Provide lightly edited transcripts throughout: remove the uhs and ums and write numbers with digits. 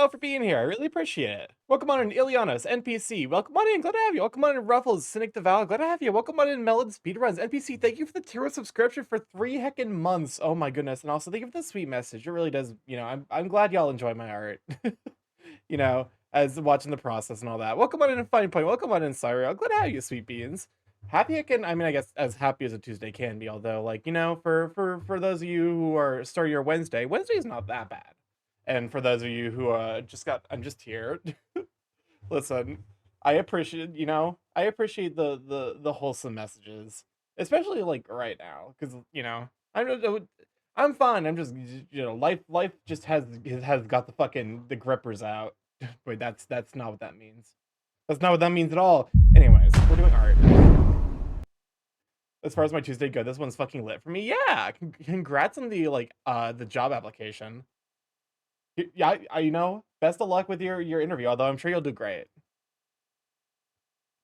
for being here. I really appreciate it. Welcome on in Ilianos, NPC. Welcome on in. Glad to have you. Welcome on in Ruffles, Cynic Deval. Glad to have you. Welcome on in Melon Speedruns, NPC. Thank you for the tier subscription for 3 heckin' months. Oh my goodness. And also thank you for the sweet message. It really does, I'm glad y'all enjoy my art. As watching the process and all that. Welcome on in Fine Point. Welcome on in Cyrio. Glad to have you, sweet beans. Happy I guess as happy as a Tuesday can be, although for those of you who are starting your Wednesday is not that bad. And for those of you who I'm just here. Listen, I appreciate the wholesome messages, especially like right now, because I'm fine. I'm just life just has got the grippers out. Wait, that's not what that means. That's not what that means at all. Anyways, we're doing art. As far as my Tuesday go, this one's fucking lit for me. Yeah, congrats on the job application. Yeah, best of luck with your interview. Although I'm sure you'll do great.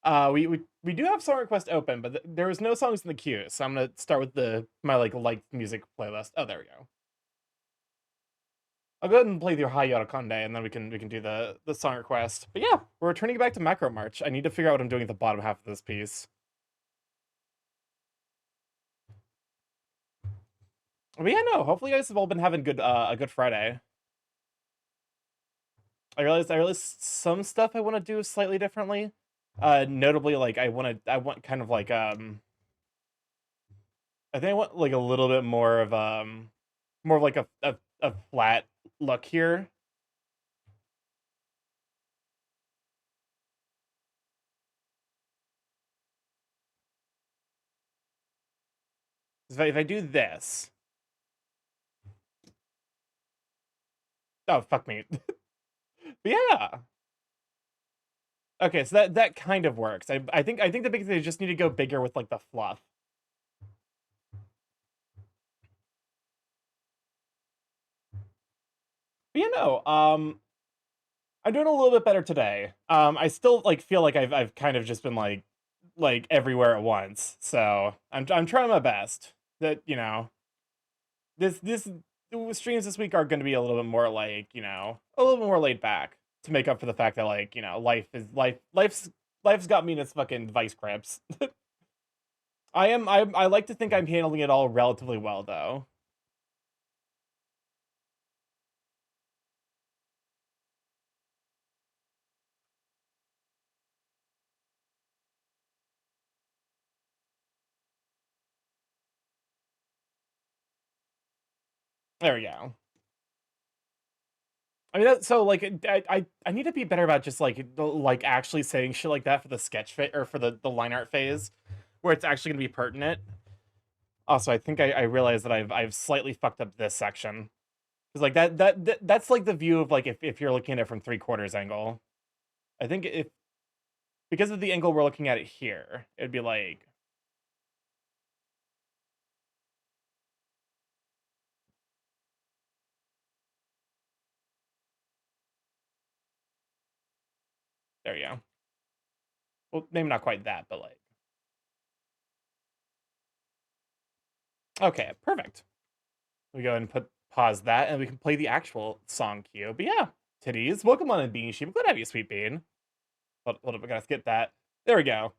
We do have song request open, but there was no songs in the queue, so I'm gonna start with my liked music playlist. Oh, there we go. I'll go ahead and play your Hi Yara Konde, and then we can do the song request. But yeah, we're returning back to Macro March. I need to figure out what I'm doing at the bottom half of this piece. But yeah, no. Hopefully, you guys have all been having a good Friday. I realized some stuff I want to do slightly differently. Notably, like I want kind of like I think I want like a little bit more of like a flat look here. If I do this, oh fuck me, but yeah. Okay, so that kind of works. I think the big thing is just need to go bigger with like the fluff. But I'm doing a little bit better today. I still like feel like I've kind of just been like everywhere at once. So I'm trying my best. That this streams this week are going to be a little bit more like a little bit more laid back to make up for the fact that life's got me in its fucking vice grips. I like to think I'm handling it all relatively well though. There we go. I mean, so like I need to be better about just like actually saying shit like that for the sketch fit or for the line art phase, where it's actually gonna be pertinent. Also, I think I realized that I've slightly fucked up this section because like that's like the view of like if you're looking at it from 3/4 angle. I think if because of the angle we're looking at it here, it'd be like there you go. Well, maybe not quite that, but like okay, perfect. We go ahead and pause that, and we can play the actual song cue. But yeah, titties. Welcome on in, Beanie Sheep. Glad to have you, sweet bean. Hold up, I gotta skip that. There we go.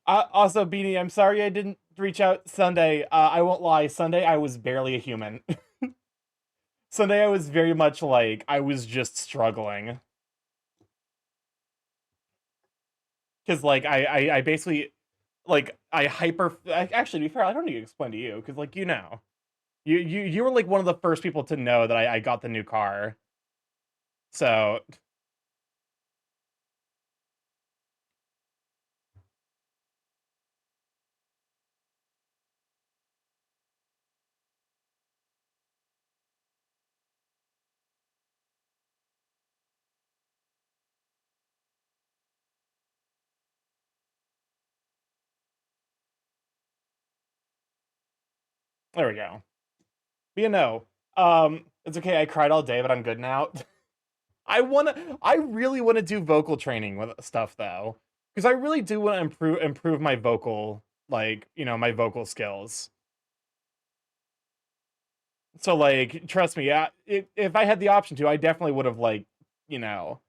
Also, Beanie, I'm sorry I didn't reach out Sunday. I won't lie. Sunday, I was barely a human. Sunday, I was very much like I was just struggling. Because like I basically like actually to be fair, I don't need to explain to you because like you were like one of the first people to know that I got the new car. So there we go. But it's okay. I cried all day, but I'm good now. I really want to do vocal training with stuff though, because I really do want to improve my vocal, my vocal skills. So like, trust me, if I had the option to, I definitely would have like you know,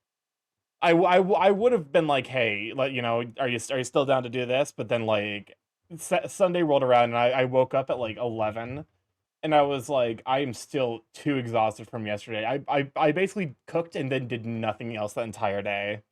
I would have been like, hey, like, you know, are you still down to do this? But then like Sunday rolled around and I woke up at like 11 and I was like, I am still too exhausted from yesterday. I basically cooked and then did nothing else the entire day.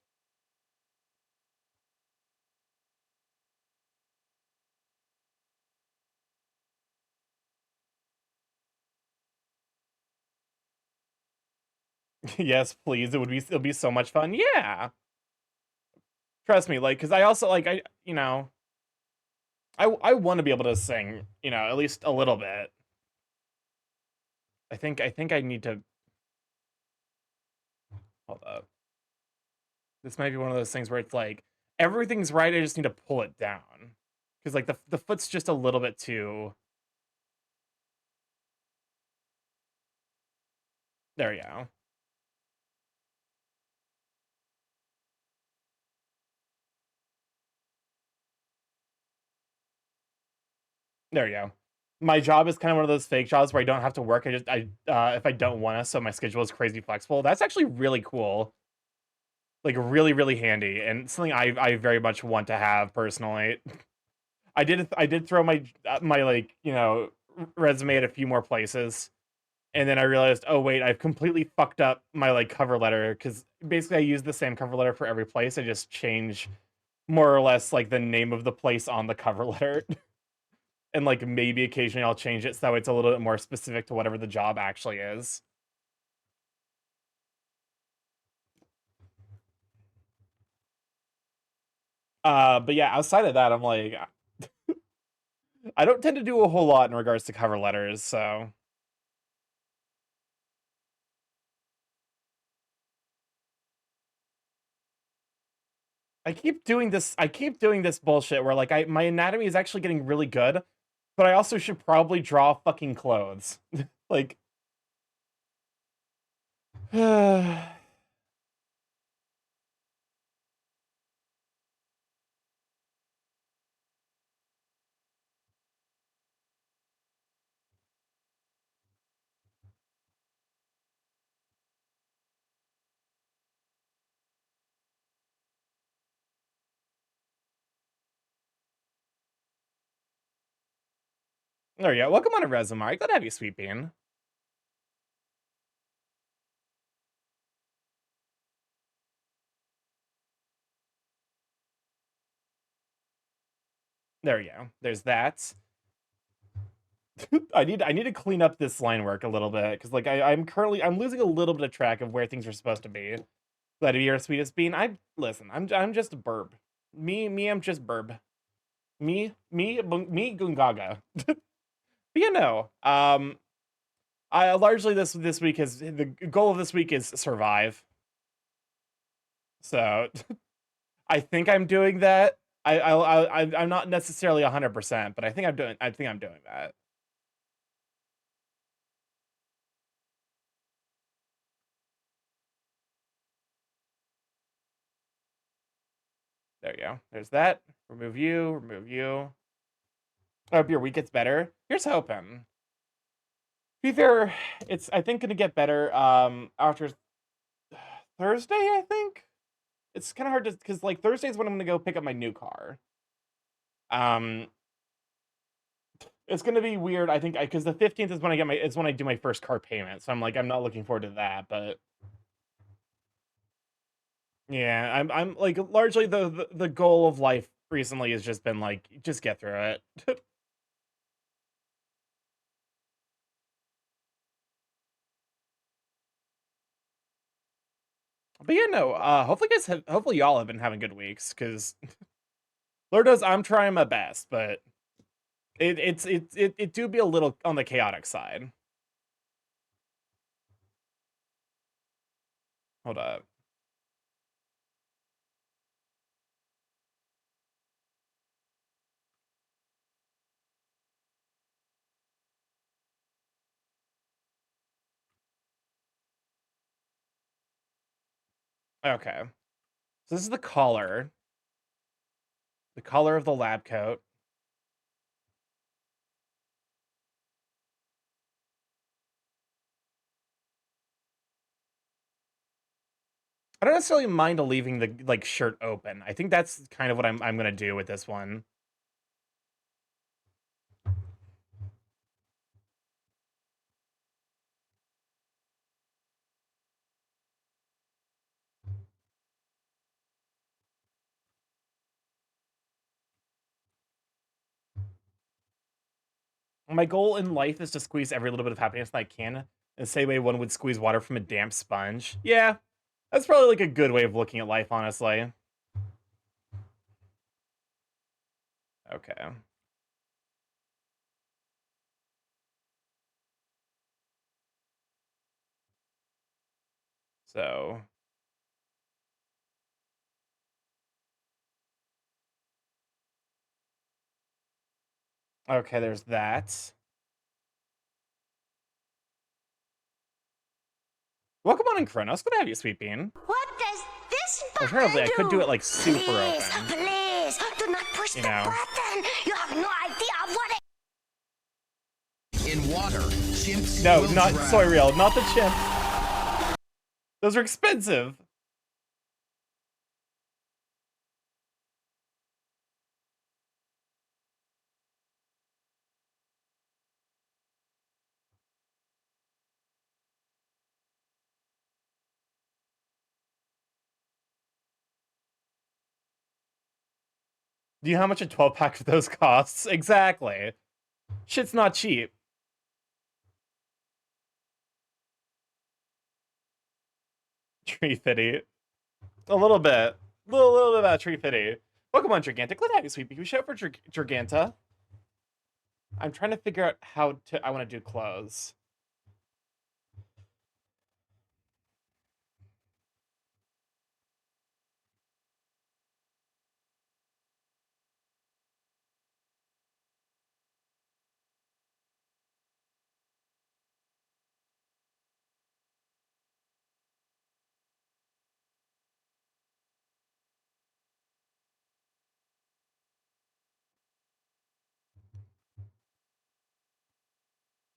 Yes, please. It'll be so much fun. Yeah. Trust me, like, because I also like you know, I want to be able to sing, you know, at least a little bit. I think I need to hold up. This might be one of those things where it's like everything's right, I just need to pull it down. Because like the foot's just a little bit too. There we go. There you go. My job is kind of one of those fake jobs where I don't have to work. I if I don't want to, so my schedule is crazy flexible. That's actually really cool. Like really handy and something I very much want to have personally. I did throw my like, you know, resume at a few more places. And then I realized, oh wait, I've completely fucked up my like cover letter because basically I use the same cover letter for every place. I just change more or less like the name of the place on the cover letter. And like maybe occasionally I'll change it so that way it's a little bit more specific to whatever the job actually is. But yeah, outside of that, I'm like, I don't tend to do a whole lot in regards to cover letters, so I keep doing this bullshit where like my anatomy is actually getting really good, but I also should probably draw fucking clothes. Like there you go. Welcome on a resume. Glad to have you, Sweet Bean. There you go. There's that. I need to clean up this line work a little bit because like I'm losing a little bit of track of where things are supposed to be. Glad to be your sweetest bean. I listen. I'm just a burb. I'm just burb. Me Gungaga. But you know, I largely this week is the goal of this week is survive. So I think I'm doing that. I'm not necessarily 100%, but I think I'm doing that. There you go. There's that. Remove you. Remove you. I hope your week gets better. Here's hoping. To be fair, it's I think gonna get better after Thursday. I think it's kind of hard to because like Thursday is when I'm gonna go pick up my new car. Um, it's gonna be weird. I think because the 15th is when I do my first car payment. So I'm like I'm not looking forward to that, but yeah, I'm like largely the goal of life recently has just been like just get through it. But yeah, no. Hopefully y'all have been having good weeks because Lord knows I'm trying my best, but it do be a little on the chaotic side. Hold up. Okay. So this is the color of the lab coat. I don't necessarily mind leaving the like shirt open. I think that's kind of what I'm gonna do with this one. My goal in life is to squeeze every little bit of happiness that I can, the same way one would squeeze water from a damp sponge. Yeah, that's probably like a good way of looking at life, honestly. Okay. So, okay, there's that. Welcome on in, Kronos. Good to have you, Sweet Bean. What does this button Alternatively, I do? could do it like super Please, open. please, do not push You the know. button. You have no idea of what it... In water, chimps No, will not drown. soy real, not the chimps. Those are expensive. Do you know how much a 12-pack of those costs? Exactly. Shit's not cheap. Tree Fitty. A little bit. A little bit about Tree Fitty. Welcome on, Giganta. Glad to have you, Sweet Pea. We shout for Giganta. I'm trying to figure out how to... I want to do clothes.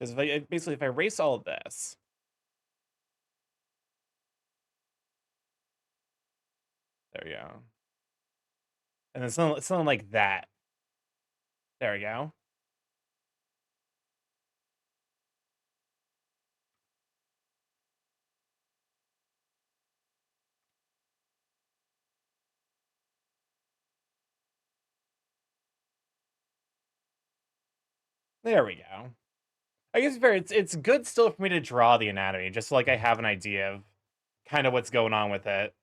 Because basically, if I erase all of this... There we go. And then something like that. There we go. There we go. I guess it's good still for me to draw the anatomy, just so like I have an idea of kind of what's going on with it.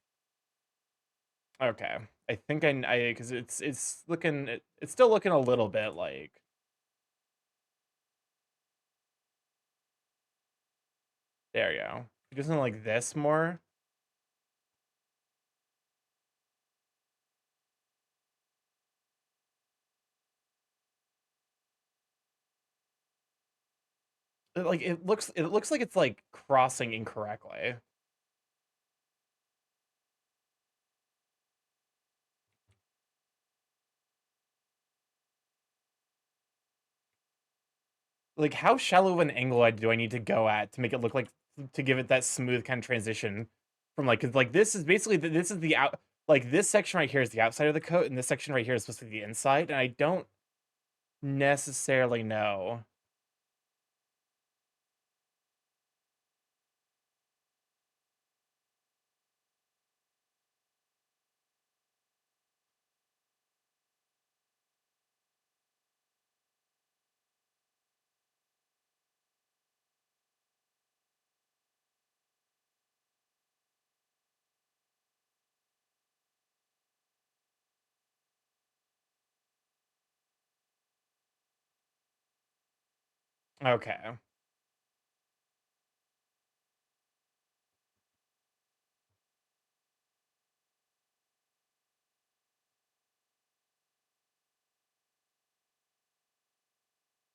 Okay. I think I because it's looking it's still looking a little bit like there you go. Do something like this more. Like it looks like it's like crossing incorrectly. Like how shallow of an angle do I need to go at to make it look like to give it that smooth kind of transition from like cuz like this is basically this is the out like this section right here is the outside of the coat and this section right here is supposed to be the inside and I don't necessarily know. Okay.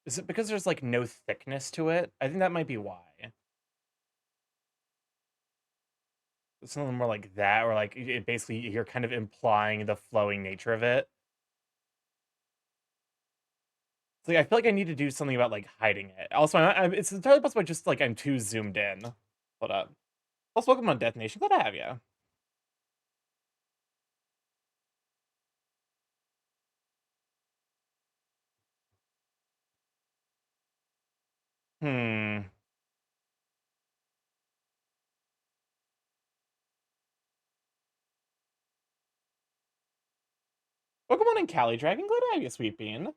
Is it because there's like no thickness to it? I think that might be why. Something more like that, or like it basically you're kind of implying the flowing nature of it. It's like I feel like I need to do something about like hiding it. Also, it's entirely possible just like I'm too zoomed in. Hold up. Also, welcome on Death Nation. Glad to have you. Hmm. Pokemon and Cali Dragon, glad to have you, Sweet Bean.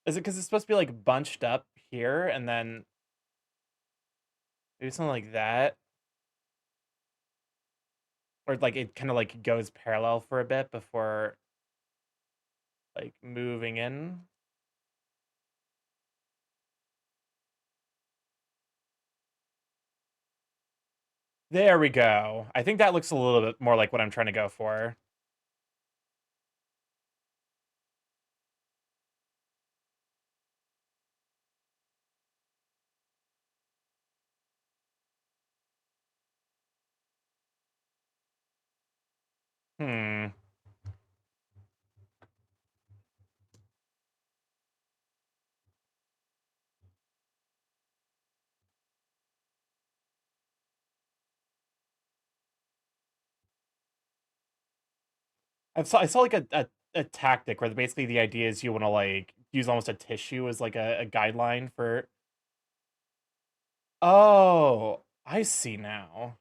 Is it because it's supposed to be like bunched up here and then maybe something like that? Or like it kind of like goes parallel for a bit before like moving in? There we go. I think that looks a little bit more like what I'm trying to go for. Hmm. I saw like a tactic where basically the idea is you want to like use almost a tissue as like a guideline for. Oh, I see now.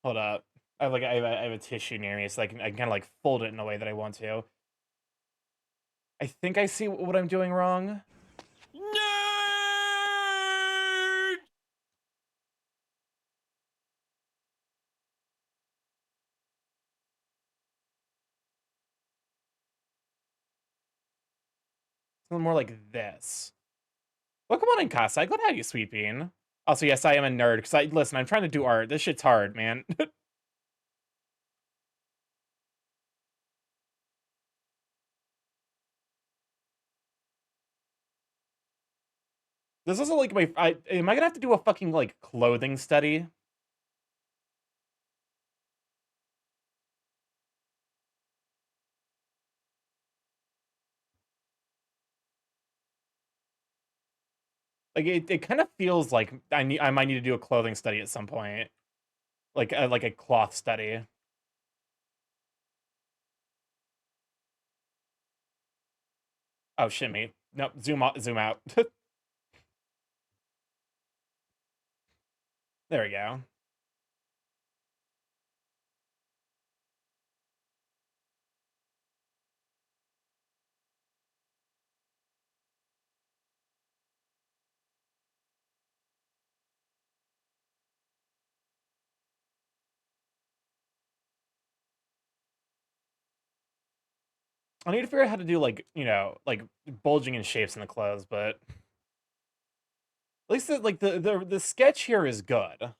Hold up. I have a tissue near me, so I can kind of like fold it in a way that I want to. I think I see what I'm doing wrong. Nerd! Something more like this. Welcome on in, Casa. Glad to have you, Sweet Bean. Also, yes, I am a nerd because listen. I'm trying to do art. This shit's hard, man. This is also like am I gonna have to do a fucking like clothing study? Like it kind of feels like I might need to do a clothing study at some point, like a cloth study. Oh shit, me. Nope. Zoom out. Zoom out. There we go. I need to figure out how to do like like bulging in shapes in the clothes, but at least like the sketch here is good.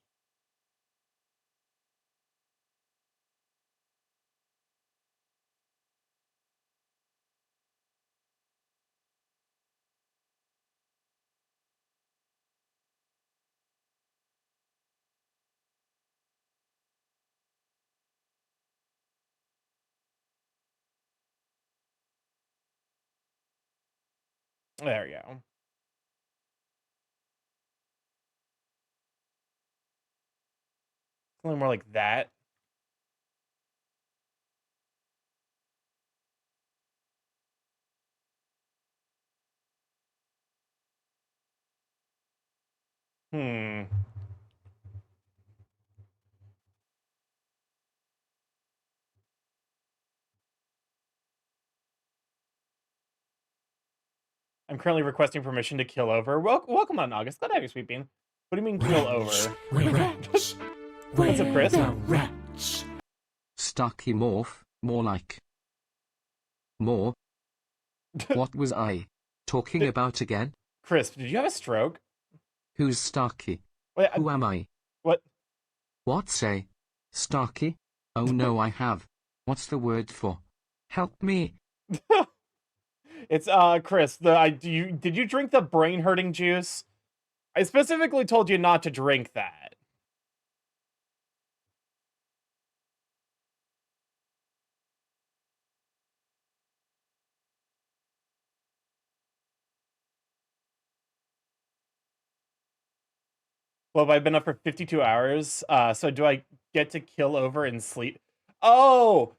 There we go. Something more like that. Hmm. I'm currently requesting permission to kill over. Welcome on August. Glad to have you, Sweet Bean. What do you mean kill over? Rats. What's up, Chris? The rats. StarkyMorph, more like. More. What was I talking about again? Chris, did you have a stroke? Who's Starky? Wait, Who am I? what? What say? Starky? Oh no, I have. What's the word for? Help me. It's Chris. Did you drink the brain hurting juice? I specifically told you not to drink that. Well, I've been up for 52 hours. So do I get to kill over and sleep? Oh,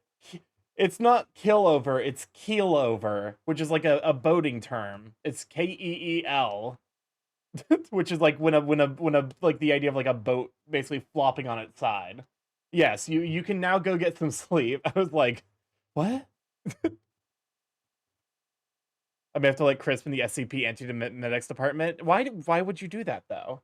It's not kill over, it's keel over, which is like a boating term. It's KEEL, which is like when a like the idea of like a boat basically flopping on its side. Yes, you can now go get some sleep. I was like, what? I may have to like crisp in the SCP anti-medics department. Why would you do that though?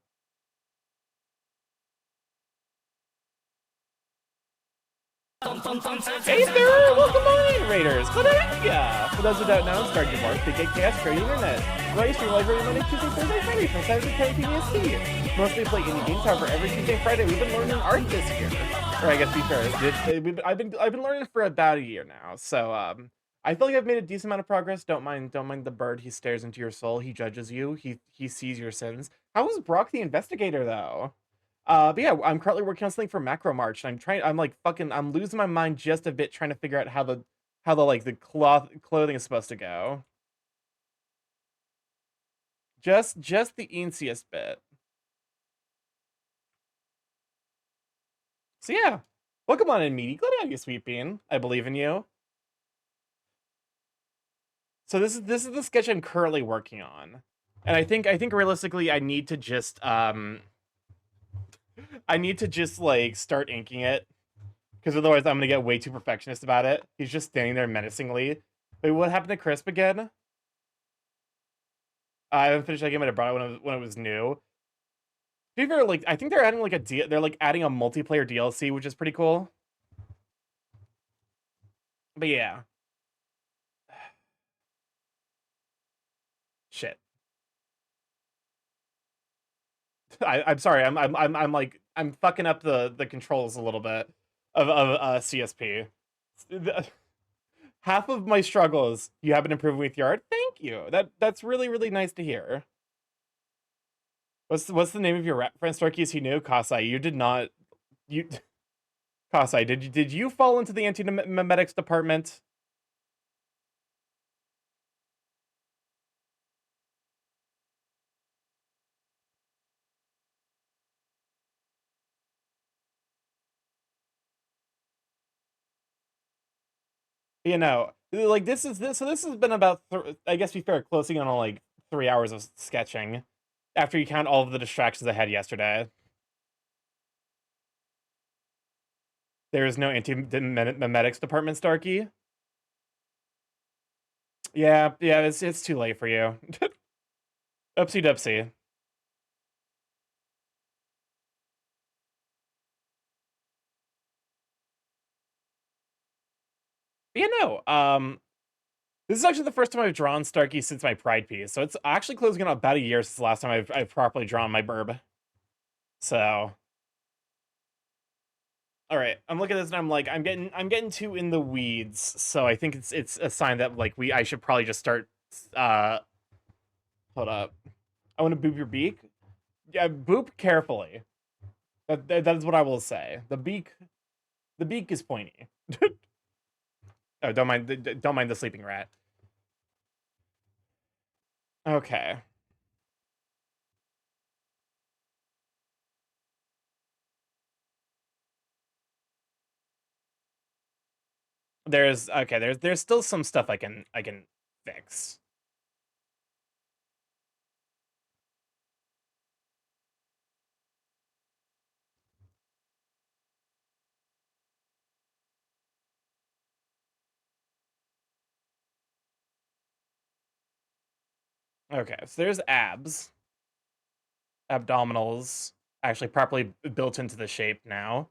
Hey there! Welcome on, Raiders! What up, ya? For those who don't know, StarkyMorph, the Gig Chaos Creating Internet. Where I stream live every Monday, Tuesday, Thursday, Friday from 7 to 10 PST. Mostly play indie games, however, every Tuesday and Friday we've been learning art this year. Or I guess be fair, I've been learning for about a year now. So I feel like I've made a decent amount of progress. Don't mind the bird. He stares into your soul. He judges you. He sees your sins. How was Brock the Investigator though? But yeah, I'm currently working on something for Macro March, and I'm losing my mind just a bit trying to figure out how the like the clothing is supposed to go. Just the easiest bit. So yeah, welcome on in, Meaty. Glad to have you, Sweet Bean. I believe in you. So this is the sketch I'm currently working on, and I think realistically I need to just like start inking it, because otherwise I'm gonna get way too perfectionist about it. He's just standing there menacingly. Wait, what happened to Crisp again? I haven't finished that game, but I brought it when it was new. To be fair, like I think they're adding like they're like adding a multiplayer DLC, which is pretty cool. But yeah. Shit. I'm sorry. I'm like I'm fucking up the controls a little bit of CSP. Half of my struggles, you have been improving with your art. Thank you. That's really nice to hear. What's the name of your rap friend, Starky? Is he new? Kasai, you did not. You Kasai, did you fall into the anti-memetics department? You know, like this has been about I guess be fair, closing on like 3 hours of sketching, after you count all of the distractions I had yesterday. There is no anti-memetics department, Starky. Yeah, it's too late for you. Oopsie doopsie. But you know, this is actually the first time I've drawn Starky since my Pride piece, so it's actually closing on about a year since the last time I've properly drawn my burb. So, all right, I'm looking at this and I'm like, I'm getting too in the weeds. So I think it's a sign that like I should probably just start. Hold up, I want to boop your beak. Yeah, boop carefully. That is what I will say. The beak is pointy. Oh, don't mind the sleeping rat. Okay. There's still some stuff I can fix. Okay, so there's abs, abdominals, actually properly built into the shape now.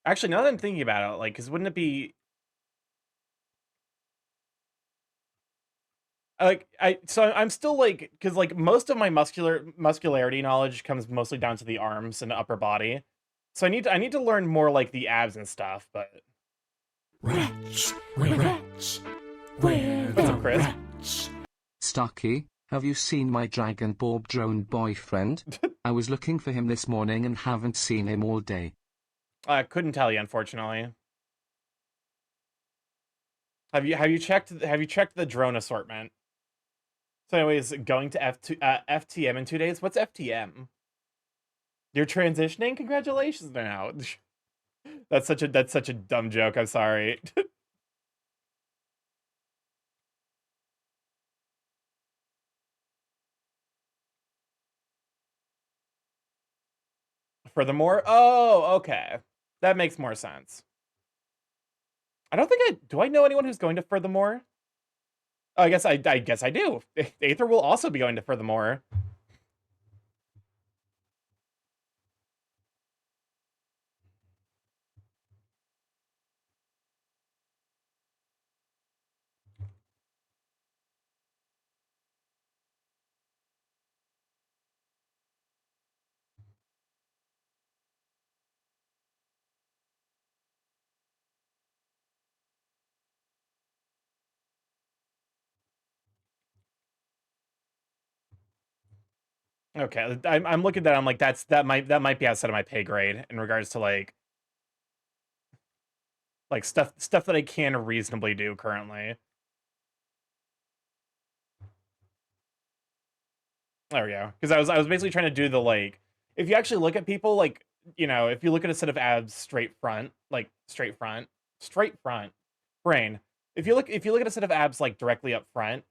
Actually, now that I'm thinking about it, like, because wouldn't it be like I'm still like, because like most of my muscularity knowledge comes mostly down to the arms and the upper body, so I need to learn more like the abs and stuff. But Rats, where rats, where what's up, Chris? rats? Starky, have you seen my dragon Bob drone boyfriend? I was looking for him this morning and haven't seen him all day. I couldn't tell you, unfortunately. Have you checked the drone assortment? So anyways, going to FTM in 2 days. What's FTM? You're transitioning? Congratulations now. That's such a dumb joke. I'm sorry. Furthermore, oh, okay. That makes more sense. I don't think do I know anyone who's going to Furthermore? Oh, I guess I do. Aether will also be going to Furthermore. Okay, I'm looking at that. I'm like, that might be outside of my pay grade in regards to like stuff that I can reasonably do currently. There we go. Because I was basically trying to do the like, if you actually look at people like, if you look at a set of abs straight front, brain. If you look at a set of abs like directly up front,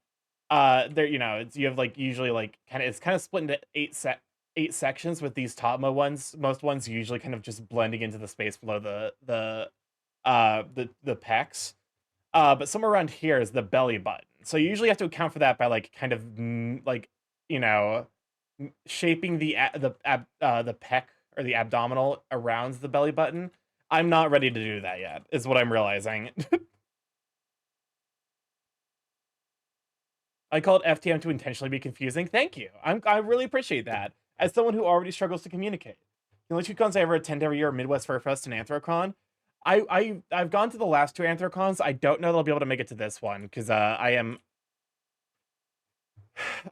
there you have like usually like kind of split into eight sections, with these most ones usually kind of just blending into the space below the pecs. But somewhere around here is the belly button. So you usually have to account for that by like kind of like you know shaping the pec or the abdominal around the belly button. I'm not ready to do that yet, is what I'm realizing. I called FTM to intentionally be confusing. Thank you. I really appreciate that. As someone who already struggles to communicate. The only two cons I ever attend every year are Midwest Fur Fest and Anthrocon. I've gone to the last two Anthrocons. I don't know that I'll be able to make it to this one because I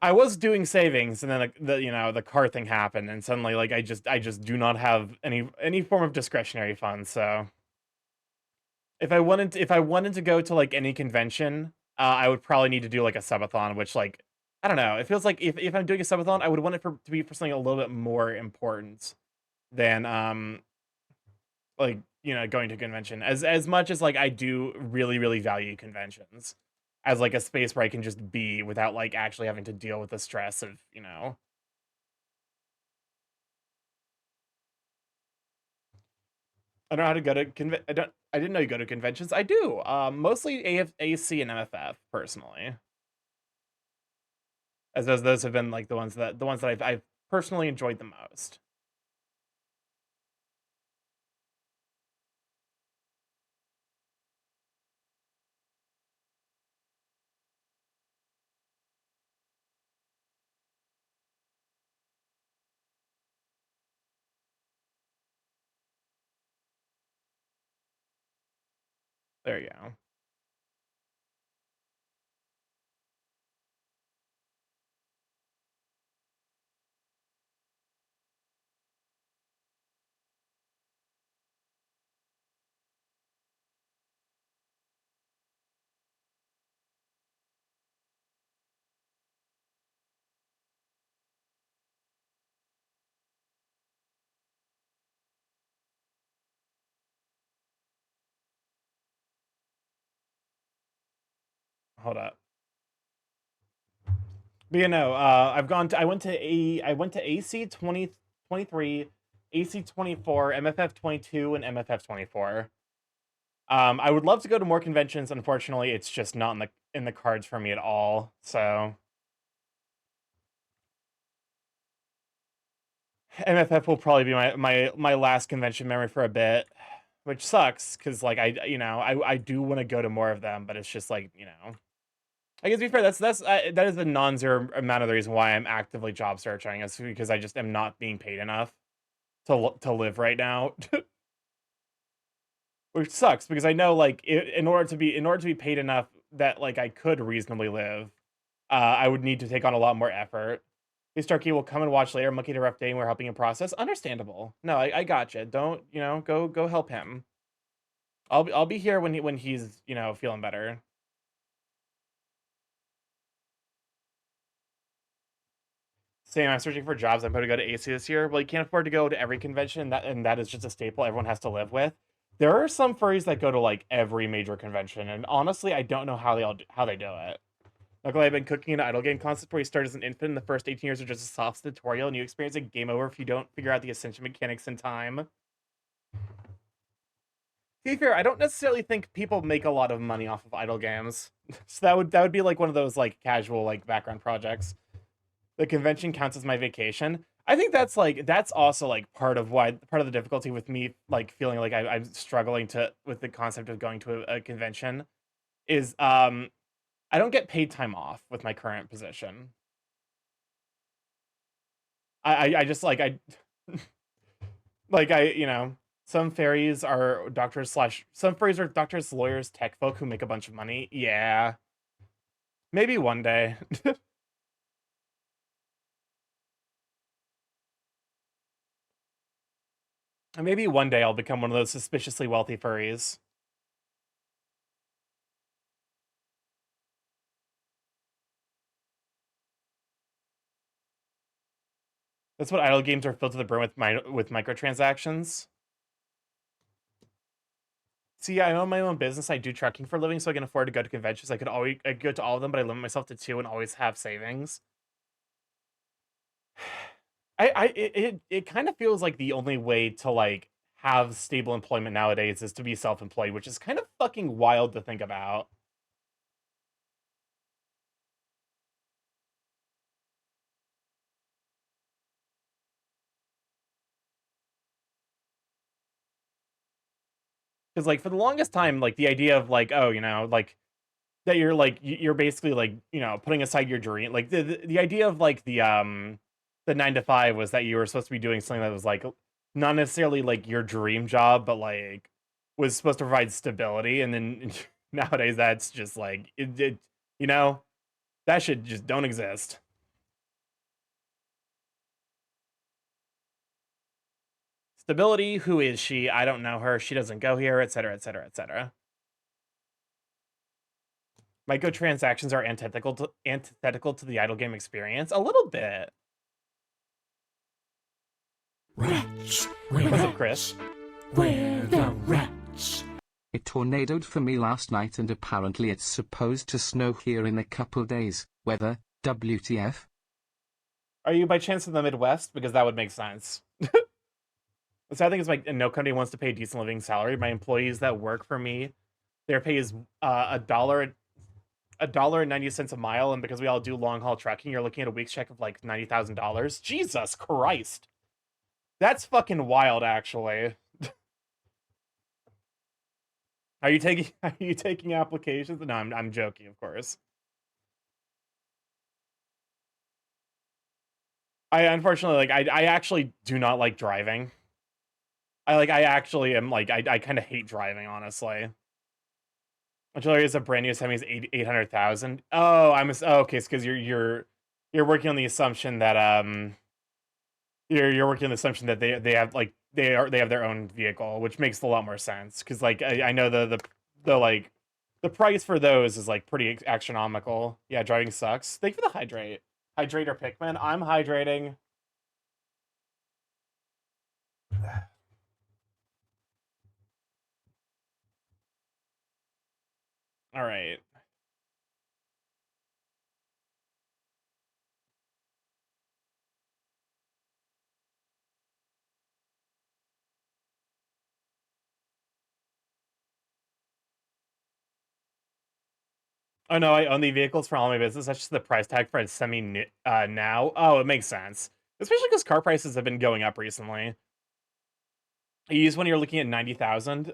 was doing savings, and then the car thing happened, and suddenly like I just do not have any form of discretionary funds. So if I wanted to go to like any convention, I would probably need to do like a subathon, which like I don't know. It feels like if I'm doing a subathon, I would want it to be for something a little bit more important than like going to a convention. As much as like I do really really value conventions as like a space where I can just be without like actually having to deal with the stress of I don't know how to go to I didn't know you go to conventions. I do. Mostly AC and MFF personally, as those have been like the ones that I've personally enjoyed the most. There you go. Hold up. But I went to AC 2023, AC 24, MFF 22, and MFF 24. I would love to go to more conventions. Unfortunately, it's just not in the cards for me at all. So MFF will probably be my last convention memory for a bit, which sucks because like I do want to go to more of them, but it's just like I guess to be fair, that is the non-zero amount of the reason why I'm actively job searching, is because I just am not being paid enough to live right now. Which sucks because I know like in order to be paid enough that like I could reasonably live, I would need to take on a lot more effort. Hey Starkey will come and watch later. Monkey to rough day. We're helping him process. Understandable. No, I gotcha. Don't go help him. I'll be here when he's feeling better. Same, I'm searching for jobs. I'm going to go to AC this year. Well, you can't afford to go to every convention, and that is just a staple everyone has to live with. There are some furries that go to like every major convention, and honestly, I don't know how they do it. Luckily, I've been cooking an idle game concept where you start as an infant, and the first 18 years are just a soft tutorial, and you experience a game over if you don't figure out the ascension mechanics in time. To be fair, I don't necessarily think people make a lot of money off of idle games, so that would be like one of those like casual like background projects. The convention counts as my vacation. I think that's also like part of the difficulty with me like feeling like I'm struggling to with the concept of going to a convention is I don't get paid time off with my current position. I just like I like I you know some fairies are doctors slash some fairies are doctors, lawyers, tech folk who make a bunch of money. Yeah, maybe one day. Maybe one day I'll become one of those suspiciously wealthy furries. That's what idle games are filled to the brim with microtransactions. See, I own my own business. I do trucking for a living, so I can afford to go to conventions. I go to all of them, but I limit myself to 2 and always have savings. It kind of feels like the only way to like have stable employment nowadays is to be self-employed, which is kind of fucking wild to think about. Because like for the longest time, like the idea of like, oh, like that you're basically like, putting aside your dream. Like the idea of like the 9 to 5 was that you were supposed to be doing something that was like not necessarily like your dream job, but like was supposed to provide stability. And then nowadays that's just like you know, that should just don't exist. Stability, who is she? I don't know her. She doesn't go here, etc., etc., etc. Microtransactions are antithetical to the idle game experience. A little bit. Rats, we're What's up, Chris? rats, we're the rats. It tornadoed for me last night and apparently it's supposed to snow here in a couple days. Weather, WTF? Are you by chance in the Midwest? Because that would make sense. The sad thing is, like, no company wants to pay a decent living salary. My employees that work for me, their pay is $1.90 a mile, and because we all do long haul trucking, you're looking at a week's check of like $90,000. Jesus Christ, that's fucking wild, actually. Are you taking applications? No, I'm joking, of course. I unfortunately I actually do not like driving. I actually am like I kind of hate driving, honestly. Auxiliary is a brand new Semi is 800,000. Oh, okay, it's because you're working on the assumption that you're working on the assumption that they have like they have their own vehicle, which makes a lot more sense because like I know the like the price for those is like pretty astronomical. Yeah, driving sucks. Thank you for the hydrate or Pikmin. I'm hydrating. All right. Oh no, I own the vehicles for all my business. That's just the price tag for a semi now. Oh, it makes sense. Especially because car prices have been going up recently. You use when you're looking at 90,000.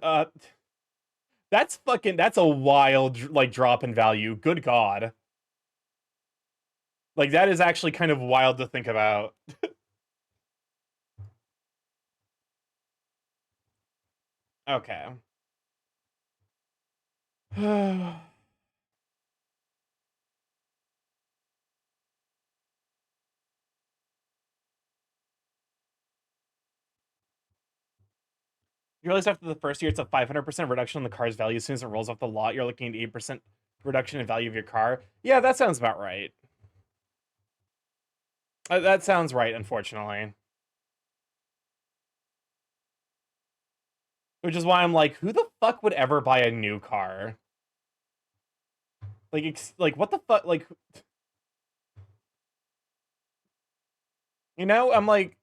That's a wild like drop in value. Good God. Like that is actually kind of wild to think about. Okay. You realize after the first year, it's a 500% reduction in the car's value. As soon as it rolls off the lot, you're looking at 8% reduction in value of your car. Yeah, that sounds about right. That sounds right, unfortunately. Which is why I'm like, who the fuck would ever buy a new car? Like what the fuck? Like, you know, I'm like,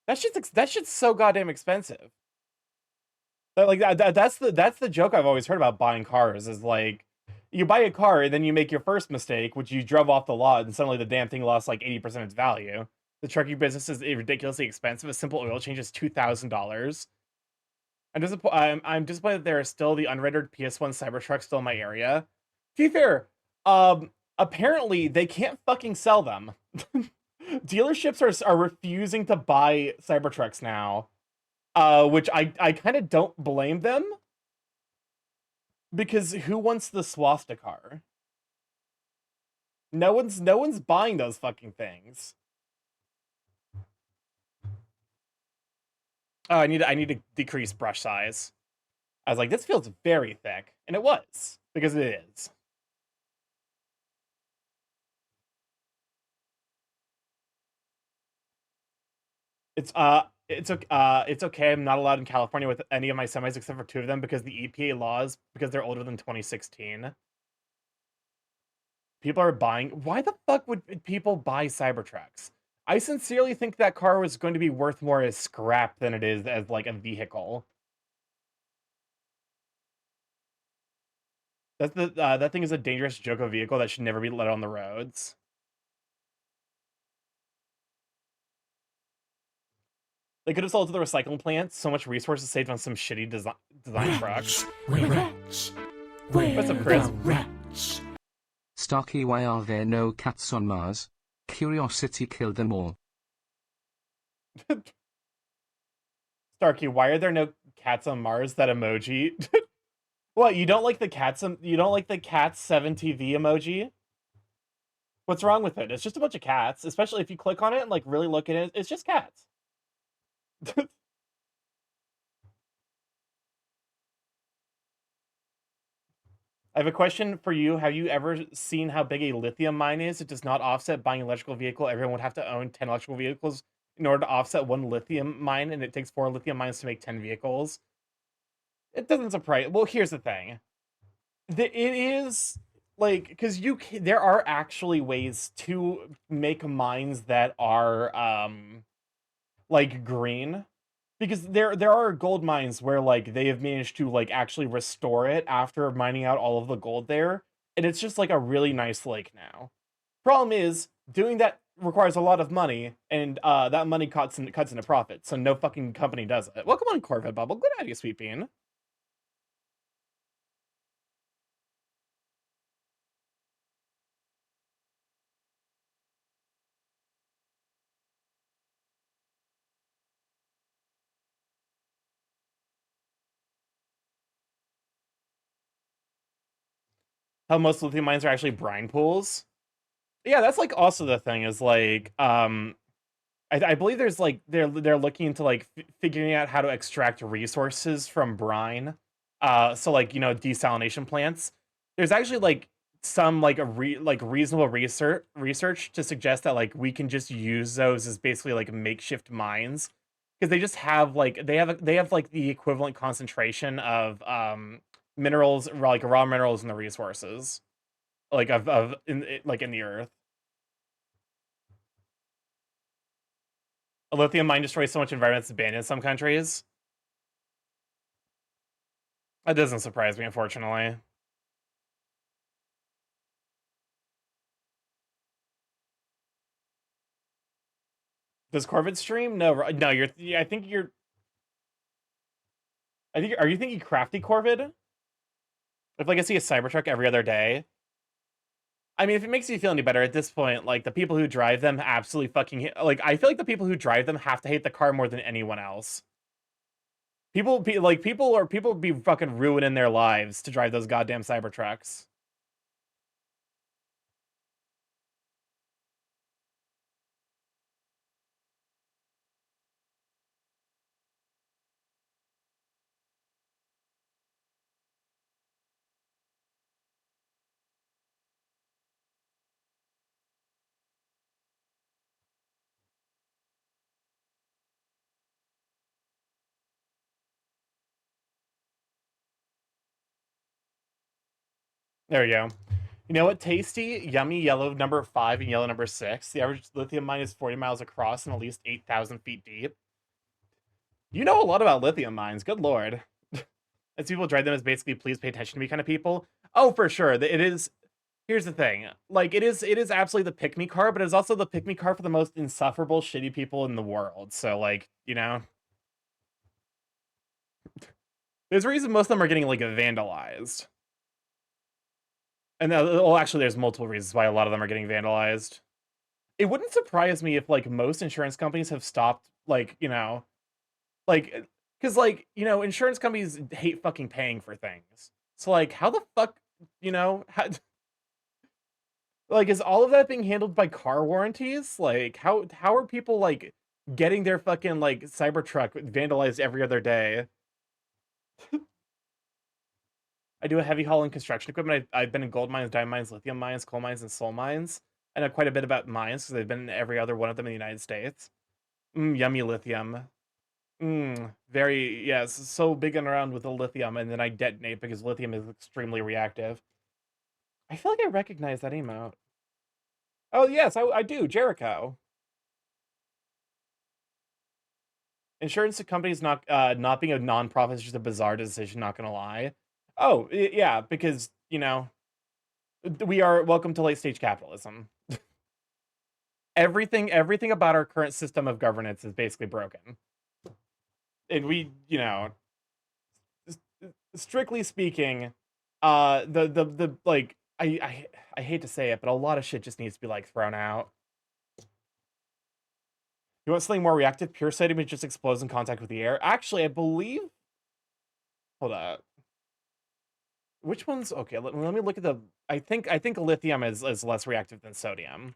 that shit's so goddamn expensive. That's the joke I've always heard about buying cars is like, you buy a car and then you make your first mistake, which you drove off the lot, and suddenly the damn thing lost like 80% of its value. The trucking business is ridiculously expensive. A simple oil change is $2,000. I'm disappointed that there are still the unrendered PS1 Cybertruck still in my area. To be fair, apparently they can't fucking sell them. Dealerships are refusing to buy Cybertrucks now, which I kind of don't blame them because who wants the swastika? No one's buying those fucking things. Oh, I need to decrease brush size. I was like, this feels very thick, and it was because it is. It's okay. I'm not allowed in California with any of my semis except for two of them because the EPA laws because they're older than 2016. People are buying. Why the fuck would people buy Cybertrucks? I sincerely think that car was going to be worth more as scrap than it is as like a vehicle. That thing is a dangerous joke of a vehicle that should never be let on the roads. They could have sold to the recycling plants. So much resources saved on some shitty design trucks. Rats. What's up, Chris? The rats. Starky, why are there no cats on Mars? Curiosity killed them all. Starky, why are there no cats on Mars? That emoji. What, you don't like the cats? You don't like the cats 7TV emoji? What's wrong with it? It's just a bunch of cats. Especially if you click on it and like really look at it, it's just cats. I have a question for you. Have you ever seen how big a lithium mine is? It does not offset buying an electrical vehicle. Everyone would have to own 10 electrical vehicles in order to offset one lithium mine, and it takes 4 lithium mines to make 10 vehicles. It doesn't surprise. Well, here's the thing. It is like because there are actually ways to make mines that are like green because there are gold mines where like they have managed to like actually restore it after mining out all of the gold there, and it's just like a really nice lake now. Problem is doing that requires a lot of money, and that money cuts into profit, so no fucking company does it. Welcome on, Corvette Bubble. Good to have you, Sweet Bean. How most lithium mines are actually brine pools. Yeah, that's like also the thing is like I believe there's like they're looking into like figuring out how to extract resources from brine. So like desalination plants. There's actually like some like like reasonable research to suggest that like we can just use those as basically like makeshift mines because they just have like they have like the equivalent concentration of minerals like raw minerals in the resources like of like in the earth. A lithium mine destroys so much environment it's abandoned in some countries. That doesn't surprise me, unfortunately. Does Corvid stream? No, no. I think you're. I think. Are you thinking crafty Corvid? If like I see a Cybertruck every other day. I mean, if it makes you feel any better at this point, like the people who drive them absolutely fucking like. I feel like the people who drive them have to hate the car more than anyone else. People be fucking ruining their lives to drive those goddamn Cybertrucks. There we go. You know what? Tasty, yummy yellow number 5 and yellow number 6. The average lithium mine is 40 miles across and at least 8,000 feet deep. You know a lot about lithium mines. Good lord. As people dread them as basically please pay attention to me kind of people. Oh, for sure. It is. Here's the thing. Like, it is absolutely the pick-me car, but it's also the pick-me car for the most insufferable, shitty people in the world. So, like, you know. There's a reason most of them are getting, like, vandalized. And, well, actually, there's multiple reasons why a lot of them are getting vandalized. It wouldn't surprise me if, like, most insurance companies have stopped, like, you know, like, because, like, you know, insurance companies hate fucking paying for things. So, like, how the fuck, you know, how, like, is all of that being handled by car warranties? Like, how are people, like, getting their fucking, like, Cybertruck vandalized every other day? I do a heavy haul in construction equipment. I've been in gold mines, diamond mines, lithium mines, coal mines, and soul mines. I know quite a bit about mines because I've been in every other one of them in the United States. Yummy lithium. Very, yes, so big and around with the lithium, and then I detonate because lithium is extremely reactive. I feel like I recognize that emote. Oh, yes, I do, Jericho. Insurance companies not being a nonprofit is just a bizarre decision, not gonna lie. Oh, yeah, because, you know, we are welcome to late stage capitalism. Everything about our current system of governance is basically broken. And we, you know, strictly speaking, the like I hate to say it, but a lot of shit just needs to be like thrown out. You want something more reactive? Pure sodium just explodes in contact with the air. Actually, I believe. Hold up. Which one's okay? Let me look at the. I think lithium is less reactive than sodium.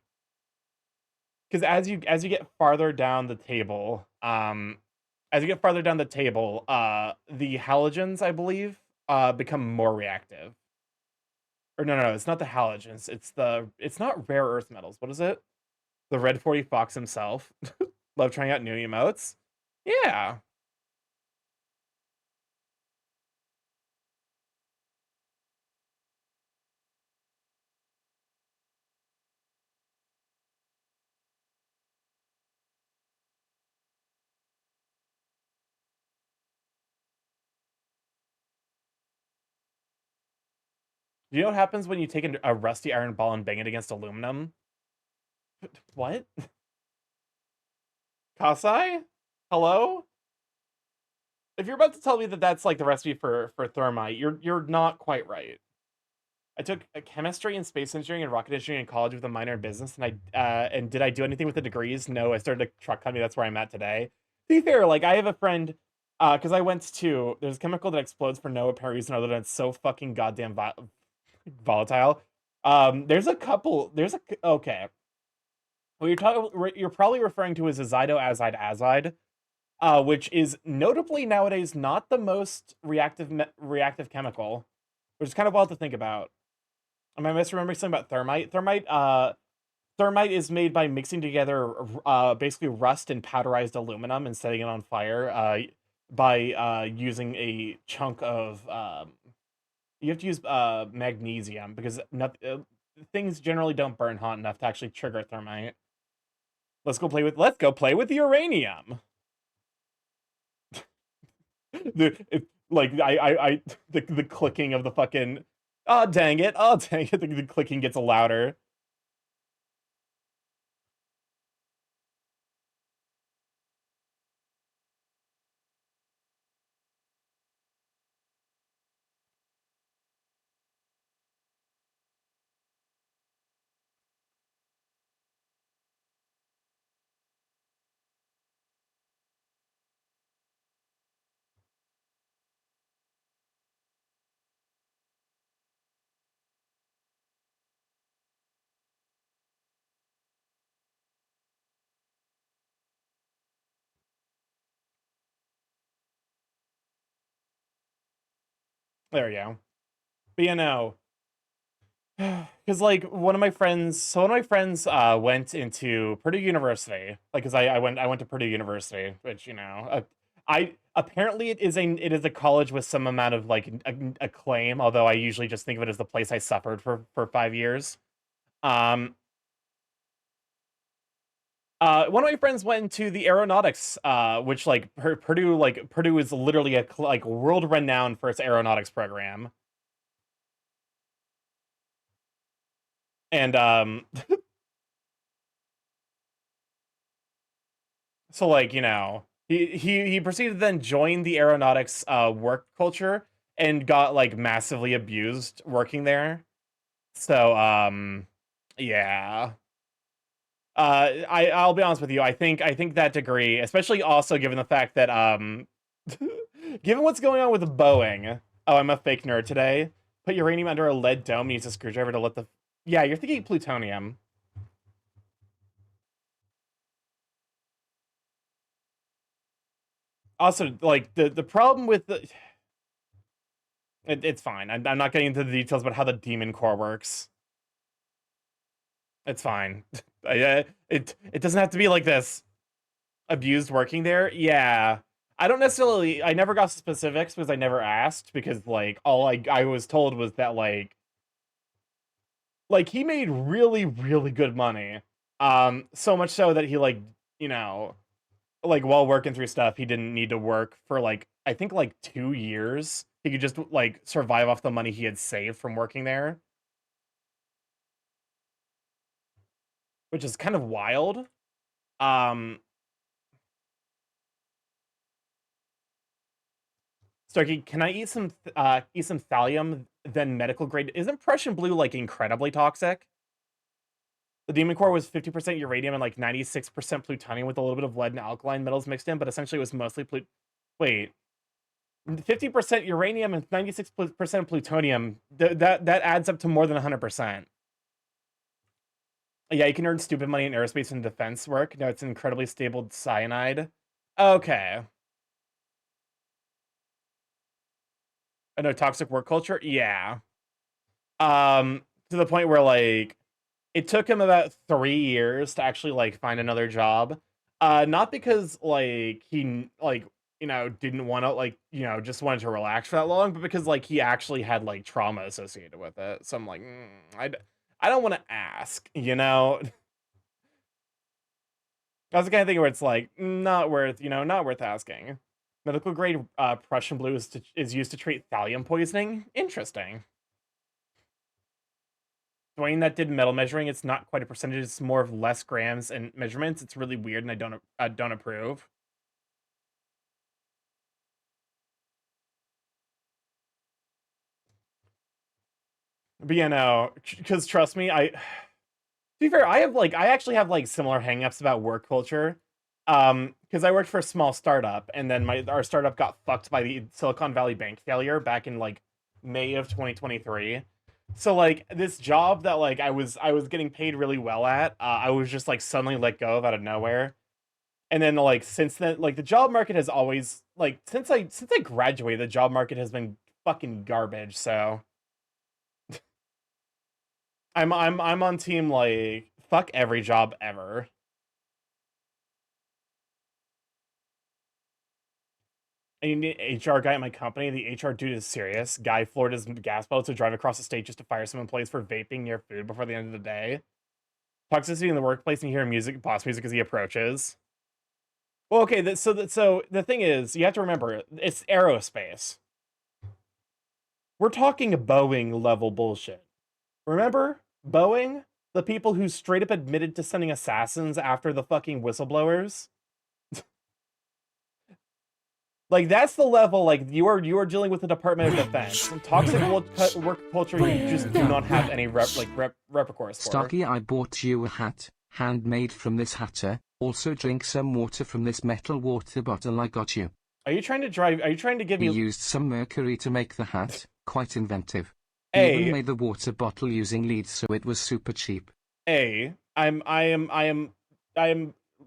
Because as you get farther down the table, as you get farther down the table, the halogens, I believe, become more reactive. Or no, it's not the halogens. It's not rare earth metals. What is it? The Red 40 Fox himself. Love trying out new emotes. Yeah. Do you know what happens when you take a rusty iron ball and bang it against aluminum? What? Kasai? Hello? If you're about to tell me that that's like the recipe for thermite, you're not quite right. I took a chemistry and space engineering and rocket engineering in college with a minor in business, and and did I do anything with the degrees? No, I started a truck company. That's where I'm at today. To be fair, like I have a friend, because I went to there's a chemical that explodes for no apparent reason other than it's so fucking goddamn volatile. There's a couple. Okay. What you're probably referring to is azido azide, which is notably nowadays not the most reactive chemical, which is kind of wild to think about. Am I misremembering something about thermite? Thermite is made by mixing together basically rust and powderized aluminum and setting it on fire by using a chunk of you have to use magnesium because things generally don't burn hot enough to actually trigger thermite. Let's go play with the uranium. The clicking of the fucking oh dang it, the clicking gets louder. There we go. But you know, because like one of my friends went into Purdue University, like because I went to Purdue University, which you know Apparently it is a college with some amount of like acclaim, although I usually just think of it as the place I suffered for 5 years. One of my friends went into the aeronautics, which like Purdue is literally a like world renowned for its aeronautics program. And so like, you know, he proceeded to then join the aeronautics work culture and got like massively abused working there. So yeah. I'll be honest with you. I think that degree, especially also given the fact that given what's going on with Boeing. Oh, I'm a fake nerd today. Put uranium under a lead dome and use a screwdriver to let the. Yeah, you're thinking plutonium. Also, like the problem with the. It's fine. I'm not getting into the details about how the demon core works. It's fine. It doesn't have to be like this. Abused working there? Yeah. I don't necessarily. I never got specifics because I never asked because like all I was told was that like he made really really good money. So much so that he like you know like while working through stuff he didn't need to work for like I think like 2 years. He could just like survive off the money he had saved from working there, which is kind of wild. Um, Starky, can I eat some thallium then medical grade? Isn't Prussian blue like incredibly toxic? The demon core was 50% uranium and like 96% plutonium with a little bit of lead and alkaline metals mixed in, but essentially it was mostly wait, 50% uranium and 96% plutonium. That adds up to more than 100%. Yeah, you can earn stupid money in aerospace and defense work. No, it's incredibly stable cyanide. Okay. I know toxic work culture. Yeah. To the point where like it took him about 3 years to actually like find another job. Not because like he like didn't want to like just wanted to relax for that long, but because like he actually had like trauma associated with it. So I'm like, I don't want to ask. That's the kind of thing where it's like not worth not worth asking. Medical grade Prussian blue is used to treat thallium poisoning. Interesting. Dwayne that did metal measuring, it's not quite a percentage, it's more of less grams and measurements. It's really weird and I don't approve. But yeah, no, because trust me, to be fair, I actually have like similar hangups about work culture. Because I worked for a small startup and then our startup got fucked by the Silicon Valley Bank failure back in like May of 2023. So like this job that like I was getting paid really well at, I was just like suddenly let go of out of nowhere. And then like since then, like the job market has always like since I graduated, the job market has been fucking garbage. So I'm on team like fuck every job ever. And you need an HR guy at my company. The HR dude is serious. Guy floored his gas belts to drive across the state just to fire some employees for vaping near food before the end of the day. Toxicity in the workplace and you hear music, boss music as he approaches. Well, okay, so the thing is, you have to remember, it's aerospace. We're talking Boeing level bullshit. Remember Boeing, the people who straight up admitted to sending assassins after the fucking whistleblowers? Like that's the level. Like you are dealing with the Department of Defense. Toxic work culture. You just do not have any repercourse for. Starky, I bought you a hat, handmade from this hatter. Also drink some water from this metal water bottle I got you. Are you trying to give me? He used some mercury to make the hat. Quite inventive. He Hey. even made the water bottle using leads, so it was super cheap. I am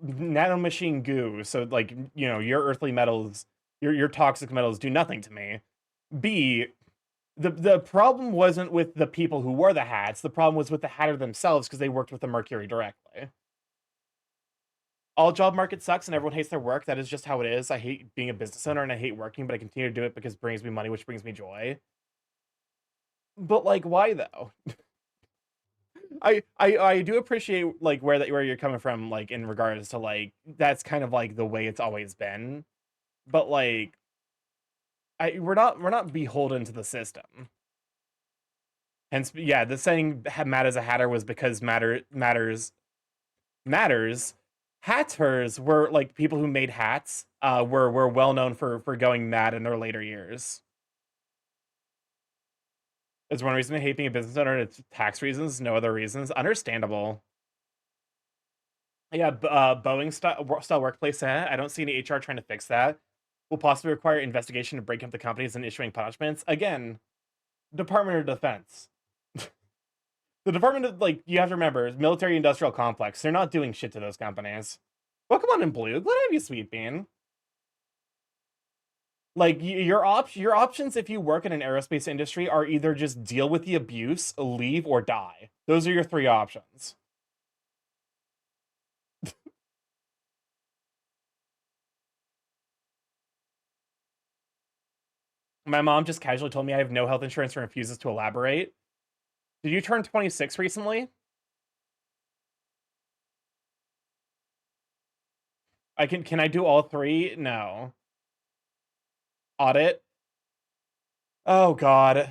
nanomachine goo. So like your earthly metals, your toxic metals do nothing to me. B, the problem wasn't with the people who wore the hats. The problem was with the hatter themselves because they worked with the mercury directly. all job market sucks and everyone hates their work. That is just how it is. I hate being a business owner and I hate working, but I continue to do it because it brings me money, which brings me joy. But like, why though? I do appreciate like where you're coming from, like in regards to like that's kind of like the way it's always been. But like, we're not beholden to the system. Hence, yeah, the saying "Mad as a Hatter" was because matters. Hatters were like people who made hats. Were well known for going mad in their later years. Is one reason I hate being a business owner. It's tax reasons, no other reasons. Understandable. Yeah, Boeing style workplace. I don't see any HR trying to fix that. Will possibly require investigation to break up the companies and issuing punishments. Again, Department of Defense. The Department of, like, you have to remember, is military industrial complex. They're not doing shit to those companies. Welcome on in, Blue. Glad to have you, Sweet Bean. Like, your options if you work in an aerospace industry are either just deal with the abuse, leave, or die. Those are your three options. My mom just casually told me I have no health insurance and refuses to elaborate. Did you turn 26 recently? Can I do all three? No. Audit? Oh god.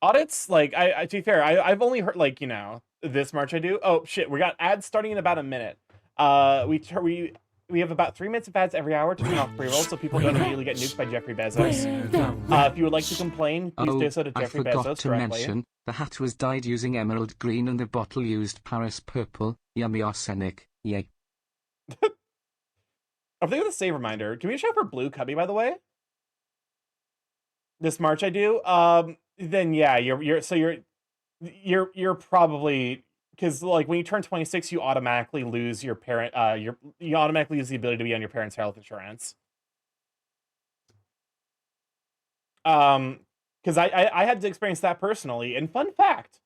Audits, like, to be fair, I've only heard, like, you know, this March I do. Oh shit, we got ads starting in about a minute. We have about 3 minutes of ads every hour to turn off pre-rolls so people don't immediately get nuked by Jeffrey Bezos. If you would like to complain, please do so to Jeffrey Bezos I forgot to directly. mention, the hat was dyed using emerald green and the bottle used Paris purple. Yummy arsenic, yay. I'm thinking of a save reminder. Can we shout for Blue Cubby, by the way? This March I do. Then yeah, you're probably, because like when you turn 26, you automatically lose your parent you automatically lose the ability to be on your parents' health insurance. Because I had to experience that personally. And fun fact,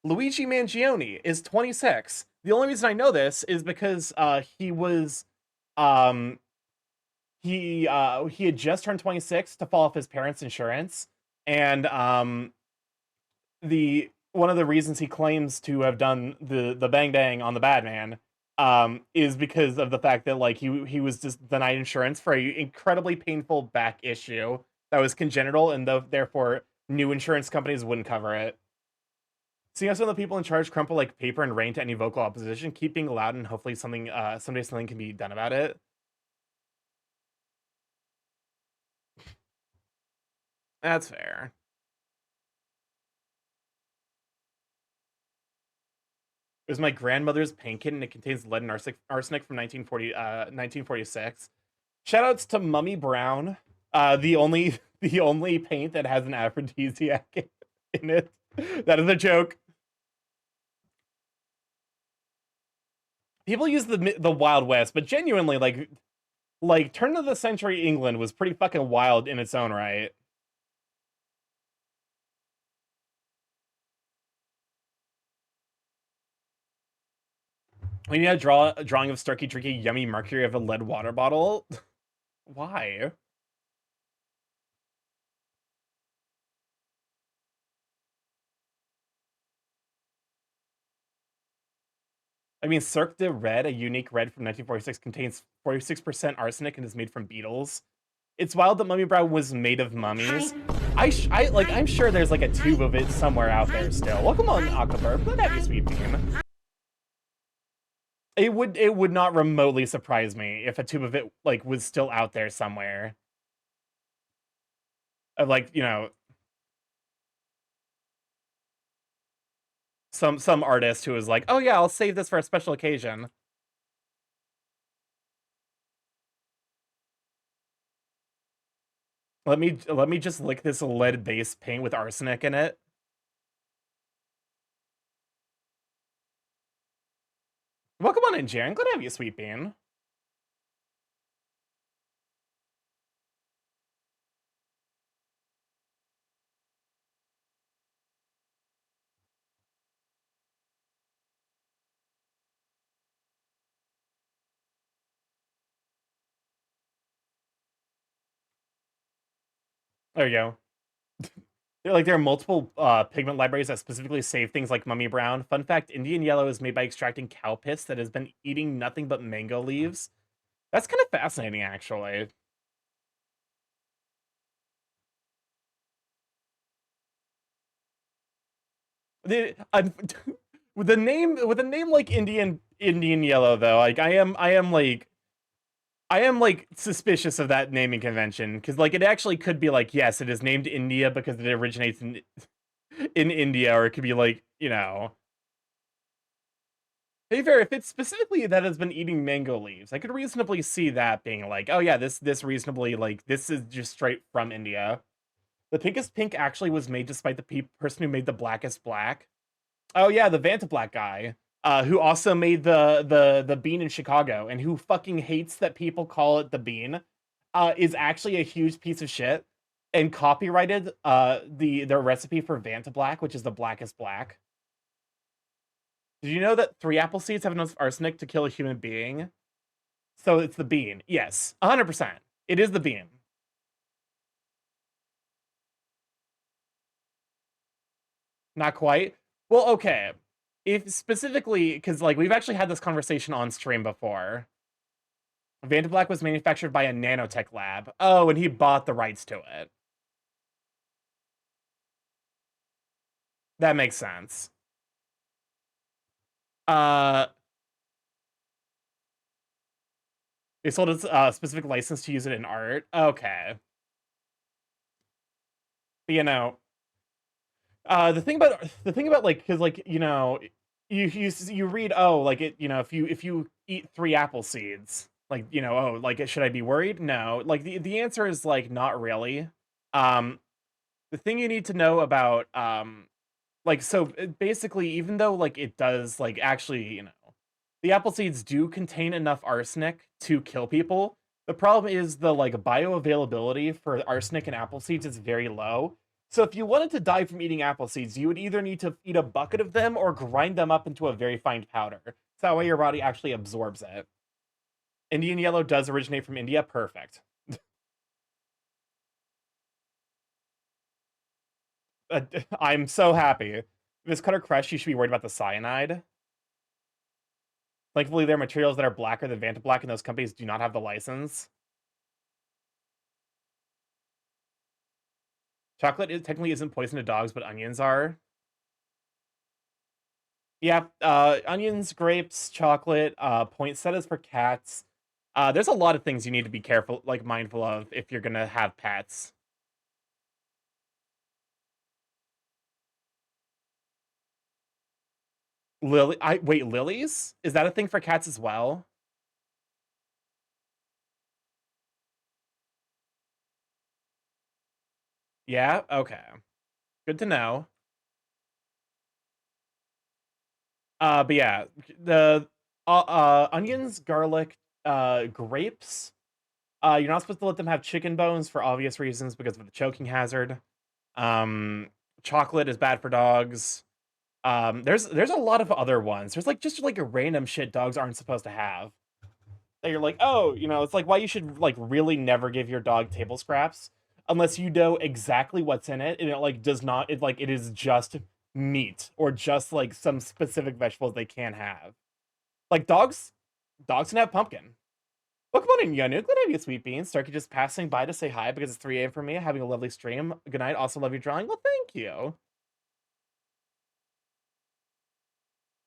Luigi Mangione is 26. The only reason I know this is because he was um he had just turned 26 to fall off his parents' insurance, and the one of the reasons he claims to have done the bang bang on the Batman is because of the fact that like he was just denied insurance for a incredibly painful back issue that was congenital, and therefore new insurance companies wouldn't cover it. Seeing how some of the people in charge crumple like paper and rain to any vocal opposition, keep being loud, and hopefully someday something can be done about it. That's fair. It was my grandmother's paint kit, and it contains lead and arsenic from 1946. Shoutouts to Mummy Brown, the only the only paint that has an aphrodisiac in it. That is a joke. People use the Wild West, but genuinely, like turn of the century England was pretty fucking wild in its own right. We need a drawing of Starky drinking yummy mercury of a lead water bottle. Why? I mean, Cirque de Red, a unique red from 1946, contains 46% arsenic and is made from beetles. It's wild that Mummy Brown was made of mummies. I'm sure there's like a tube of it somewhere out there still. Welcome on, Aquaburb. Glad to have you, Sweet Bean. It would not remotely surprise me if a tube of it like was still out there somewhere. Of like, you know, some artist who was like, oh yeah, I'll save this for a special occasion. Let me just lick this lead-based paint with arsenic in it. Welcome on in, Jaren. Glad to have you, Sweet Bean. There you go. There are multiple pigment libraries that specifically save things like mummy brown. Fun fact, Indian yellow is made by extracting cow piss that has been eating nothing but mango leaves. That's kind of fascinating, actually. The with a name like Indian yellow though, like I am like suspicious of that naming convention because like it actually could be like yes, it is named India because it originates in India, or it could be like, you know. To be fair, if it's specifically that has been eating mango leaves, I could reasonably see that being like, oh yeah, this reasonably like this is just straight from India. The pinkest pink actually was made despite the person who made the blackest black. Oh yeah, the Vanta Black guy, who also made the bean in Chicago, and who fucking hates that people call it the bean, is actually a huge piece of shit, and copyrighted the recipe for Vanta Black, which is the blackest black. Did you know that 3 apple seeds have enough arsenic to kill a human being? So it's the bean. Yes, 100%. It is the bean. Not quite. Well, okay. If specifically, because like we've actually had this conversation on stream before. Vanta Black was manufactured by a nanotech lab. Oh, and he bought the rights to it. That makes sense. They sold a specific license to use it in art. Okay. But, you know, the thing about like, because like, you know, you read, oh, like it, you know, if you eat 3 apple seeds, like, you know, oh, like should I be worried? No, like the answer is like not really. Um, the thing you need to know about like, so basically, even though like it does like actually, you know, the apple seeds do contain enough arsenic to kill people. The problem is the like bioavailability for arsenic in apple seeds is very low. So if you wanted to die from eating apple seeds, you would either need to eat a bucket of them or grind them up into a very fine powder. So that way your body actually absorbs it. Indian yellow does originate from India. Perfect. I'm so happy. If it's cut or crushed, you should be worried about the cyanide. Thankfully, there are materials that are blacker than Vanta Black, and those companies do not have the license. Chocolate technically isn't poison to dogs, but onions are. Yeah, onions, grapes, chocolate, poinsettias for cats. There's a lot of things you need to be careful, like mindful of if you're gonna have pets. Wait, lilies? Is that a thing for cats as well? Yeah, okay. Good to know. But yeah, the onions, garlic, grapes. You're not supposed to let them have chicken bones for obvious reasons because of the choking hazard. Chocolate is bad for dogs. There's a lot of other ones. There's like just like a random shit dogs aren't supposed to have. That you're like, oh, you know, it's like why you should like really never give your dog table scraps unless you know exactly what's in it and it like does not it like it is just meat or just like some specific vegetables they can't have. Like dogs can have pumpkin. Welcome on in, Yanu. Glad to have you, Sweet Beans. Starky just passing by to say hi because it's 3 a.m. for me. Having a lovely stream. Good night. Also love your drawing. Well, thank you.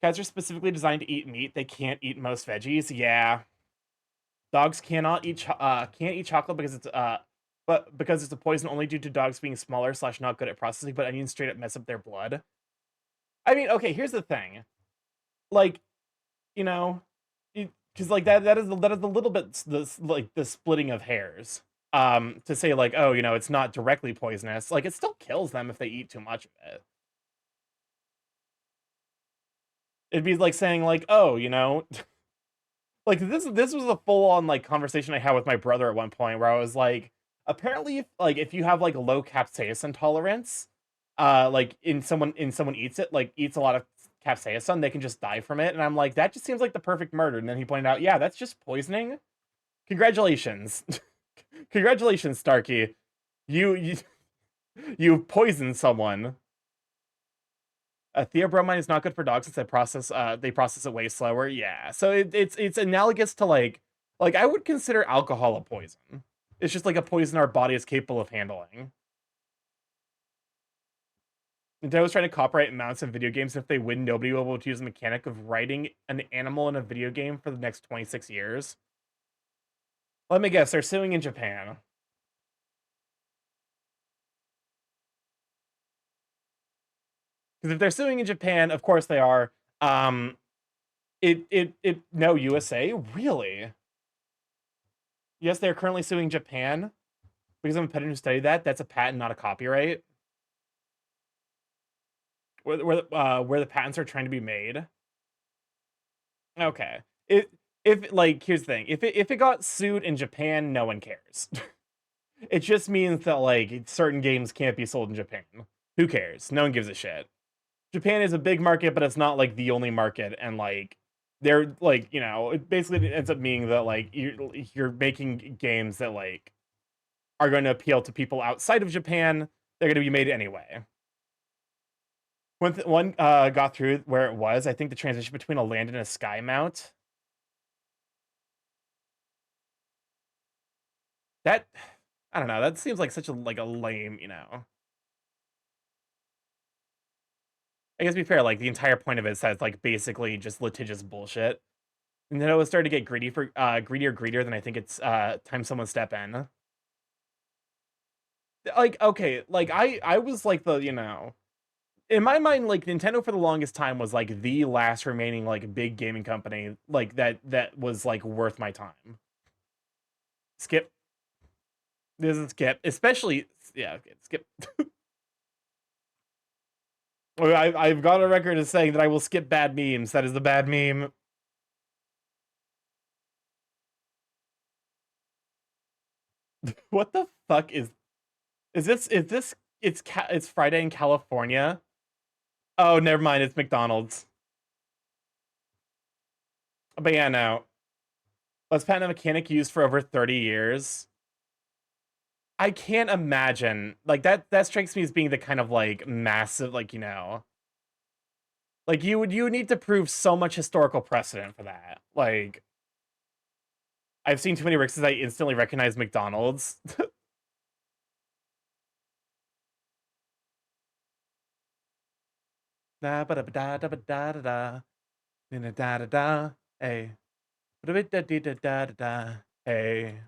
Cats are specifically designed to eat meat. They can't eat most veggies. Yeah. Dogs can't eat chocolate because it's a poison only due to dogs being smaller / not good at processing, but onions straight up mess up their blood. I mean, okay, here's the thing. Like, you know, because like that is a little bit the splitting of hairs. To say like, oh, you know, it's not directly poisonous. Like, it still kills them if they eat too much of it. It'd be like saying like, oh, you know, like this was a full on like conversation I had with my brother at one point where I was like, apparently, if you have like low capsaicin tolerance, like in someone eats a lot of capsaicin, they can just die from it. And I'm like, that just seems like the perfect murder. And then he pointed out, yeah, that's just poisoning. Congratulations, congratulations, Starky. You You poison someone. Theobromine is not good for dogs since they process it way slower. Yeah, so it's analogous to like I would consider alcohol a poison. It's just like a poison our body is capable of handling. Nintendo's trying to copyright mounts in video games. If they win, nobody will be able to use the mechanic of writing an animal in a video game for the next 26 years. Let me guess, they're suing in Japan. Because if they're suing in Japan, of course they are. No, USA? Really? Yes, they're currently suing Japan because I'm a pet who studied that. That's a patent, not a copyright. Where the patents are trying to be made. Okay. If like here's the thing. If it got sued in Japan, no one cares. It just means that like certain games can't be sold in Japan. Who cares? No one gives a shit. Japan is a big market, but it's not like the only market, and like they're like, you know, it basically ends up meaning that like you're making games that like are going to appeal to people outside of Japan. They're going to be made anyway. When one got through where it was, I think the transition between a land and a sky mount. That I don't know. That seems like such a lame, you know. I guess to be fair, like the entire point of it is that it's like basically just litigious bullshit. And then it was starting to get greedier than I think it's time someone step in. Like, okay, like I was like the, you know, in my mind, like Nintendo for the longest time was like the last remaining like big gaming company like that was like worth my time. Skip. This is skip, especially yeah. Okay, skip. I've got a record of saying that I will skip bad memes. That is the bad meme. What the fuck is this? It's Friday in California. Oh, never mind. It's McDonald's. But yeah, no. Let's patent a mechanic used for over 30 years. I can't imagine. Like that strikes me as being the kind of like massive, like, you know. Like you would need to prove so much historical precedent for that. Like I've seen too many Rixes I instantly recognize McDonald's. Da ba da ba da da ba da da da. Da da da da. Hey. Da da da da da da da. Hey.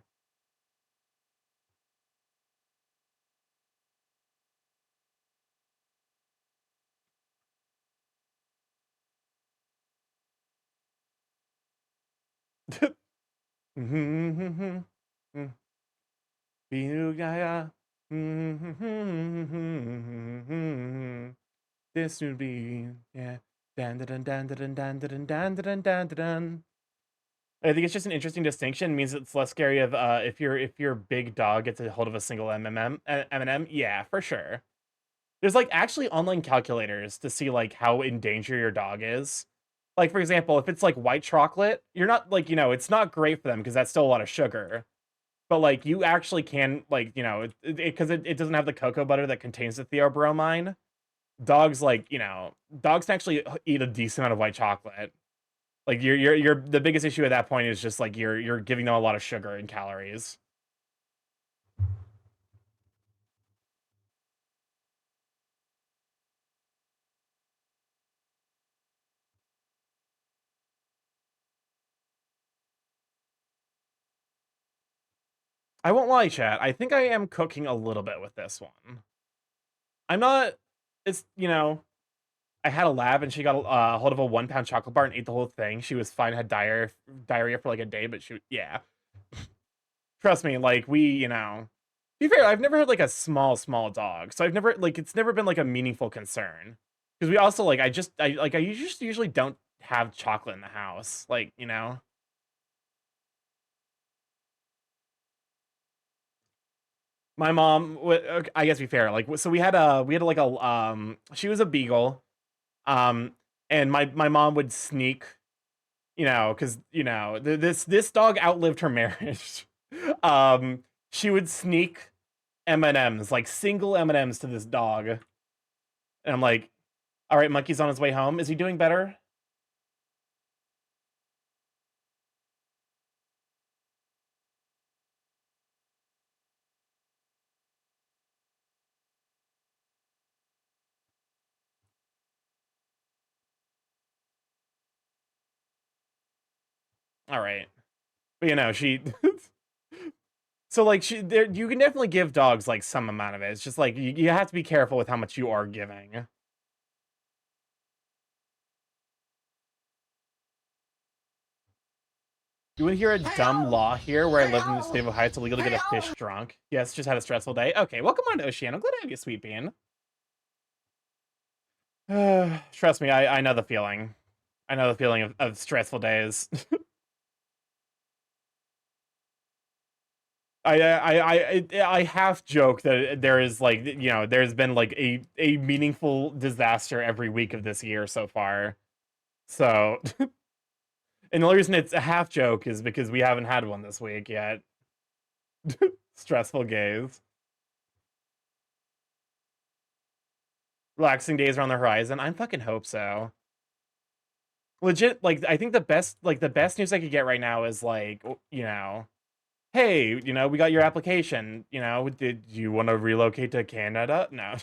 This would be yeah. Dun dun dun dun dun dun dun dun dun dun dun. I think it's just an interesting distinction. It means it's less scary of if your big dog gets a hold of a single M&M. Yeah, for sure. There's like actually online calculators to see like how in danger your dog is. Like for example, if it's like white chocolate, you're not like, you know, it's not great for them because that's still a lot of sugar. But like you actually can like, you know, because it doesn't have the cocoa butter that contains the theobromine. Dogs like, you know, dogs can actually eat a decent amount of white chocolate. Like you're the biggest issue at that point is just like you're giving them a lot of sugar and calories. I won't lie, chat. I think I am cooking a little bit with this one. I'm not. It's, you know, I had a lab and she got a hold of a 1 pound chocolate bar and ate the whole thing. She was fine. Had diarrhea for like a day, but yeah. Trust me, like we, you know. To be fair, I've never had like a small dog, so I've never like it's never been like a meaningful concern. Because we also like I just usually don't have chocolate in the house, like, you know. My mom, I guess, to be fair, like so we had like a she was a beagle, um, and my mom would sneak, you know, because you know this dog outlived her marriage. She would sneak M&Ms, like single M&Ms to this dog. And I'm like, all right, Monkey's on his way home. Is he doing better? All right. But you know, she so like there you can definitely give dogs like some amount of it. It's just like you have to be careful with how much you are giving. You want to hear a dumb law here where I live in the state of Ohio? It's illegal to get a fish drunk. Yes, just had a stressful day. Okay, welcome on to Ocean. I'm glad to have you, Sweet Bean. Trust me, I know the feeling. I know the feeling of stressful days. I half joke that there is like there's been like a meaningful disaster every week of this year so far. So, and the only reason it's a half joke is because we haven't had one this week yet. Stressful gaze. Relaxing days are on the horizon. I fucking hope so. Legit, like I think the best news I could get right now is like hey, we got your application. Did you want to relocate to Canada? No,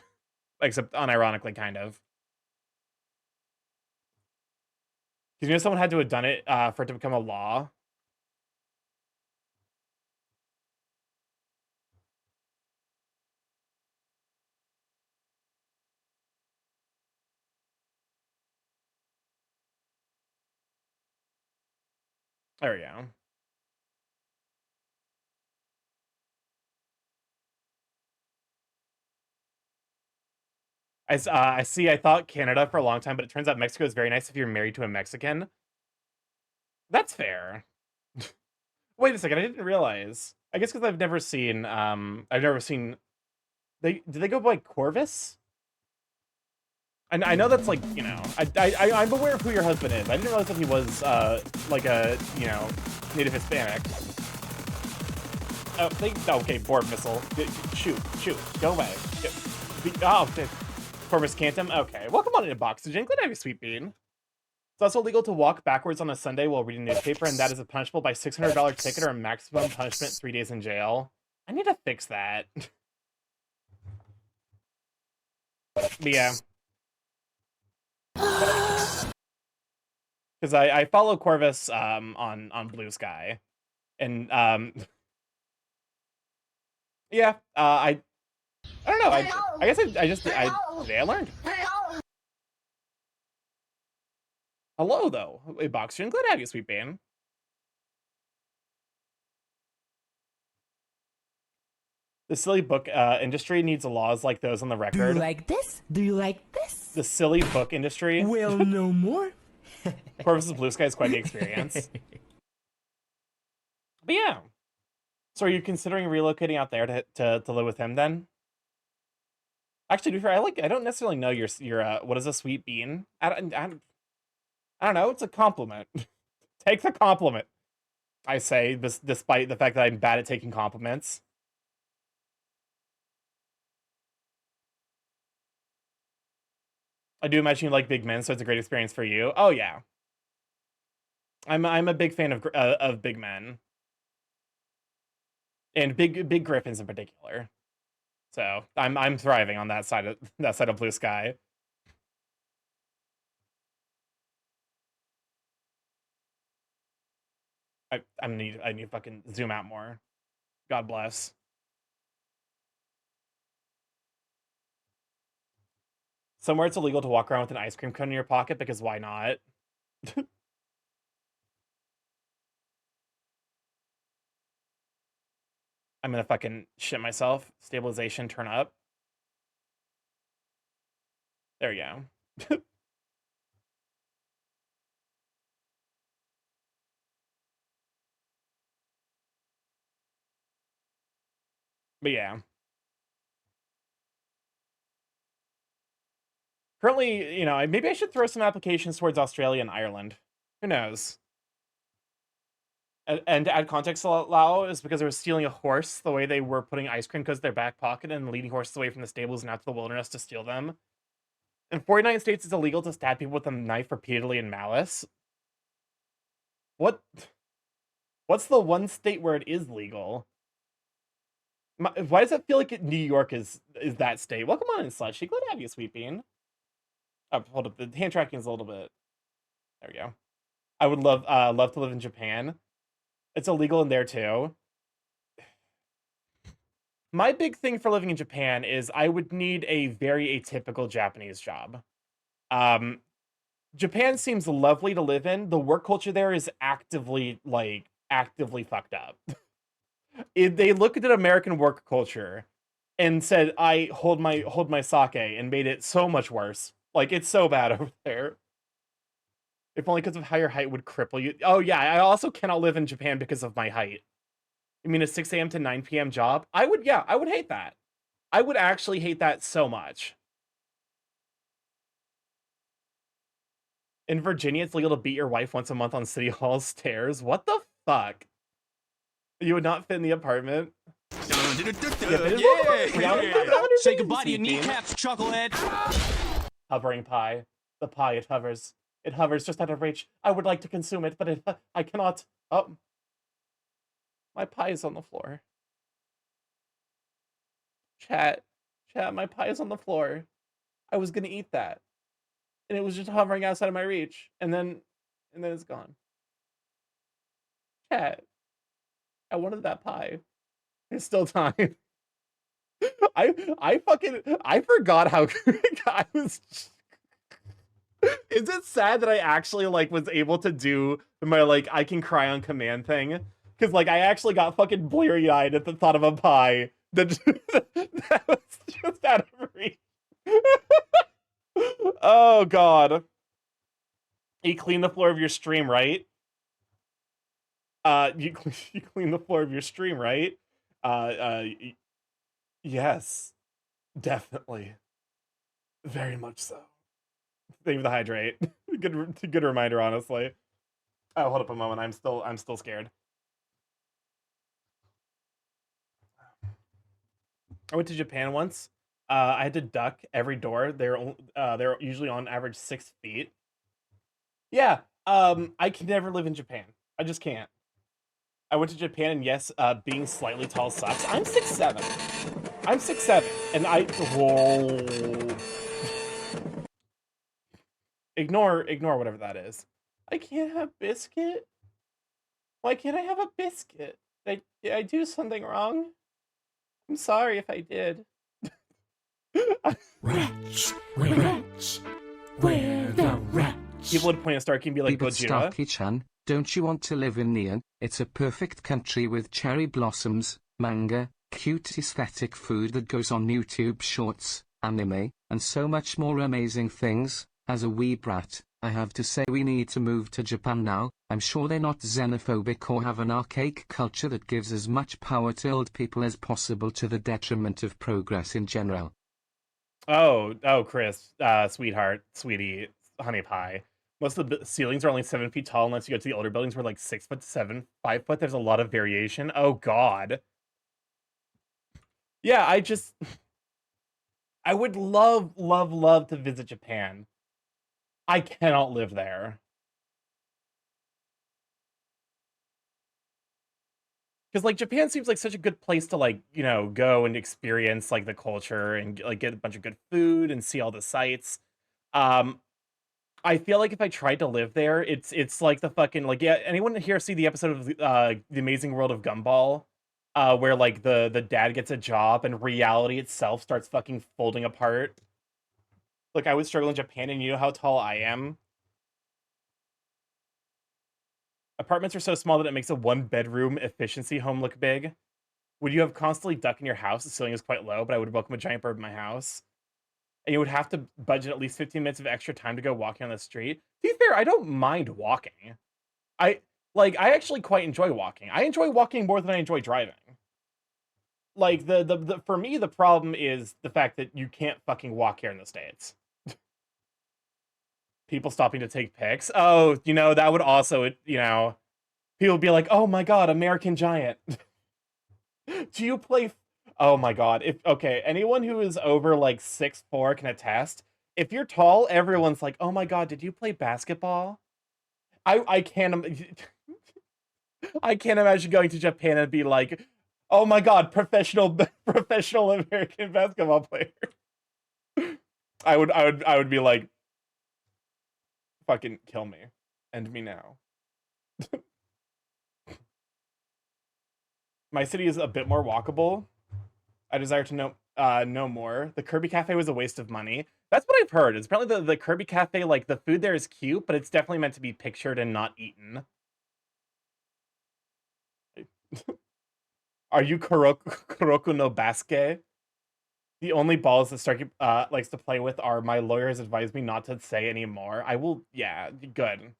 except unironically, kind of. Because someone had to have done it for it to become a law. There we go. I see. I thought Canada for a long time, but it turns out Mexico is very nice if you're married to a Mexican. That's fair. Wait a second, I didn't realize. I guess because I've never seen. I've never seen. Did they go by Corvus? I know that's like I'm aware of who your husband is. I didn't realize that he was like a native Hispanic. Okay, board missile. Shoot, go away. Oh, Corvus Cantum. Okay, welcome on into Boxygen. Glad to have you, Sweet Bean. It's also illegal to walk backwards on a Sunday while reading newspaper, and that is punishable by $600 ticket or a maximum punishment 3 days in jail. I need to fix that. But yeah. Because I follow Corvus on Blue Sky, and yeah, I don't know. I guess today I learned. Hello though, a Boxer. Glad to have you, Sweet Bean. The silly book industry needs laws like those on the record. Do you like this? Do you like this? The silly book industry. Well, no more. Corvus' Blue Sky is quite the experience. But yeah. So are you considering relocating out there to live with him then? Actually, to be fair, I don't necessarily know your what is a Sweet Bean? I don't know. It's a compliment. Take the compliment. I say, despite the fact that I'm bad at taking compliments. I do imagine you like big men, so it's a great experience for you. Oh yeah, I'm a big fan of big men, and big griffins in particular. So I'm thriving on that side of Blue Sky. I need to fucking zoom out more. God bless. Somewhere it's illegal to walk around with an ice cream cone in your pocket because why not? I'm gonna fucking shit myself. Stabilization turn up. There we go. But yeah. Currently, maybe I should throw some applications towards Australia and Ireland. Who knows? And to add context to Lao is because they were stealing a horse the way they were putting ice cream because their back pocket and leading horses away from the stables and out to the wilderness to steal them. In 49 states, it's illegal to stab people with a knife repeatedly in malice. What's the one state where it is legal? Why does it feel like New York is that state? Welcome on in, Slushy. Glad to have you, Sweet Bean. Oh, hold up. The hand tracking is a little bit. There we go. I would love to live in Japan. It's illegal in there too. My big thing for living in Japan is I would need a very atypical Japanese job. Japan seems lovely to live in. The work culture there is actively fucked up. They looked at American work culture and said, "I hold my sake," and made it so much worse. Like, it's so bad over there. If only because of higher height would cripple you. Oh yeah, I also cannot live in Japan because of my height. You mean a 6 a.m. to 9 p.m. job? I would hate that. I would actually hate that so much. In Virginia, it's legal to beat your wife once a month on City Hall stairs. What the fuck? You would not fit in the apartment? Say goodbye to your kneecaps, chucklehead. Hovering pie. The pie, it hovers. It hovers just out of reach. I would like to consume it, but I cannot. Oh. My pie is on the floor. Chat, my pie is on the floor. I was gonna eat that. And it was just hovering outside of my reach. And then it's gone. Chat, I wanted that pie. There's still time. I forgot how I was. Is it sad that I actually was able to do my I can cry on command thing? Because I actually got fucking bleary-eyed at the thought of a pie that was just out of reach. Oh god. You clean the floor of your stream, right? You clean the floor of your stream, right? Yes, definitely, very much so. Thank you for the hydrate. Good reminder, honestly. Oh, hold up a moment. I'm still scared. I went to Japan once. I had to duck every door. They're usually on average 6 feet. Yeah. I can never live in Japan. I just can't. I went to Japan, and yes, being slightly tall sucks. I'm 6'7". I'm 6'7", and whoa. Ignore whatever that is. I can't have biscuit? Why can't I have a biscuit? Did I do something wrong? I'm sorry if I did. Rats, rats, where the rats? People would point at Starky and be like, Gojira. Starky-chan, don't you want to live in Neon? It's a perfect country with cherry blossoms, manga, cute aesthetic food that goes on YouTube shorts, anime, and so much more amazing things. As a wee brat, I have to say we need to move to Japan now. I'm sure they're not xenophobic or have an archaic culture that gives as much power to old people as possible to the detriment of progress in general. Oh, Chris, sweetheart, sweetie, honey pie. Most of the ceilings are only 7 feet tall unless you go to the older buildings where 6 foot to 5 foot. There's a lot of variation. Oh god. Yeah, I would love to visit Japan. I cannot live there. Because Japan seems like such a good place to go and experience the culture and get a bunch of good food and see all the sights. I feel like if I tried to live there, it's like the fucking yeah. Anyone here see the episode of The Amazing World of Gumball, where the dad gets a job and reality itself starts fucking folding apart? I would struggle in Japan, and you know how tall I am. Apartments are so small that it makes a 1-bedroom efficiency home look big. Would you have constantly duck in your house? The ceiling is quite low, but I would welcome a giant bird in my house. And you would have to budget at least 15 minutes of extra time to go walking on the street. To be fair, I don't mind walking. I actually quite enjoy walking. I enjoy walking more than I enjoy driving. For me, the problem is the fact that you can't fucking walk here in the States. People stopping to take pics. Oh, that would also, People be like, "Oh my god, American Giant." Do you play? Oh my god! If okay, anyone who is over like 6'4" can attest. If you're tall, everyone's like, "Oh my god, did you play basketball?" I can't I can't imagine going to Japan and be like, "Oh my god, professional American basketball player." I would be like, "Fucking kill me, end me now." My city is a bit more walkable. I desire to know more. The Kirby Cafe was a waste of money. That's what I've heard. It's apparently the Kirby Cafe, like the food there is cute, but it's definitely meant to be pictured and not eaten. Are you Kuroko no Basque? The only balls that Starky likes to play with are my lawyers advised me not to say anymore. I will, yeah, good.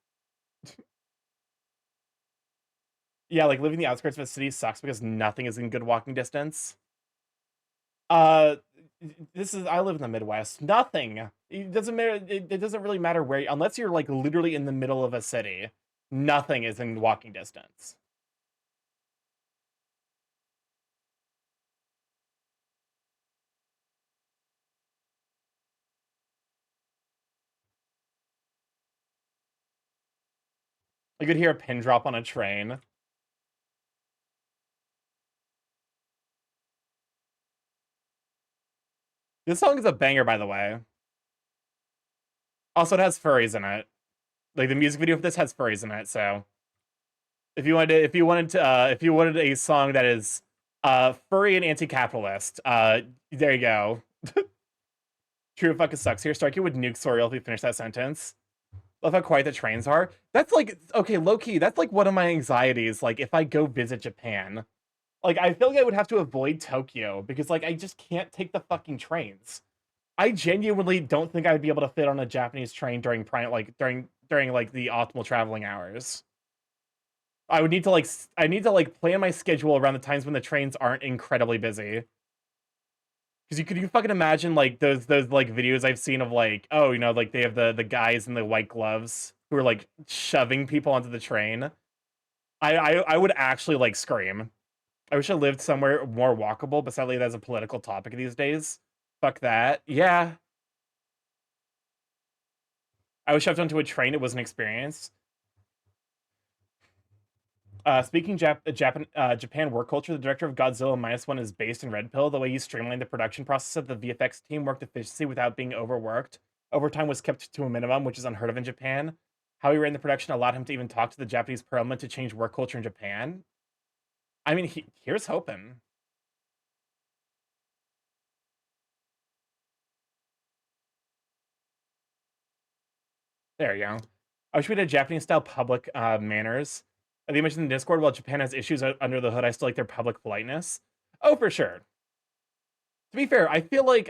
Yeah, like living in the outskirts of a city sucks because nothing is in good walking distance. Uh, I live in the Midwest. Nothing. It doesn't matter. It doesn't really matter where, unless you're like literally in the middle of a city. Nothing is in walking distance. I could hear a pin drop on a train. This song is a banger, by the way. Also, it has furries in it. Like the music video for this has furries in it, so if you wanted a song that is furry and anti-capitalist, there you go. True, it fucking sucks. Here, Starkey would nuke Soriel if we finish that sentence. Love how quiet the trains are. That's like, okay, low-key, that's like one of my anxieties, like if I go visit Japan. Like, I feel like I would have to avoid Tokyo, because like I just can't take the fucking trains. I genuinely don't think I would be able to fit on a Japanese train during during like the optimal traveling hours. I would need to like plan my schedule around the times when the trains aren't incredibly busy. Because could you fucking imagine like those like videos I've seen of like, oh, you know, like they have the guys in the white gloves who are like shoving people onto the train. I would actually like scream. I wish I lived somewhere more walkable, but sadly that's a political topic these days. Fuck that. Yeah. I was shoved onto a train, it was an experience. Speaking Japan work culture, the director of Godzilla Minus One is based in Red Pill. The way he streamlined the production process of the VFX team worked efficiency without being overworked. Overtime was kept to a minimum, which is unheard of in Japan. How he ran the production allowed him to even talk to the Japanese parliament to change work culture in Japan. I mean, here's hoping. There you go. I wish we had Japanese-style public manners. They mentioned in Discord, while Japan has issues under the hood, I still like their public politeness. Oh, for sure. To be fair, I feel like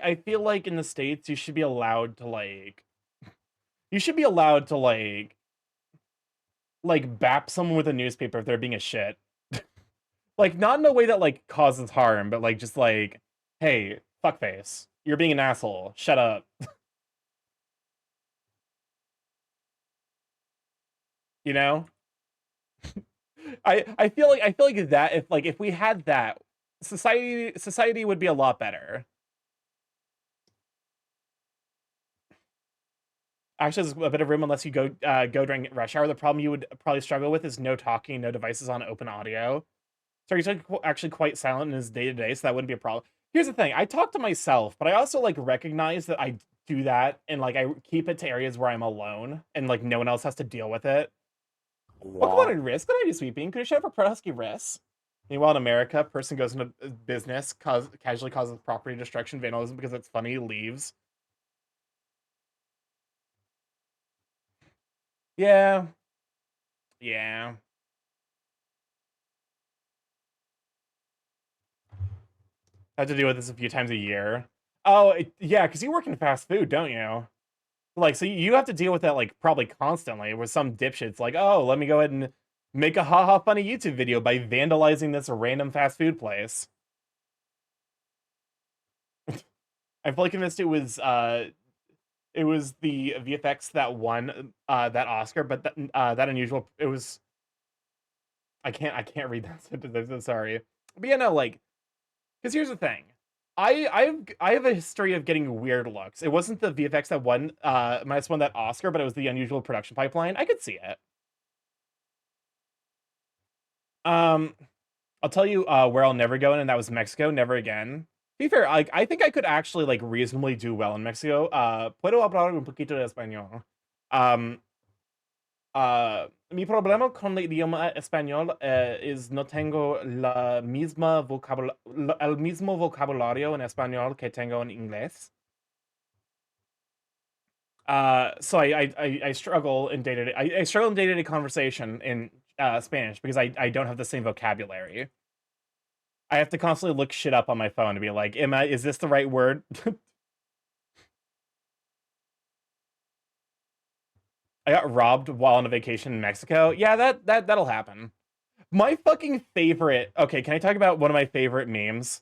in the States you should be allowed to like bap someone with a newspaper if they're being a shit. Like not in a way that like causes harm, but like just like, hey, fuckface, you're being an asshole. Shut up. You know? I feel like that if we had that, society would be a lot better. Actually, there's a bit of room unless you go during rush hour. The problem you would probably struggle with is no talking, no devices on open audio. So he's actually quite silent in his day to day, so that wouldn't be a problem. Here's the thing: I talk to myself, but I also like recognize that I do that, and like I keep it to areas where I'm alone, and like no one else has to deal with it. Welcome on in Risk. Good idea, Sweeping. Could you show up for Pro Husky Risk? Meanwhile, in America, person goes into business, casually causes property destruction, vandalism because it's funny, leaves. Yeah, yeah. I have to deal with this a few times a year. Oh, yeah, because you work in fast food, don't you? Like, so you have to deal with that, like, probably constantly, with some dipshits like, oh, let me go ahead and make a haha funny YouTube video by vandalizing this random fast food place. I'm fully convinced it was the VFX that won that Oscar, but that unusual, it was I can't read that sentence. I'm so sorry. But yeah, no, like, because here's the thing. I have a history of getting weird looks. It wasn't the VFX that won minus won that Oscar, but it was the unusual production pipeline. I could see it. Um, I'll tell you where I'll never go in, and that was Mexico. Never again. To be fair, like I think I could actually like reasonably do well in Mexico. Puedo hablar un poquito de español. Um, Mi problema con el idioma español es no tengo el mismo vocabulario en español que tengo en inglés. So I struggle in day-to-day I struggle in day-to-day conversation in Spanish because I don't have the same vocabulary. I have to constantly look shit up on my phone to be like, is this the right word? I got robbed while on a vacation in Mexico. Yeah, that'll happen. My fucking favorite. Okay, can I talk about one of my favorite memes?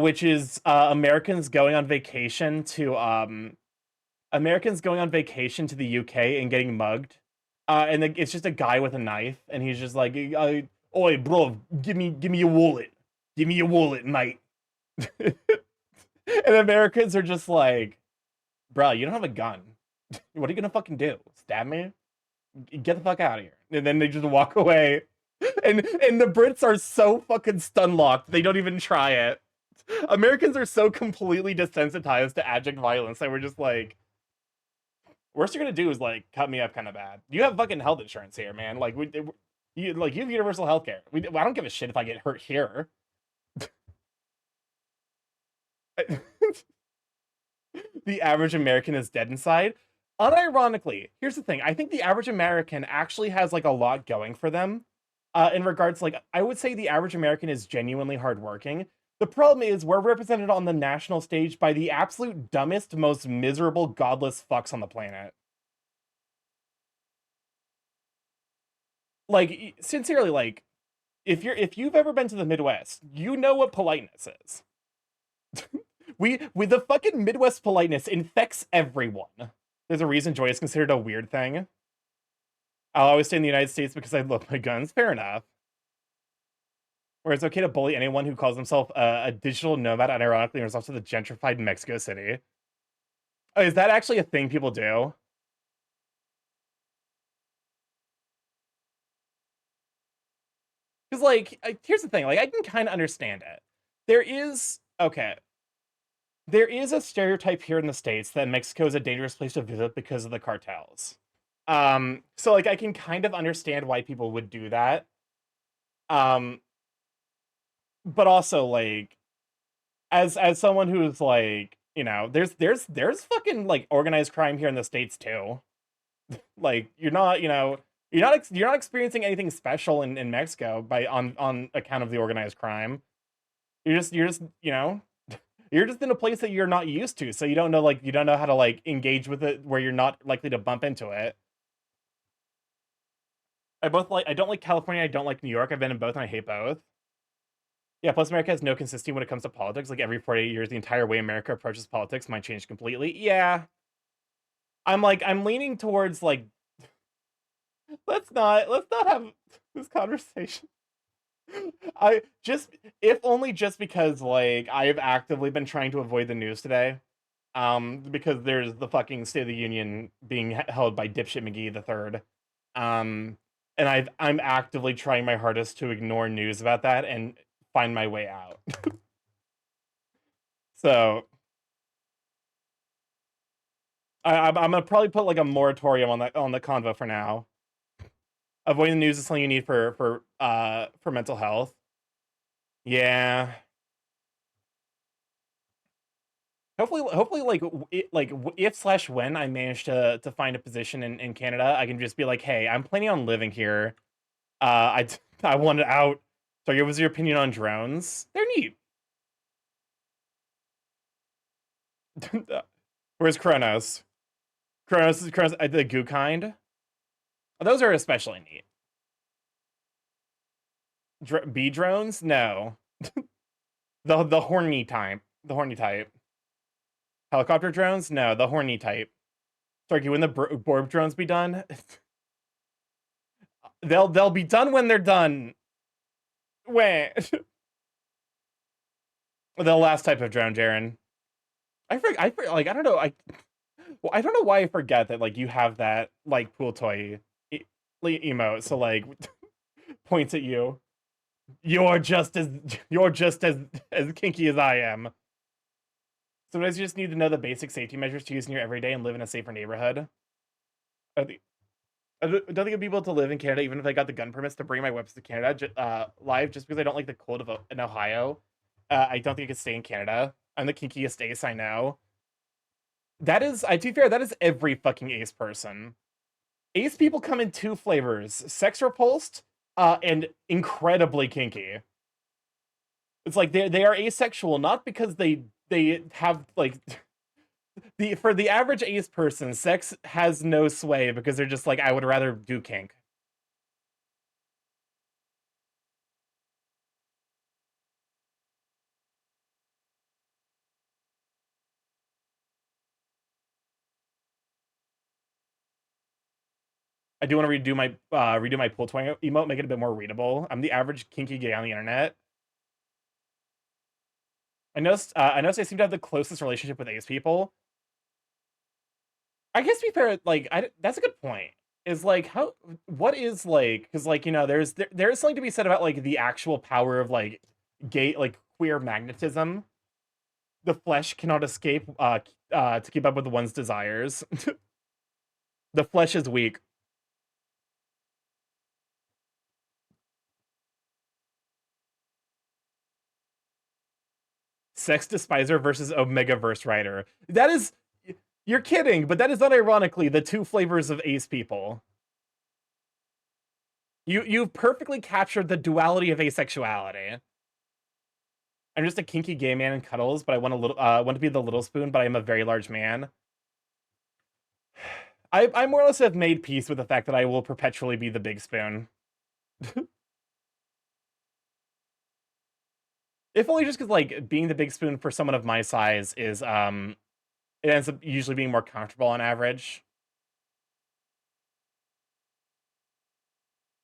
Which is Americans going on vacation to the UK and getting mugged. And it's just a guy with a knife, and he's just like, "Oi, bro, give me your wallet. Give me your wallet, mate." And Americans are just like, "Bro, you don't have a gun. What are you gonna fucking do? Stab me? Get the fuck out of here." And then they just walk away. And the Brits are so fucking stun locked, they don't even try it. Americans are so completely desensitized to abject violence that we're just like, worst you're gonna do is like cut me up kind of bad. You have fucking health insurance here, man. Like you have universal health care. I don't give a shit if I get hurt here. The average American is dead inside. Unironically, here's the thing. I think the average American actually has like a lot going for them. In regards, like, I would say the average American is genuinely hardworking. The problem is we're represented on the national stage by the absolute dumbest, most miserable, godless fucks on the planet. Like, sincerely, like, if you've ever been to the Midwest, you know what politeness is. The fucking Midwest politeness infects everyone. There's a reason joy is considered a weird thing. I'll always stay in the United States because I love my guns. Fair enough. Where it's okay to bully anyone who calls himself a digital nomad and ironically results to the gentrified Mexico City. Oh, is that actually a thing people do? Because, like, here's the thing. Like, I can kind of understand it. There is a stereotype here in the States that Mexico is a dangerous place to visit because of the cartels. So, like, I can kind of understand why people would do that. But also, like, as someone who's like, you know, there's fucking like organized crime here in the States too. Like, you're not experiencing anything special in Mexico on account of the organized crime. You're just you know, you're just in a place that you're not used to, so you don't know how to like engage with it where you're not likely to bump into it. I don't like California, I don't like New York. I've been in both and I hate both. Yeah, plus America has no consistency when it comes to politics. Like every 48 years, the entire way America approaches politics might change completely. Yeah. I'm leaning towards like let's not have this conversation. I just if only just because like I've actively been trying to avoid the news today. Because there's the fucking State of the Union being held by dipshit McGee the third. And I'm actively trying my hardest to ignore news about that and find my way out. So I'm gonna probably put like a moratorium on the convo for now. Avoiding the news is something you need for mental health. Yeah. Hopefully, like if / when I manage to find a position in Canada, I can just be like, hey, I'm planning on living here. I want it out. So, what was your opinion on drones? They're neat. Where's Kronos? Kronos, the goo kind. Those are especially neat. Bee drones? No. the horny type. The horny type. Helicopter drones? No, the horny type. Starky, when the Borb drones be done? They'll be done when they're done. Wait. The last type of drone, Jaren. Like, I don't know, well, I don't know why I forget that, like, you have that, like, pool toy emote, so, like, points at you. You're just as kinky as I am. Sometimes you just need to know the basic safety measures to use in your everyday and live in a safer neighborhood. I don't think I'd be able to live in Canada even if I got the gun permits to bring my weapons to Canada live, just because I don't like the cold in Ohio. I don't think I could stay in Canada. I'm the kinkiest ace I know. That is, to be fair, that is every fucking ace person. Ace people come in two flavors: sex repulsed, and incredibly kinky. It's like they are asexual, not because they have like for the average ace person, sex has no sway because they're just like, I would rather do kink. I do want to redo my pool toy emote, make it a bit more readable. I'm the average kinky gay on the internet. I noticed I seem to have the closest relationship with ace people. I guess to be fair, like, that's a good point. Is like, what is like, because like, you know, there's something to be said about like the actual power of like gay, like queer magnetism. The flesh cannot escape to keep up with one's desires. The flesh is weak. Sex despiser versus Omega verse writer. That is, you're kidding, but that is unironically the two flavors of ace people. You've perfectly captured the duality of asexuality. I'm just a kinky gay man in cuddles, but I want to be the little spoon, but I am a very large man. I more or less have made peace with the fact that I will perpetually be the big spoon. If only just because, like, being the big spoon for someone of my size is, it ends up usually being more comfortable on average.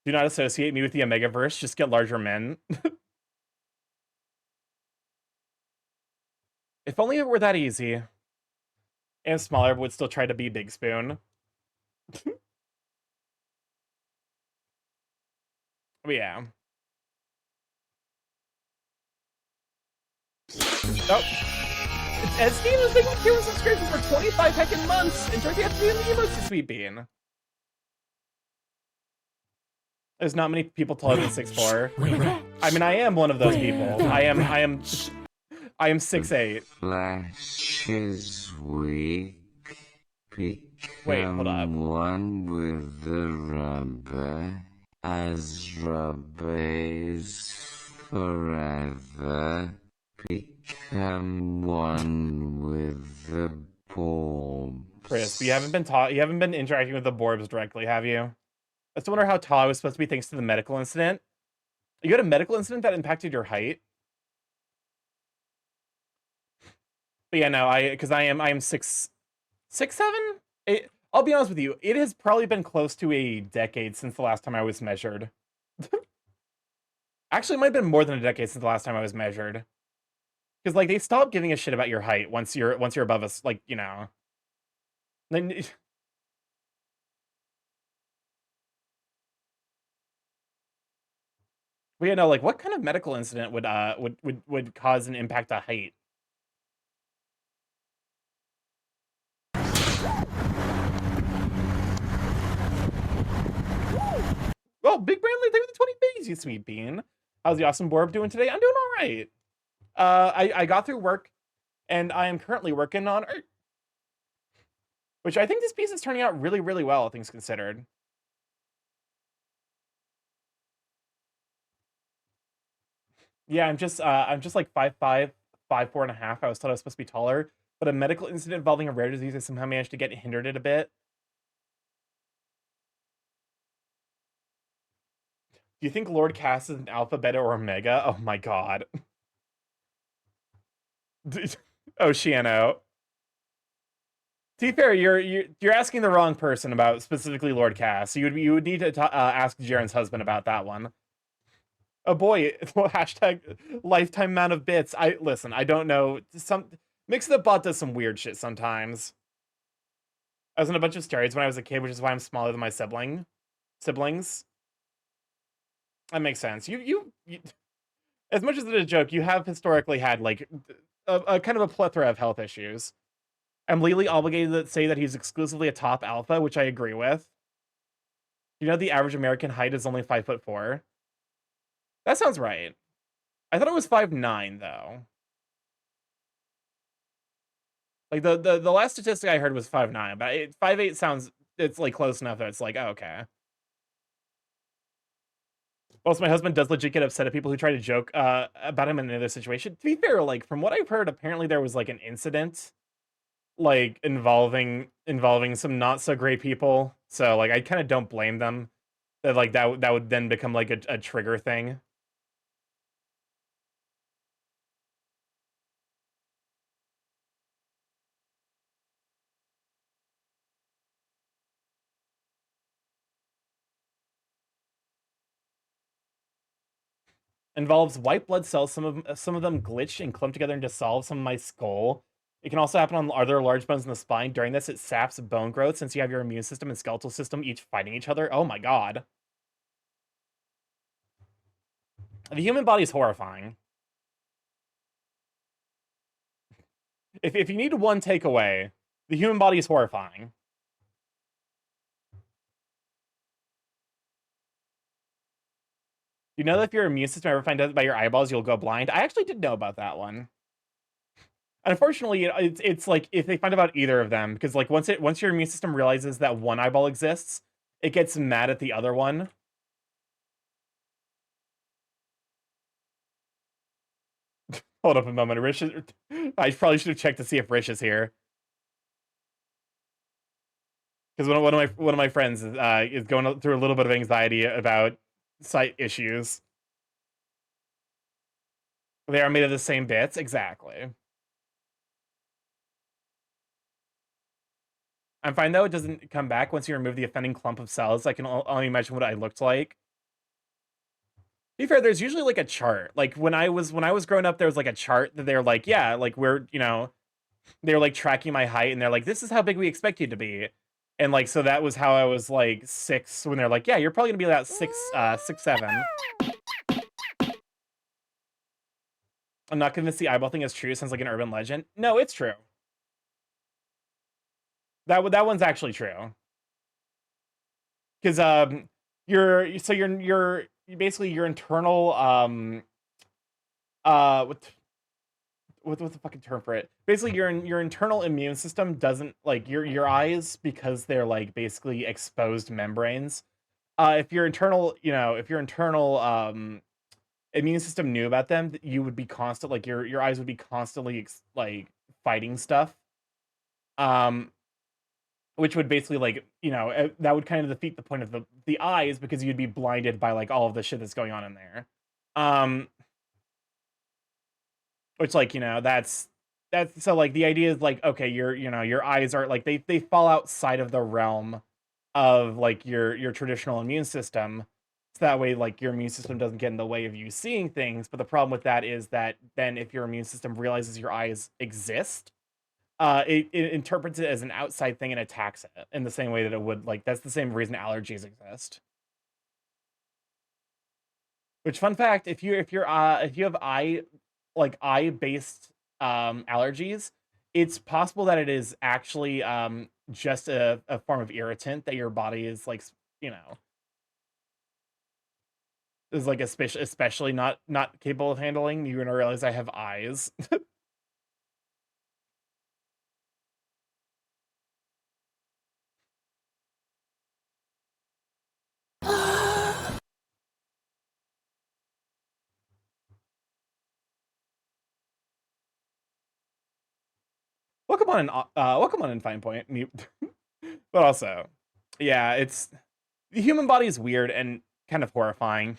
Do not associate me with the Omegaverse, just get larger men. If only it were that easy. And smaller would still try to be big spoon. But yeah. Oh. As Steam is making a subscription for 25 heckin' months. Enjoy the FT and the emotes, Sweet Bean. There's not many people taller than 6'4". I mean, I am one of those people. I am 6'8". Flesh is weak. Wait, hold up. Become one with the rubber, as rubber is forever. Become one with the bulbs. Chris, you haven't been interacting with the Borbs directly, have you? I still wonder how tall I was supposed to be thanks to the medical incident. You had a medical incident that impacted your height? But yeah, no, I am 6'7". I'll be honest with you, it has probably been close to a decade since the last time I was measured. Actually, it might have been more than a decade since the last time I was measured. Because like they stop giving a shit about your height once you're above us, like, you know. Then well, yeah, no, like what kind of medical incident would cause an impact to height? Well, Big Brandley, thank you for the 20 babies, you sweet bean. How's the awesome Borb doing today? I'm doing all right. I got through work, and I am currently working on art, which I think this piece is turning out really, really well, things considered. Yeah, I'm just like 5'5", 5'4.5". I was told I was supposed to be taller, but a medical incident involving a rare disease, I somehow managed to get hindered it a bit. Do you think Lord Cass is an alpha, beta, or omega? Oh my god. Oceano. To be fair, you're asking the wrong person about specifically Lord Cass. You would need to ask Jaren's husband about that one. Oh boy, hashtag lifetime amount of bits. Listen, I don't know. Mix the Bot does some weird shit sometimes. I was on a bunch of steroids when I was a kid, which is why I'm smaller than my siblings. That makes sense. You as much as it's a joke, you have historically had like a kind of a plethora of health issues. I'm legally obligated to say that he's exclusively a top alpha, which I agree with. You know the average American height is only 5'4"? That sounds right. I thought it was 5'9", though. Like the last statistic I heard was 5'9", but 5'8" sounds, it's like close enough that it's like, oh, okay. Also, my husband does legit get upset at people who try to joke about him in another situation. To be fair, like from what I've heard, apparently there was like an incident like involving some not so great people. So like I kind of don't blame them. That like that would then become like a trigger thing. Involves white blood cells. Some of them glitch and clump together and dissolve some of my skull. It can also happen on other large bones in the spine. During this, it saps bone growth since you have your immune system and skeletal system each fighting each other. Oh my god. The human body is horrifying. If you need one takeaway, the human body is horrifying. You know that if your immune system ever finds out by your eyeballs, you'll go blind? I actually did know about that one. Unfortunately, it's like if they find out about either of them, because like once your immune system realizes that one eyeball exists, it gets mad at the other one. Hold up a moment, Rich. I probably should have checked to see if Rich is here, because one of my friends is going through a little bit of anxiety about sight issues. They are made of the same bits, exactly. I'm fine though. It doesn't come back once you remove the offending clump of cells. I can only imagine what I looked like. To be fair, there's usually like a chart. Like when I was growing up, there was like a chart that they're like, yeah, like we're they're like tracking my height and they're like, this is how big we expect you to be. And like so that was how I was like 6 when they're like, yeah, you're probably gonna be about 6'7". I'm not convinced the eyeball thing is true. It sounds like an urban legend. No, it's true. That one's actually true. Because you're basically your internal what's the fucking term for it? Basically, your internal immune system doesn't like your eyes, because they're like basically exposed membranes. If your internal immune system knew about them, you would be constant like your eyes would be constantly like fighting stuff. Which would basically like that would kind of defeat the point of the eyes, because you'd be blinded by like all of the shit that's going on in there. Which like that's so like the idea is like, okay, your eyes are like they fall outside of the realm of like your traditional immune system, so that way like your immune system doesn't get in the way of you seeing things. But the problem with that is that then if your immune system realizes your eyes exist, it interprets it as an outside thing and attacks it in the same way that it would, like, that's the same reason allergies exist. Which, fun fact, if you have eye based allergies, it's possible that it is actually just a form of irritant that your body is like is like especially not capable of handling. You're gonna realize I have eyes. Welcome on in Fine Point. But also, yeah, it's the human body is weird and kind of horrifying.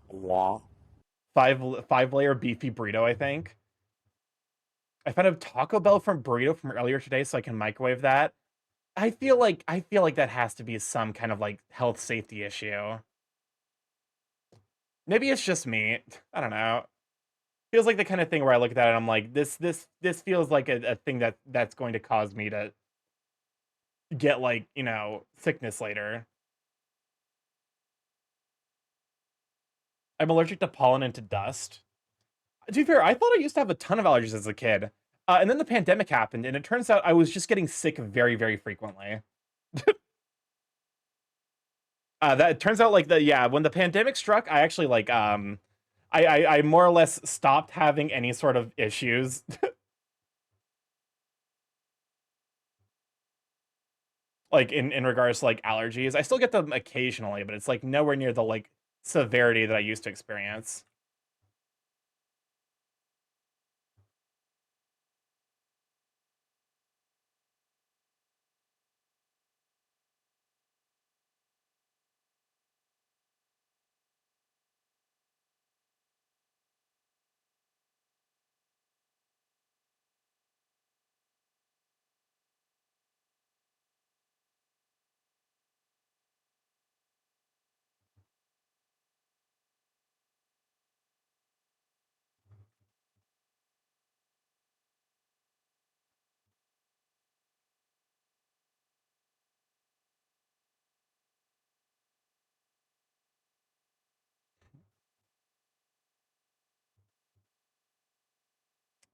Wow. Five layer beefy burrito, I think. I found a Taco Bell from burrito from earlier today, so I can microwave that. I feel like that has to be some kind of like health safety issue. Maybe it's just me. I don't know. Feels like the kind of thing where I look at that and I'm like, this feels like a thing that's going to cause me to get like, you know, sickness later. I'm allergic to pollen and to dust. To be fair, I thought I used to have a ton of allergies as a kid. And then the pandemic happened, and it turns out I was just getting sick very, very frequently. That it turns out like when the pandemic struck, I actually like I more or less stopped having any sort of issues. Like in regards to like allergies. I still get them occasionally, but it's like nowhere near the like severity that I used to experience.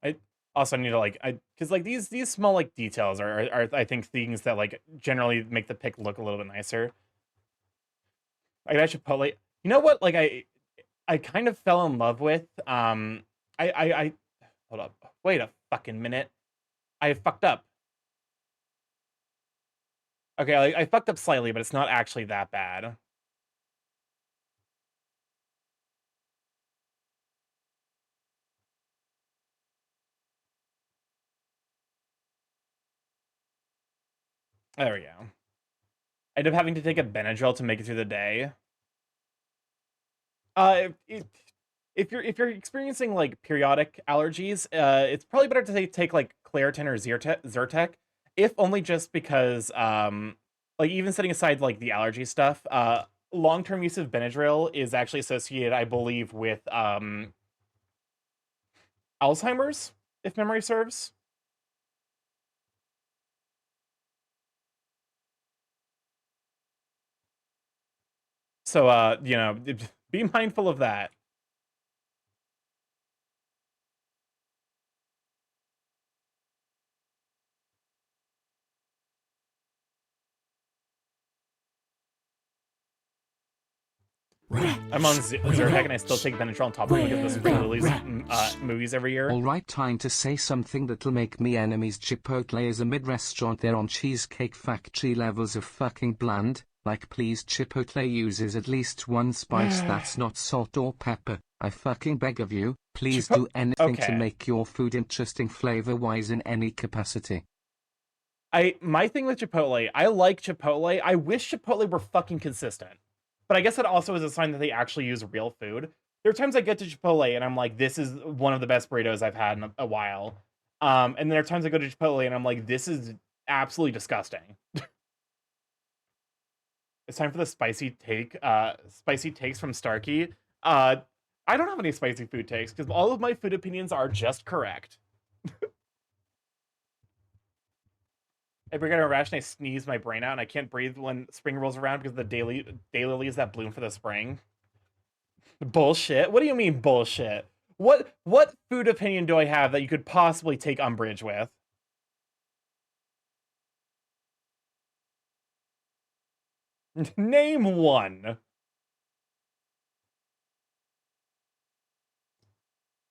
I also need to like because like these small like details are I think things that like generally make the pick look a little bit nicer. Like that Chipotle. You know what? Like I kind of fell in love with I hold up. Wait a fucking minute. I fucked up. Okay, I fucked up slightly, but it's not actually that bad. There we go. I end up having to take a Benadryl to make it through the day. If, if you're experiencing like periodic allergies, it's probably better to take like Claritin or Zyrtec, if only just because like even setting aside like the allergy stuff, long-term use of Benadryl is actually associated, I believe, with Alzheimer's, if memory serves. So you know, be mindful of that. I'm on Zyrtec and I still take Benadryl on top of it because of the Spring Lilies movies every year. Alright, time to say something that'll make me enemies. Chipotle is a mid-restaurant. They're on Cheesecake Factory levels of fucking bland. Like, please, Chipotle uses at least one spice that's not salt or pepper. I fucking beg of you, please do anything to make your food interesting flavor-wise in any capacity. My thing with Chipotle, I like Chipotle. I wish Chipotle were fucking consistent. But I guess that also is a sign that they actually use real food. There are times I get to Chipotle and I'm like, this is one of the best burritos I've had in a while. And there are times I go to Chipotle and I'm like, this is absolutely disgusting. It's time for the spicy takes from Starky. I don't have any spicy food takes because all of my food opinions are just correct. Every time I rash and I sneeze my brain out and I can't breathe when spring rolls around because of the daylilies that bloom for the spring. Bullshit? What do you mean bullshit? What food opinion do I have that you could possibly take umbrage with? Name one.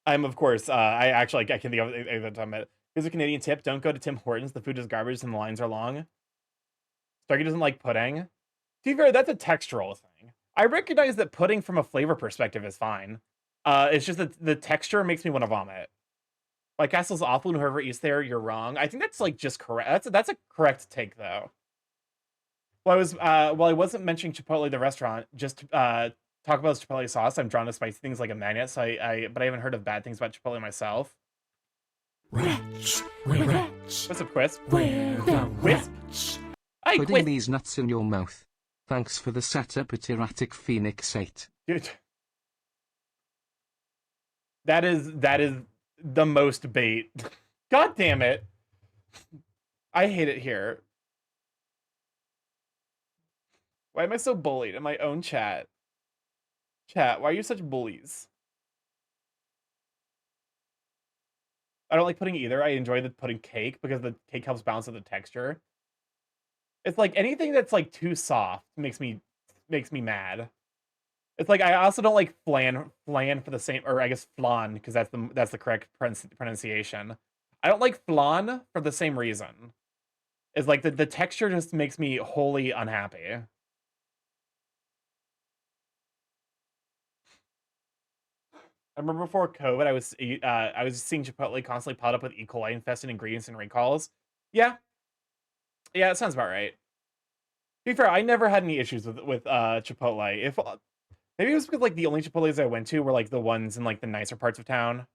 I'm of course. I actually I can think of it the time. Here's a Canadian tip: don't go to Tim Hortons. The food is garbage and the lines are long. Starkey doesn't like pudding. To be fair, that's a textural thing. I recognize that pudding from a flavor perspective is fine. It's just that the texture makes me want to vomit. White Castle's awful, and whoever eats there, you're wrong. I think that's like just correct. That's a correct take though. Well, I wasn't mentioning Chipotle the restaurant, just talk about Chipotle sauce. I'm drawn to spicy things like a magnet, so but I haven't heard of bad things about Chipotle myself. Wretch, wretch, What's up, Quisp? we're the Wretch. putting with these nuts in your mouth. Thanks for the setup at Erratic Phoenix 8. dude. That is the most bait. God damn it. I hate it here. Why am I so bullied in my own chat? Chat, why are you such bullies? I don't like pudding either. I enjoy the pudding cake because the cake helps balance out the texture. It's like anything that's like too soft makes me mad. It's like I also don't like flan for the same, or I guess flan because that's the correct pronunciation. I don't like flan for the same reason. It's like the texture just makes me wholly unhappy. I remember before COVID, I was seeing Chipotle constantly piled up with E. coli infested ingredients and recalls. Yeah, yeah, it sounds about right. To be fair, I never had any issues with Chipotle. If maybe it was because like the only Chipotles I went to were like the ones in like the nicer parts of town.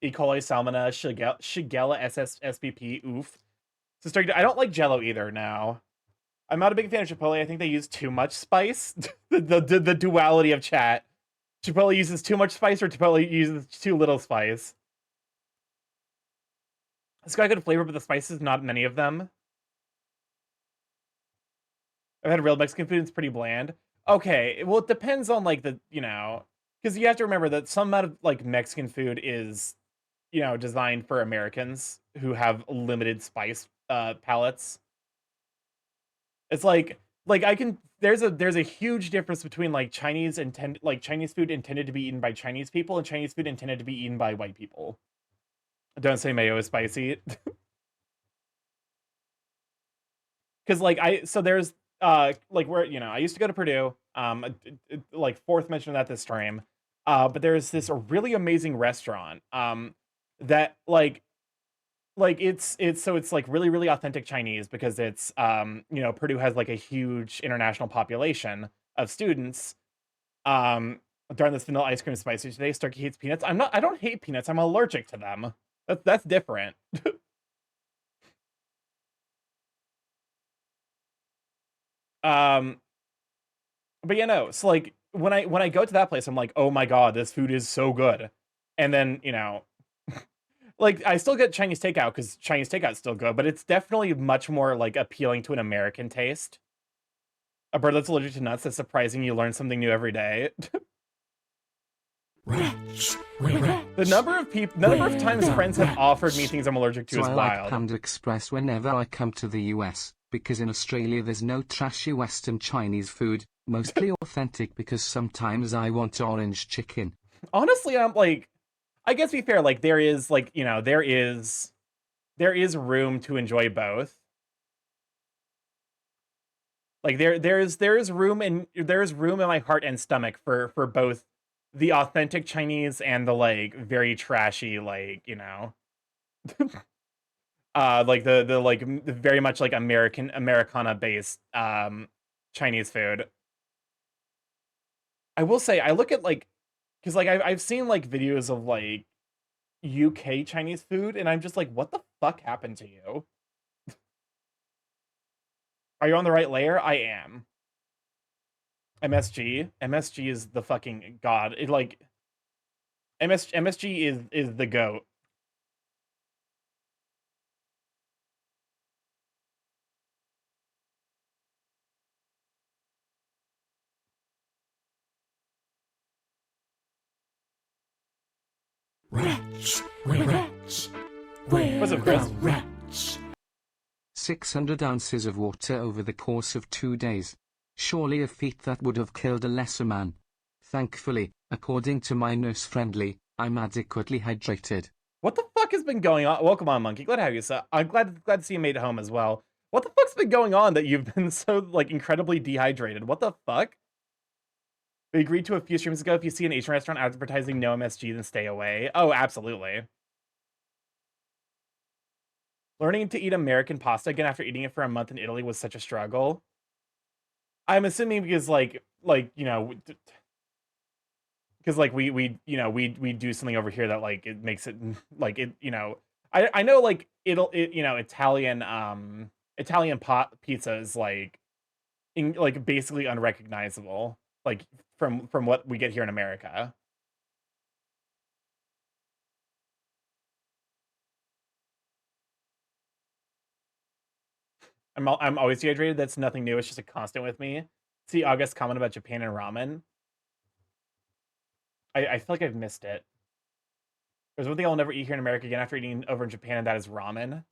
E. coli, Salmonella, Shigella, SSPP, oof. So I don't like Jello either now. I'm not a big fan of Chipotle. I think they use too much spice. the duality of chat. Chipotle uses too much spice or Chipotle uses too little spice. It's got good flavor, but the spice is not many of them. I've had real Mexican food, it's pretty bland. Okay, well, it depends on, like, because you have to remember that some amount of, like, Mexican food is, designed for Americans who have limited spice palates. It's there's a huge difference between, like, Chinese food intended to be eaten by Chinese people and Chinese food intended to be eaten by white people. Don't say mayo is spicy. Because, there's, where, I used to go to Purdue, like, fourth mention of that this stream, but there's this really amazing restaurant, that, it's like really, really authentic Chinese because it's, Purdue has, like, a huge international population of students, during this vanilla ice cream spicy today, Starky hates peanuts. I don't hate peanuts, I'm allergic to them. That's different. But yeah, no. So like when I go to that place, I'm like, oh my god, this food is so good. And then like I still get Chinese takeout because Chinese takeout's still good, but it's definitely much more like appealing to an American taste. A bird that's allergic to nuts. That's surprising. You learn something new every day. The number of times friends have offered me things I'm allergic to So is I wild. like Panda Express whenever I come to the US, because in Australia there's no trashy Western Chinese food, mostly authentic because sometimes I want orange chicken. Honestly, I'm like, I guess to be fair, like there is like, there is room to enjoy both. Like there's room in my heart and stomach for both the authentic Chinese and the like very trashy like, like the like very much like Americana based Chinese food. I will say I look at like because like I've seen like videos of like UK Chinese food and I'm just like, what the fuck happened to you? Are you on the right layer? I am. MSG is the fucking god. It like MSG is the goat. Rats, where What's up, Chris? the rats? 600 ounces of water over the course of 2 days. Surely a feat that would have killed a lesser man. Thankfully, according to my nurse friendly, I'm adequately hydrated. What the fuck has been going on? Welcome on, Monkey. Glad to have you, sir. I'm glad to see you made it home as well. What the fuck's been going on that you've been so, like, incredibly dehydrated? What the fuck? We agreed to a few streams ago, if you see an Asian restaurant advertising no MSG, then stay away. Oh, absolutely. Learning to eat American pasta again after eating it for a month in Italy was such a struggle. I'm assuming because, you know, because, like, we do something over here that, like, it makes it, like, it, you know, I know, like, you know, Italian pot pizza is, like, like, basically unrecognizable, like, from what we get here in America. I'm always dehydrated. That's nothing new. It's just a constant with me. See August comment about Japan and ramen. I feel like I've missed it. There's one thing I'll never eat here in America again after eating over in Japan, and that is ramen.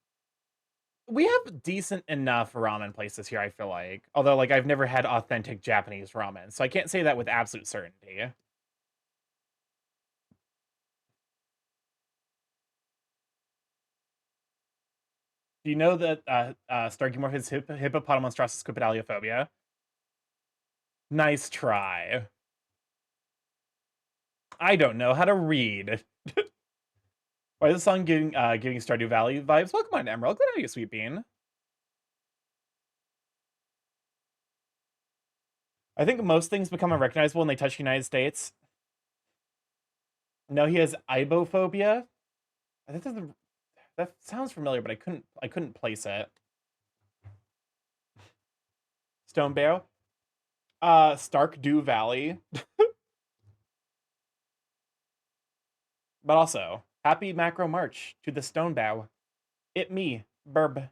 We have decent enough ramen places here, I feel like. Although, like, I've never had authentic Japanese ramen, so I can't say that with absolute certainty. Do you know that StarkyMorph has hippopotamonstrossus squipedaliophobia? Nice try. I don't know how to read. Why is the song giving Stardew Valley vibes? Welcome on, Emerald. Good to have you, Sweet Bean. I think most things become unrecognizable when they touch the United States. No, he has ibophobia. I think that sounds familiar, but I couldn't place it. Stone Bear. Stardew Valley. But also, happy Macro March to the Stone Bow. It me, Burb.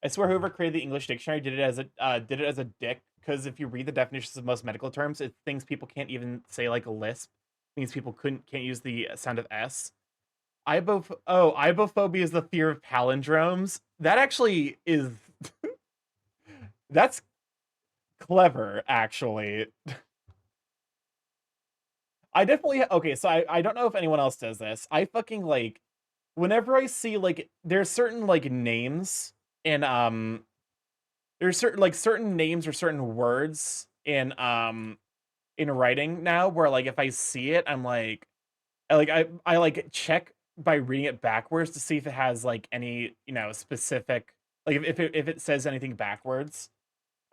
I swear whoever created the English dictionary did it as a dick, because if you read the definitions of most medical terms, it things people can't even say, like a lisp. It means people can't use the sound of S. Ibophobia is the fear of palindromes. That actually is that's clever, actually. I definitely okay, so I don't know if anyone else does this. I fucking, like, whenever I see, like, there's certain, like, names and there's certain names or certain words in writing now where, like, if I see it, I'm like I like check by reading it backwards to see if it has, like, any, you know, specific, like, if it says anything backwards.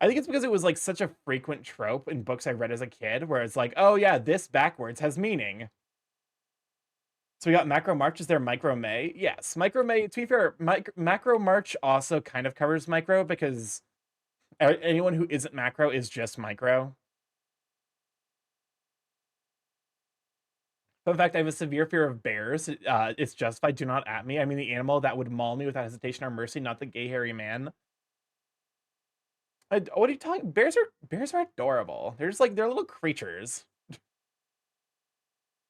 I think it's because it was, like, such a frequent trope in books I read as a kid where it's like, oh yeah, this backwards has meaning. So we got Macro March. Is there Micro May? Yes, Micro May. To be fair, Macro March also kind of covers micro because anyone who isn't macro is just micro. Fun fact, I have a severe fear of bears. It's justified. Do not at me. I mean the animal that would maul me without hesitation or mercy, not the gay hairy man. What are you talking? Bears are adorable. They're little creatures.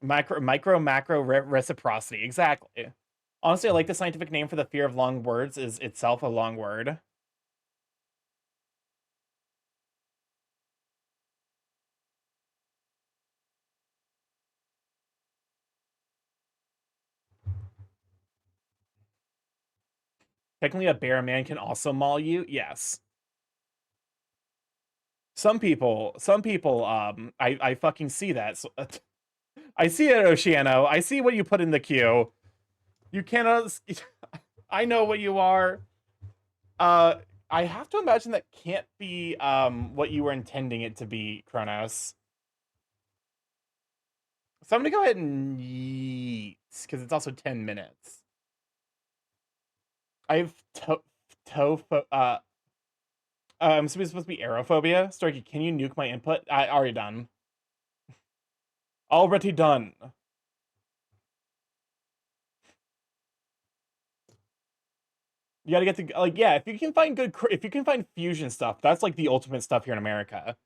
Macro reciprocity. Exactly. Honestly, I like the scientific name for the fear of long words is itself a long word. Technically, a bear man can also maul you. Yes. Some people, I fucking see that. So, I see it, Oceano. I see what you put in the queue. You cannot. I know what you are. I have to imagine that can't be what you were intending it to be, Kronos. So I'm gonna go ahead and yeet because it's also 10 minutes. I have I'm supposed to be aerophobia. Starkey, can you nuke my input? I already done. Already done. You gotta get to, like, yeah, if you can find if you can find fusion stuff, that's like the ultimate stuff here in America.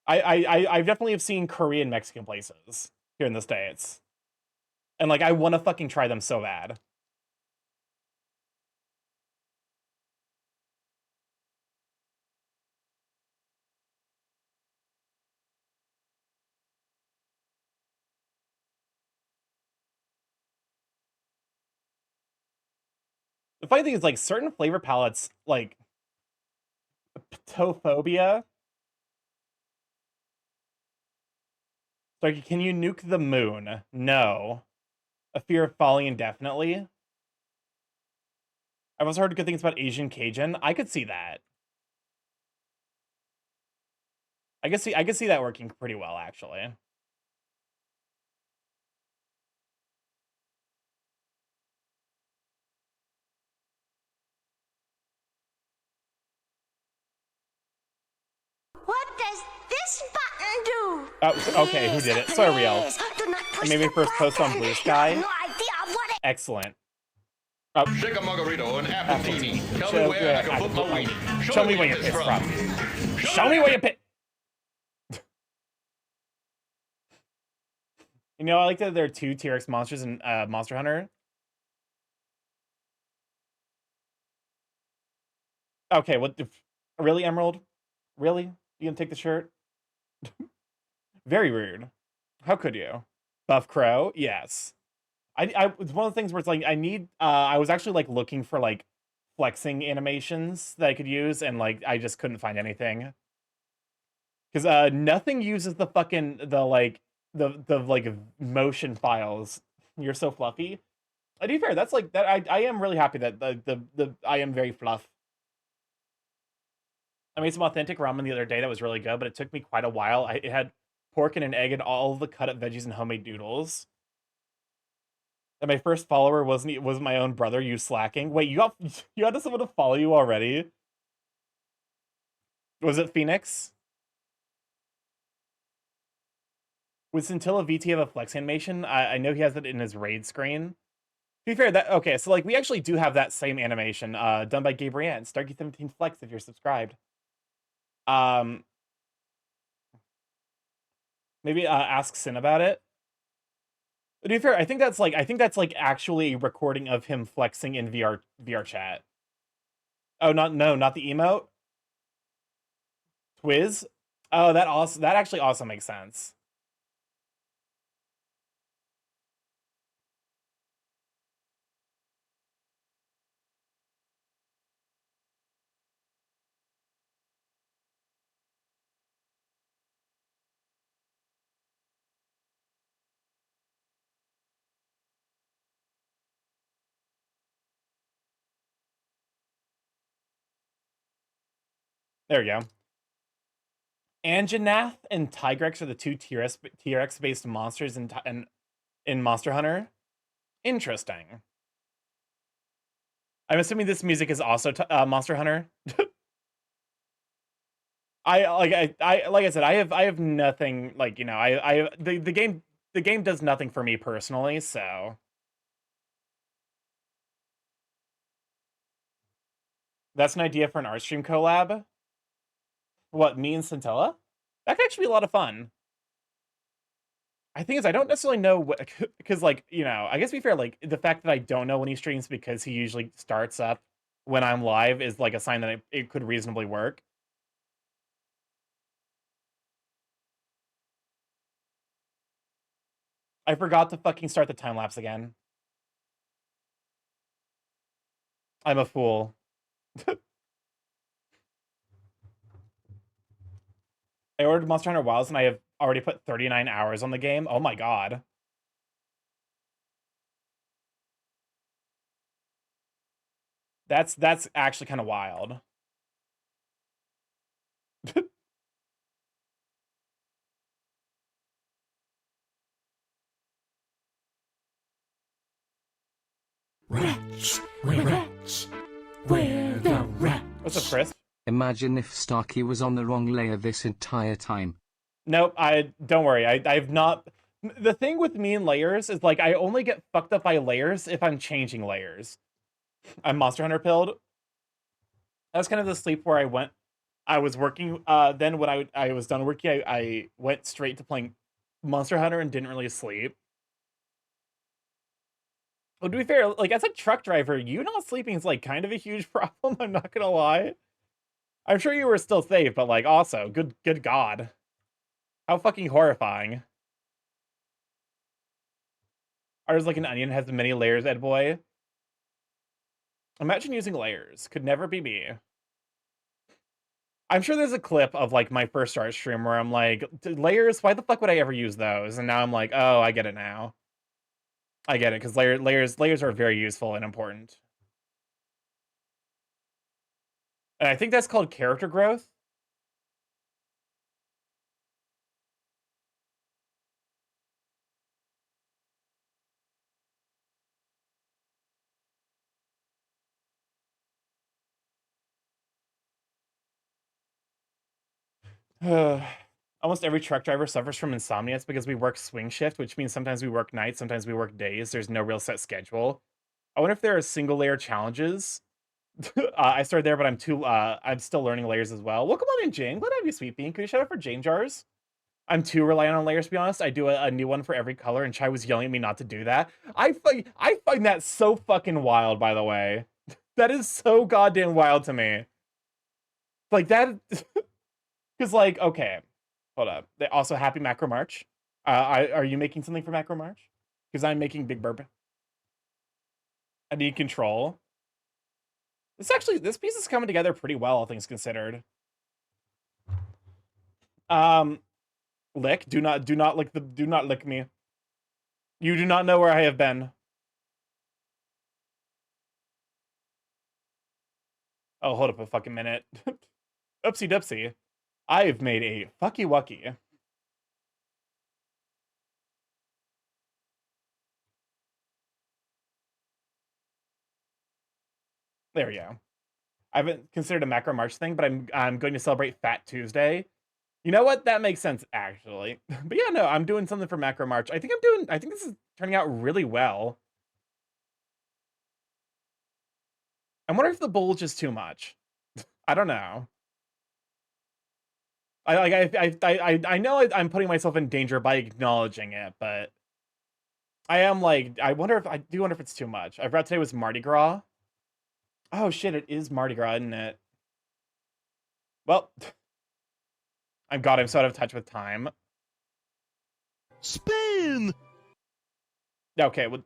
I definitely have seen Korean Mexican places here in the States. And, like, I want to fucking try them so bad. The funny thing is, like, certain flavor palettes, like ptophobia. Like, can you nuke the moon? No. A fear of falling indefinitely. I've also heard good things about Asian Cajun. I could see that. I could see that working pretty well, actually. What does this button do? Oh, okay, who did it? Sorry, Riel. Please, do not push Maybe the first post on button. Blue You Sky. have no idea what it... Excellent. Oh, Shake a margarita or an apple teeny. Tell Show me where I can put my weenie. Show me where your it's pit's from. from. Show me where your pit. You know, I like that there are 2 T-Rex monsters in Monster Hunter. Okay, what the... Really, Emerald? Really? You gonna take the shirt? Very rude. How could you? Buff Crow? Yes. It's one of the things where it's like, I need, I was actually, like, looking for, like, flexing animations that I could use, and, like, I just couldn't find anything. Because, nothing uses the fucking, like, motion files. You're so fluffy. To be fair, that's, like, that, I am really happy that I am very fluff. I made some authentic ramen the other day that was really good, but it took me quite a while. It had pork and an egg and all the cut up veggies and homemade noodles. And my first follower was my own brother. You slacking? Wait, you got someone to follow you already? Was it Phoenix? With Scintilla VT have a flex animation? I know he has it in his raid screen. To be fair, that okay, so like we actually do have that same animation, done by Gabrielle. Starky17 Flex if you're subscribed. Maybe ask Sin about it. To be fair, I think that's like actually a recording of him flexing in VR chat. Oh, not the emote. Twiz? Oh, that actually also makes sense. There we go. Anjanath and Tigrex are the 2 T-Rex based monsters in Monster Hunter. Interesting. I'm assuming this music is also Monster Hunter. like I said, I have nothing, like, you know, the game does nothing for me personally, so that's an idea for an art stream collab. What, me and Scintilla? That could actually be a lot of fun. I think is I don't necessarily know what, because like, you know, I guess to be fair, like the fact that I don't know when he streams because he usually starts up when I'm live is like a sign that it could reasonably work. I forgot to fucking start the time lapse again. I'm a fool. I ordered Monster Hunter Wilds and I have already put 39 hours on the game. Oh my god. That's actually kind of wild. Rats, where the rats? What's up, Chris? Imagine if Starky was on the wrong layer this entire time. Nope, don't worry. I've not. The thing with me and layers is like I only get fucked up by layers if I'm changing layers. I'm Monster Hunter pilled. That's kind of the sleep where I was working. Then when I was done working, I went straight to playing Monster Hunter and didn't really sleep. Well, to be fair, like as a truck driver, you not sleeping is like kind of a huge problem. I'm not gonna lie. I'm sure you were still safe, but like also, good God, how fucking horrifying. Ours like an onion has many layers, Ed boy. Imagine using layers. Could never be me. I'm sure there's a clip of like my first art stream where I'm like, layers, why the fuck would I ever use those? And now I'm like, oh, I get it now. I get it, because layers are very useful and important. And I think that's called character growth. Almost every truck driver suffers from insomnia. It's because we work swing shift, which means sometimes we work nights, sometimes we work days. There's no real set schedule. I wonder if there are single layer challenges. I started there, but I'm still learning layers as well. Welcome on in, Jane. Glad to have you, Sweet Bean. Can you shout out for Jane Jars? I'm too reliant on layers, to be honest. I do a new one for every color, and Chai was yelling at me not to do that. I find that so fucking wild, by the way. That is so goddamn wild to me. Like, that... Because, like, okay. Hold up. They also, happy Macro March. Are you making something for Macro March? Because I'm making Big Burp. I need control. This piece is coming together pretty well, all things considered. Lick. Do not lick me. You do not know where I have been. Oh, hold up a fucking minute. Oopsie doopsie. I've made a fucky wucky. There we go. I haven't considered a Macro March thing, but I'm going to celebrate Fat Tuesday. You know what? That makes sense, actually. But yeah, no, I'm doing something for Macro March. I think this is turning out really well. I wonder if the bulge is too much. I don't know. I know I'm putting myself in danger by acknowledging it, but I am like, I do wonder if it's too much. I forgot today was Mardi Gras. Oh shit, it is Mardi Gras, isn't it? Well, I'm so out of touch with time. Spin! Okay, well,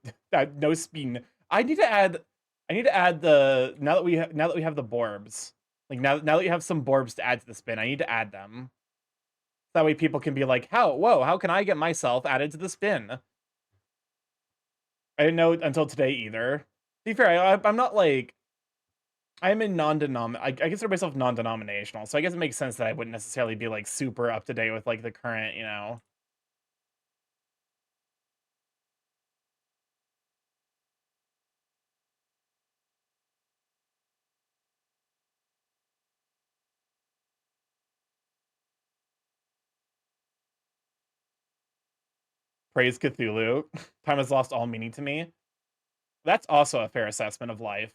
no spin. I need to add the now that we have the Borbs. Like now that you have some Borbs to add to the spin, I need to add them. That way people can be like, how can I get myself added to the spin? I didn't know until today either. To be fair, I'm not like, I'm in I consider myself non-denominational, so I guess it makes sense that I wouldn't necessarily be like super up to date with like the current, you know. Praise Cthulhu. Time has lost all meaning to me. That's also a fair assessment of life.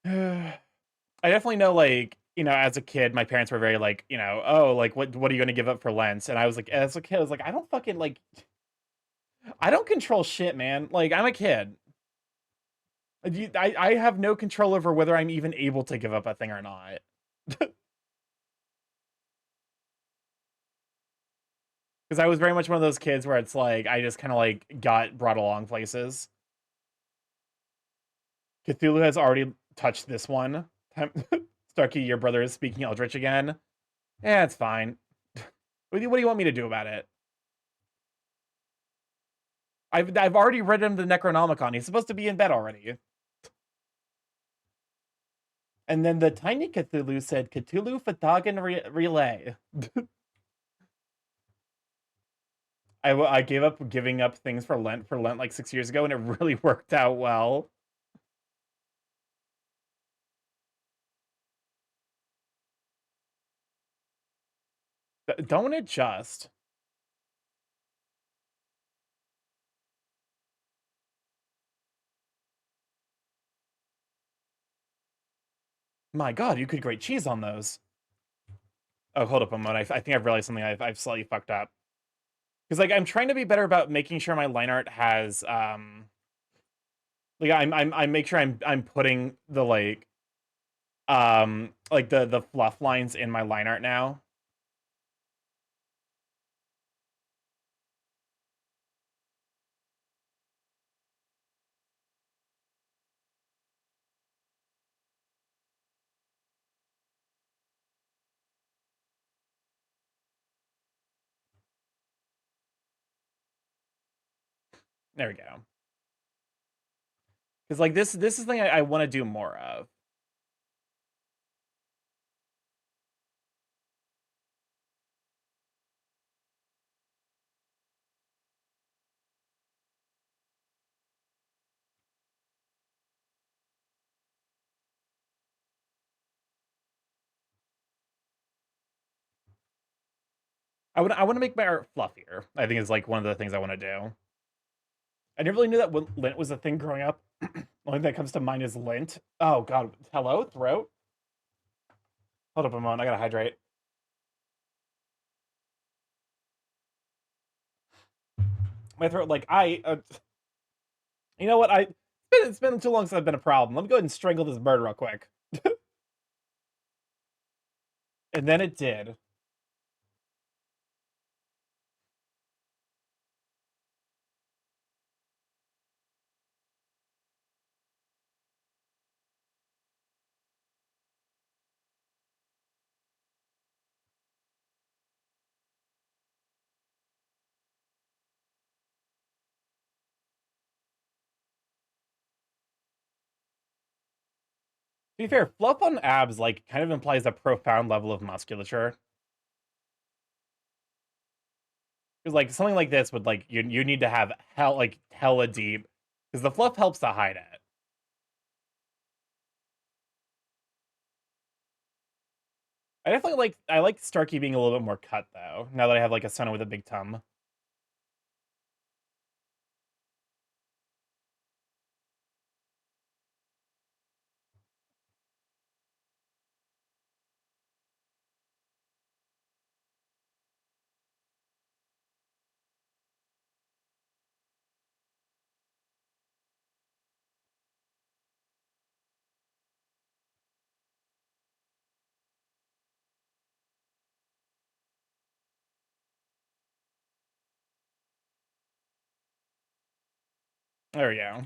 I definitely know, like, you know, as a kid, my parents were very like, you know, oh, like, what are you gonna give up for Lent? And I was like, as a kid, I was like, I don't fucking like, I don't control shit, man. Like, I'm a kid. I have no control over whether I'm even able to give up a thing or not. Because I was very much one of those kids where it's like, I just kind of like got brought along places. Cthulhu has already touched this one. Starky, your brother is speaking Eldritch again. Yeah, it's fine. What do you want me to do about it? I've already read him the Necronomicon. He's supposed to be in bed already. And then the tiny Cthulhu said, Cthulhu Fatagan Relay. I gave up giving up things for Lent like 6 years ago, and it really worked out well. Don't it just? My God, you could grate cheese on those. Oh, hold up a moment. I think I've realized something I've slightly fucked up. Because like I'm trying to be better about making sure my line art has like I make sure I'm putting the like like the fluff lines in my line art now. There we go. Because like this is something I want to do more of. I want to make my art fluffier. I think is like one of the things I want to do. I never really knew that lint was a thing growing up. Only thing that comes to mind is lint. Oh god, hello throat. Hold up a moment, I gotta hydrate. My throat, like you know what? It's been too long since I've been a problem. Let me go ahead and strangle this bird real quick. And then it did. To be fair, fluff on abs like kind of implies a profound level of musculature. Because like something like this would like you need to have hella deep, because the fluff helps to hide it. I like Starky being a little bit more cut though. Now that I have like a son with a big tum. There we go.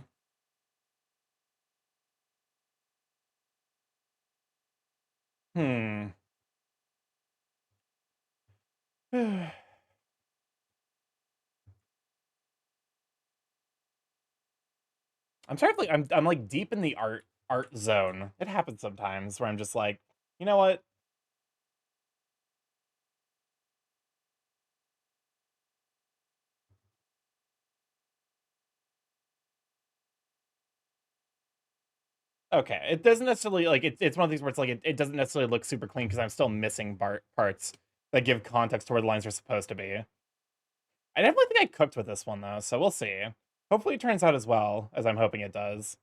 Hmm. I'm sorry if, like I'm like deep in the art zone. It happens sometimes where I'm just like, you know what? Okay, it doesn't necessarily like it's one of these where it's like it doesn't necessarily look super clean because I'm still missing parts that give context to where the lines are supposed to be. I definitely think I cooked with this one though, so we'll see. Hopefully it turns out as well as I'm hoping it does.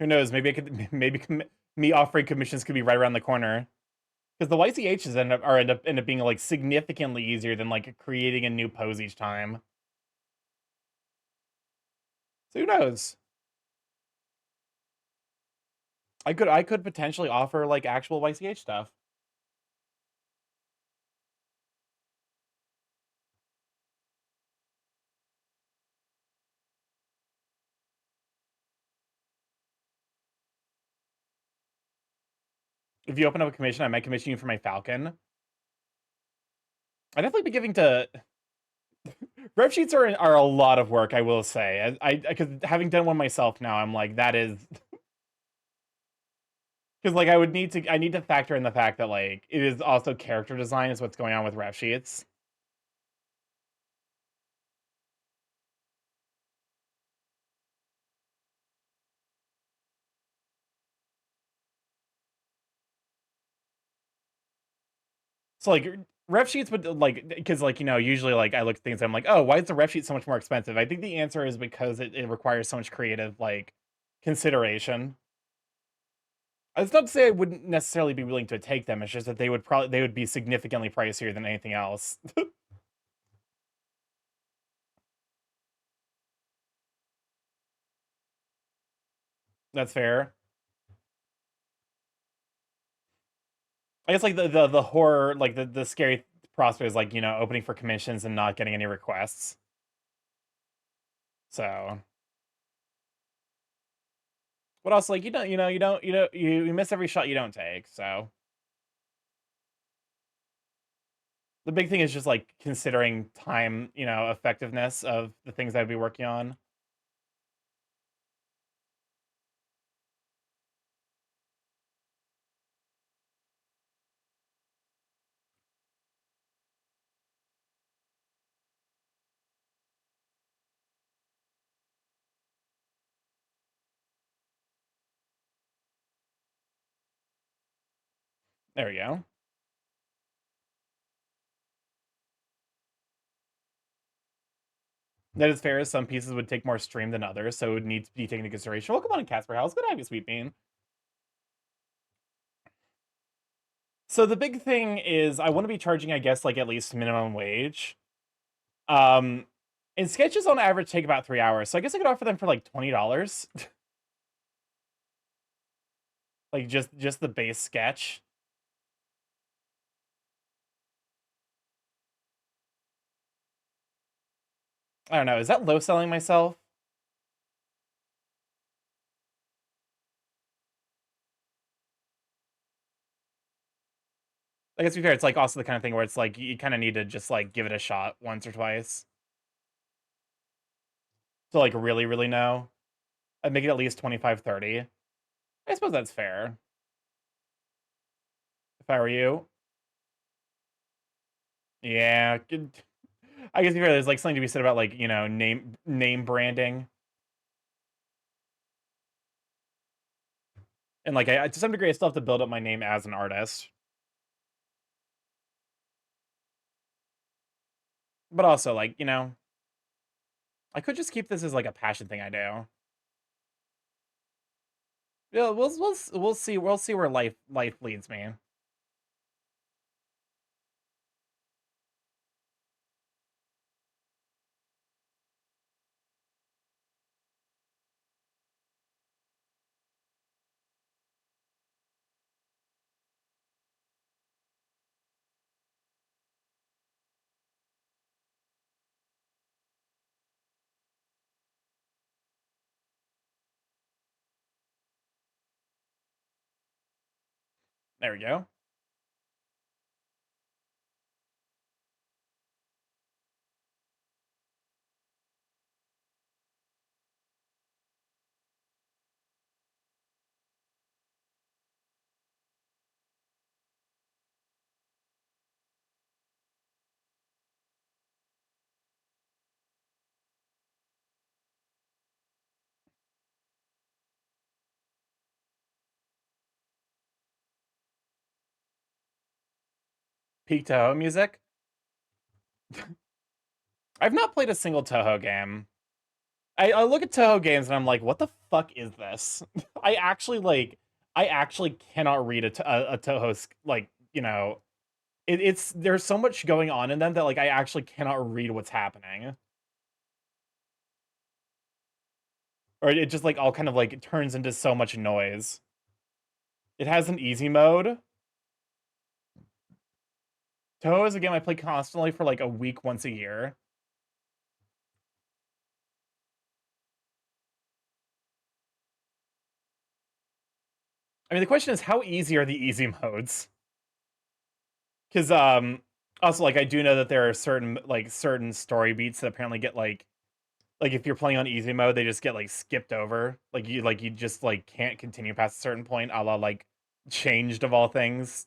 Who knows? Maybe I could me offering commissions could be right around the corner. Because the YCHs end up being like significantly easier than like creating a new pose each time. So who knows? I could potentially offer like actual YCH stuff. If you open up a commission, I might commission you for my Falcon. I definitely be giving to rev sheets are a lot of work, I will say. I because having done one myself now, I'm like that is because like I need to factor in the fact that like it is also character design is what's going on with rev sheets. So like ref sheets would like because like usually like I look at things and I'm like, oh, why is the ref sheet so much more expensive? I think the answer is because it requires so much creative like consideration. It's not to say I wouldn't necessarily be willing to take them. It's just that they would be significantly pricier than anything else. That's fair. I guess like the horror, like the scary prospect is like, you know, opening for commissions and not getting any requests. So, what else? Like you miss every shot you don't take. So the big thing is just like considering time, you know, effectiveness of the things I'd be working on. There we go. That is fair. Some pieces would take more stream than others, so it would need to be taken into consideration. Welcome on in, Casper House. Good to have you, Sweet Bean. So the big thing is I want to be charging, I guess, like at least minimum wage. Um, and sketches on average take about 3 hours, so I guess I could offer them for like $20, like just the base sketch. I don't know. Is that low selling myself? I guess to be fair, it's like also the kind of thing where it's like you kind of need to just like give it a shot once or twice to like really know. I'd make it at least 25, 30. I suppose that's fair if I were you. Yeah, I guess to be fair, there's like something to be said about like, you know, name branding. And like to some degree I still have to build up my name as an artist. But also like, you know, I could just keep this as like a passion thing I do. Yeah, we'll see where life leads me. There we go. Peak Toho music. I've not played a single Toho game. I look at Toho games and I'm like, what the fuck is this? I actually cannot read a Toho like, you know, it's there's so much going on in them that like I actually cannot read what's happening. Or it just like all kind of like turns into so much noise. It has an easy mode. Toho is a game I play constantly for like a week once a year. I mean, the question is, how easy are the easy modes? Because also like I do know that there are certain story beats that apparently get like if you're playing on easy mode, they just get like skipped over. Like you just like can't continue past a certain point, a la like changed of all things.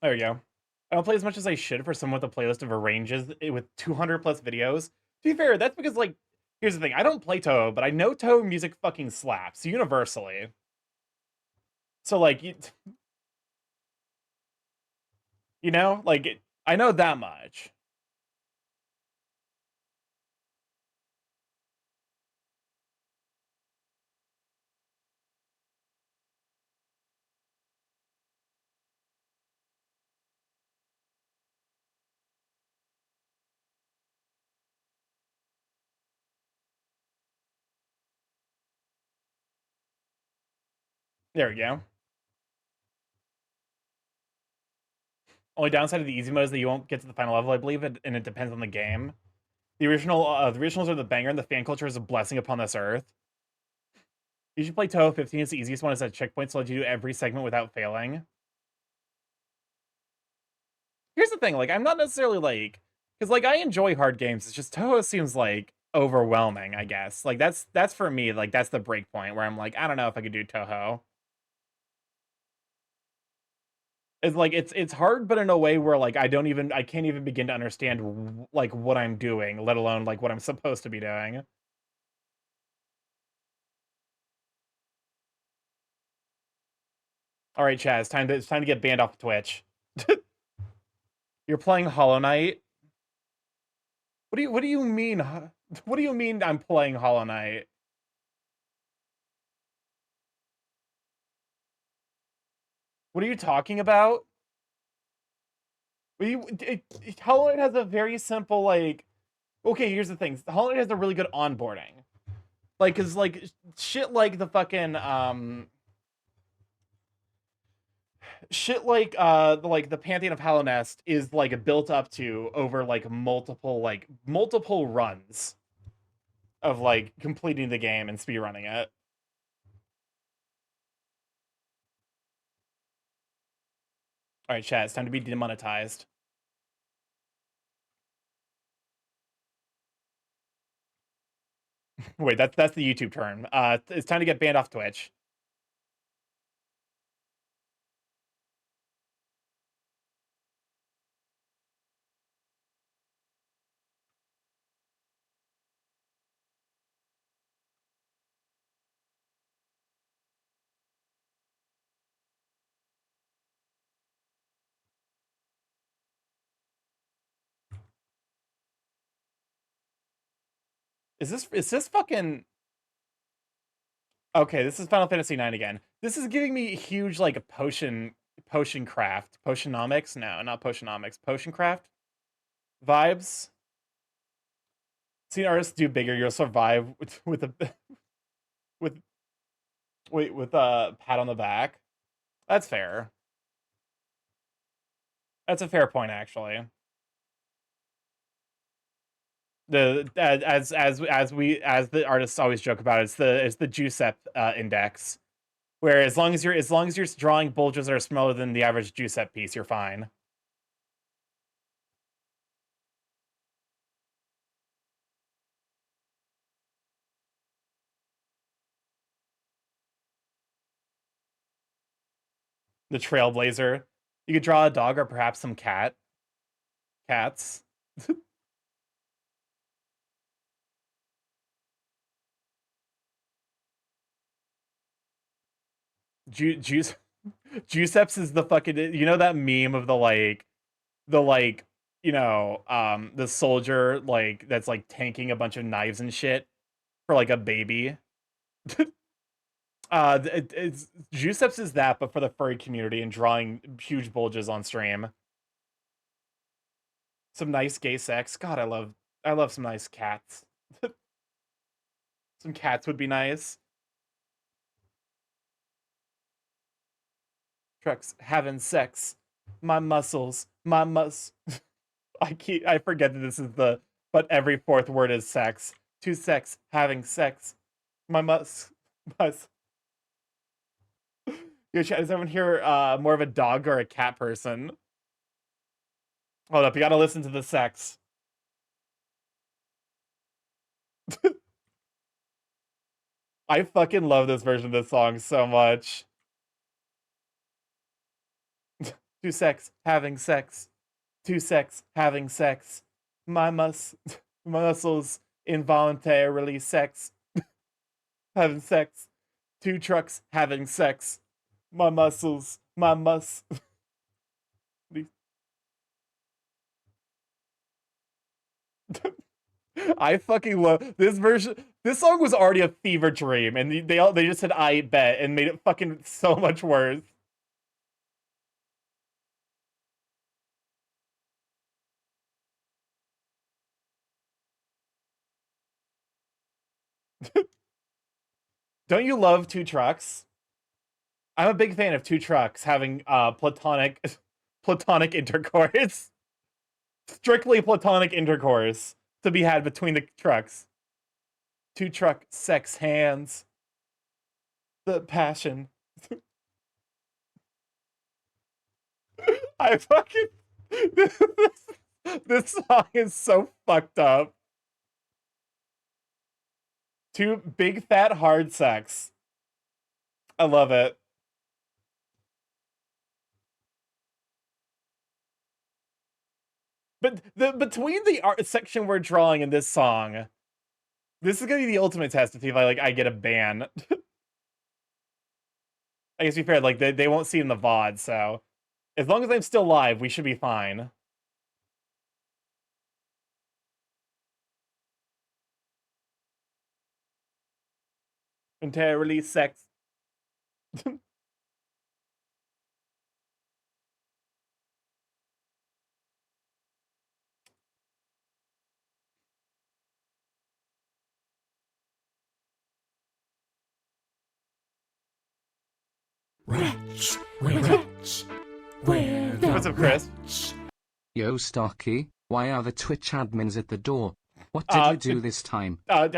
There you go. I don't play as much as I should for someone with a playlist of arranges with 200 plus videos. To be fair, that's because, like, here's the thing. I don't play Toho, but I know Toho music fucking slaps universally. So, like, you know, like, I know that much. There we go. Only downside of the easy mode is that you won't get to the final level, I believe, and it depends on the game. The originals are the banger, and the fan culture is a blessing upon this earth. You should play Toho 15. It's the easiest one. It's at checkpoints, so let you do every segment without failing. Here's the thing, like, I'm not necessarily like, because like I enjoy hard games. It's just Toho seems like overwhelming. I guess like that's for me. Like that's the break point where I'm like, I don't know if I could do Toho. It's like it's hard, but in a way where like I can't even begin to understand like what I'm doing, let alone like what I'm supposed to be doing. All right, Chaz, it's time to get banned off Twitch. You're playing Hollow Knight. What do you mean? What do you mean I'm playing Hollow Knight? What are you talking about? Hollow Knight has a very simple like. Okay, here's the thing. Hollow Knight has a really good onboarding. Like, cause like shit like the fucking shit like the Pantheon of Hallownest is like built up to over like multiple runs of like completing the game and speedrunning it. All right, chat. It's time to be demonetized. Wait, that's the YouTube term. It's time to get banned off Twitch. Is this fucking okay? This is Final Fantasy IX again. This is giving me huge like potion craft, potionomics. No, not potionomics. Potion craft vibes. Seeing artists do bigger, you'll survive with a with with a pat on the back. That's fair. That's a fair point, actually. The as the artists always joke about, it's the Giuseppe index, where as long as you're drawing bulges that are smaller than the average Giuseppe piece, you're fine. The Trailblazer. You could draw a dog or perhaps some cats. Juice Giuseppe's is the fucking, you know that meme of the like the soldier like that's like tanking a bunch of knives and shit for like a baby. It's Giuseppe's is that, but for the furry community and drawing huge bulges on stream. Some nice gay sex. God, I love some nice cats. Some cats would be nice. Trucks having sex. My muscles. My I forget that this is but every fourth word is sex. To sex, having sex. My mus. Yo, chat, is everyone here more of a dog or a cat person? Hold up, you gotta listen to the sex. I fucking love this version of this song so much. Two sex, having sex. Two sex, having sex. My muscles involuntarily sex. Having sex. Two trucks, having sex. My muscles, I fucking love this version. This song was already a fever dream, and they just said "I bet" and made it fucking so much worse. Don't you love two trucks? I'm a big fan of two trucks having platonic platonic intercourse. Strictly platonic intercourse to be had between the trucks. Two truck sex hands. The passion. I fucking this, this song is so fucked up. Two big fat hard sex. I love it. But between the art section we're drawing in this song, this is gonna be the ultimate test to see if I get a ban. I guess to be fair, like they won't see it in the VOD, so as long as I'm still live, we should be fine. Entirely sex. Rats. Rats. Where the What's up, Chris? rats? Yo Starky, why are the Twitch admins at the door? What did you do this time? Fuck.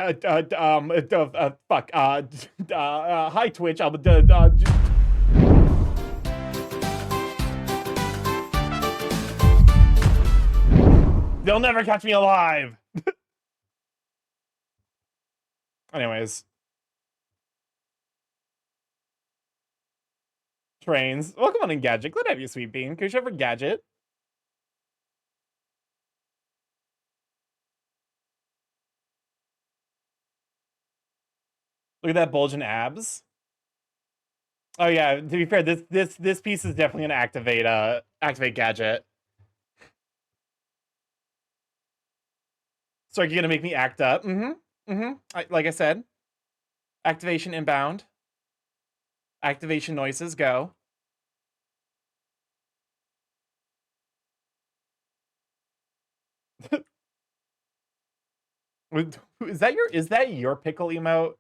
Hi, Twitch. They'll never catch me alive. Anyways. Trains. Welcome on in, Gadget. Glad to have you, Sweet Bean. Could you ever Gadget? Look at that bulging abs. Oh yeah, to be fair, this piece is definitely gonna activate Gadget. So you're gonna make me act up. Like I said. Activation inbound. Activation noises go. Is that your pickle emote?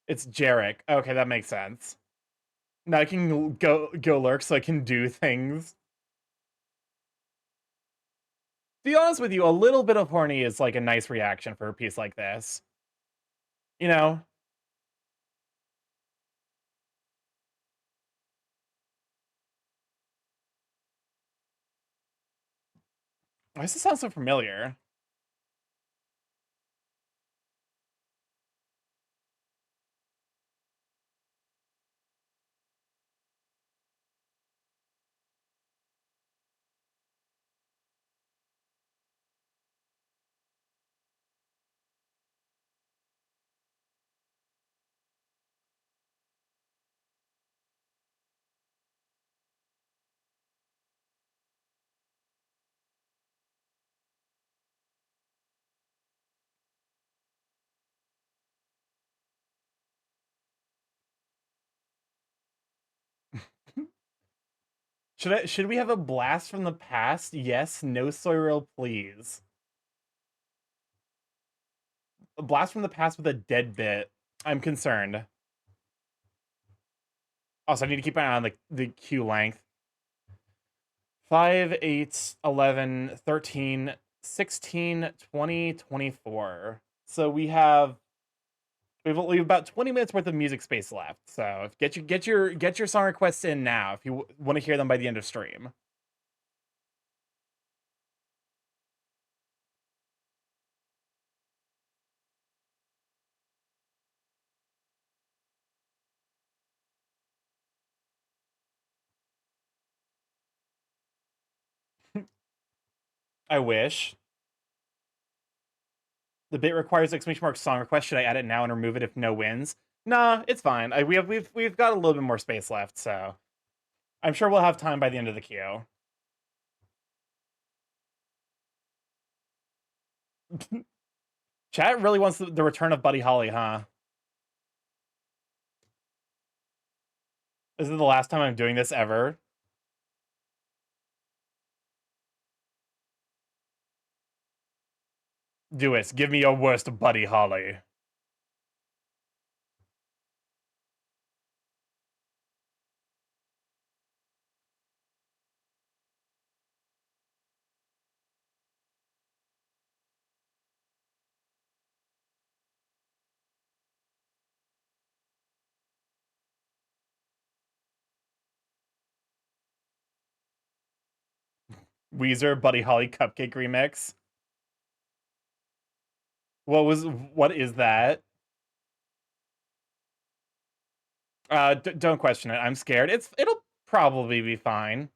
It's Jarek. Okay, that makes sense. Now I can go lurk so I can do things. To be honest with you, a little bit of horny is like a nice reaction for a piece like this. You know? Why does this sound so familiar? Should we have a blast from the past? Yes, no soy please. A blast from the past with a dead bit. I'm concerned. Also, I need to keep an eye on the queue length. 5, 8, 11, 13, 16, 20, 24. So we have about 20 minutes worth of music space left. So get your song requests in now if you want to hear them by the end of stream. I wish. The bit requires exclamation mark song request. Should I add it now and remove it if no wins? Nah, it's fine. We've got a little bit more space left, so I'm sure we'll have time by the end of the queue. Chat really wants the return of Buddy Holly, huh? This is the last time I'm doing this ever. Do it. Give me your worst Buddy Holly. Weezer Buddy Holly Cupcake Remix. What is that? Don't question it. I'm scared. It'll probably be fine.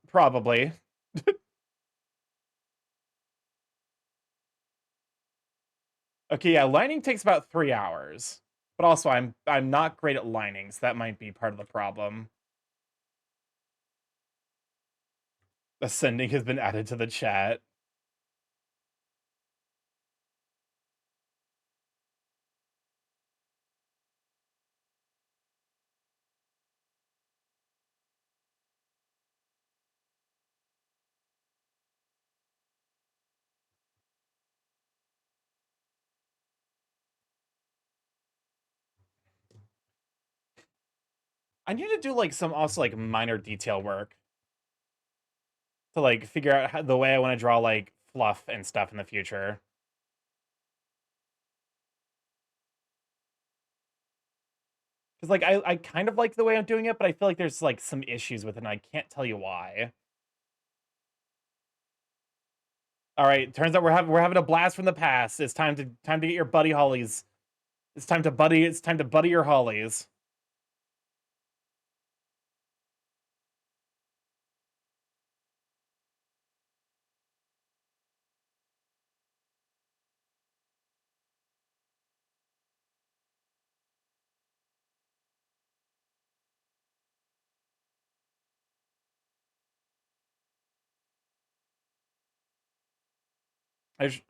Probably. Okay, yeah, lining takes about 3 hours. But also I'm not great at lining, so that might be part of the problem. Ascending has been added to the chat. I need to do like some also like minor detail work to like figure out the way I want to draw like fluff and stuff in the future. Because like I kind of like the way I'm doing it, but I feel like there's like some issues with it, and I can't tell you why. All right, turns out we're having a blast from the past. It's time to get your buddy hollies. It's time to buddy your hollies.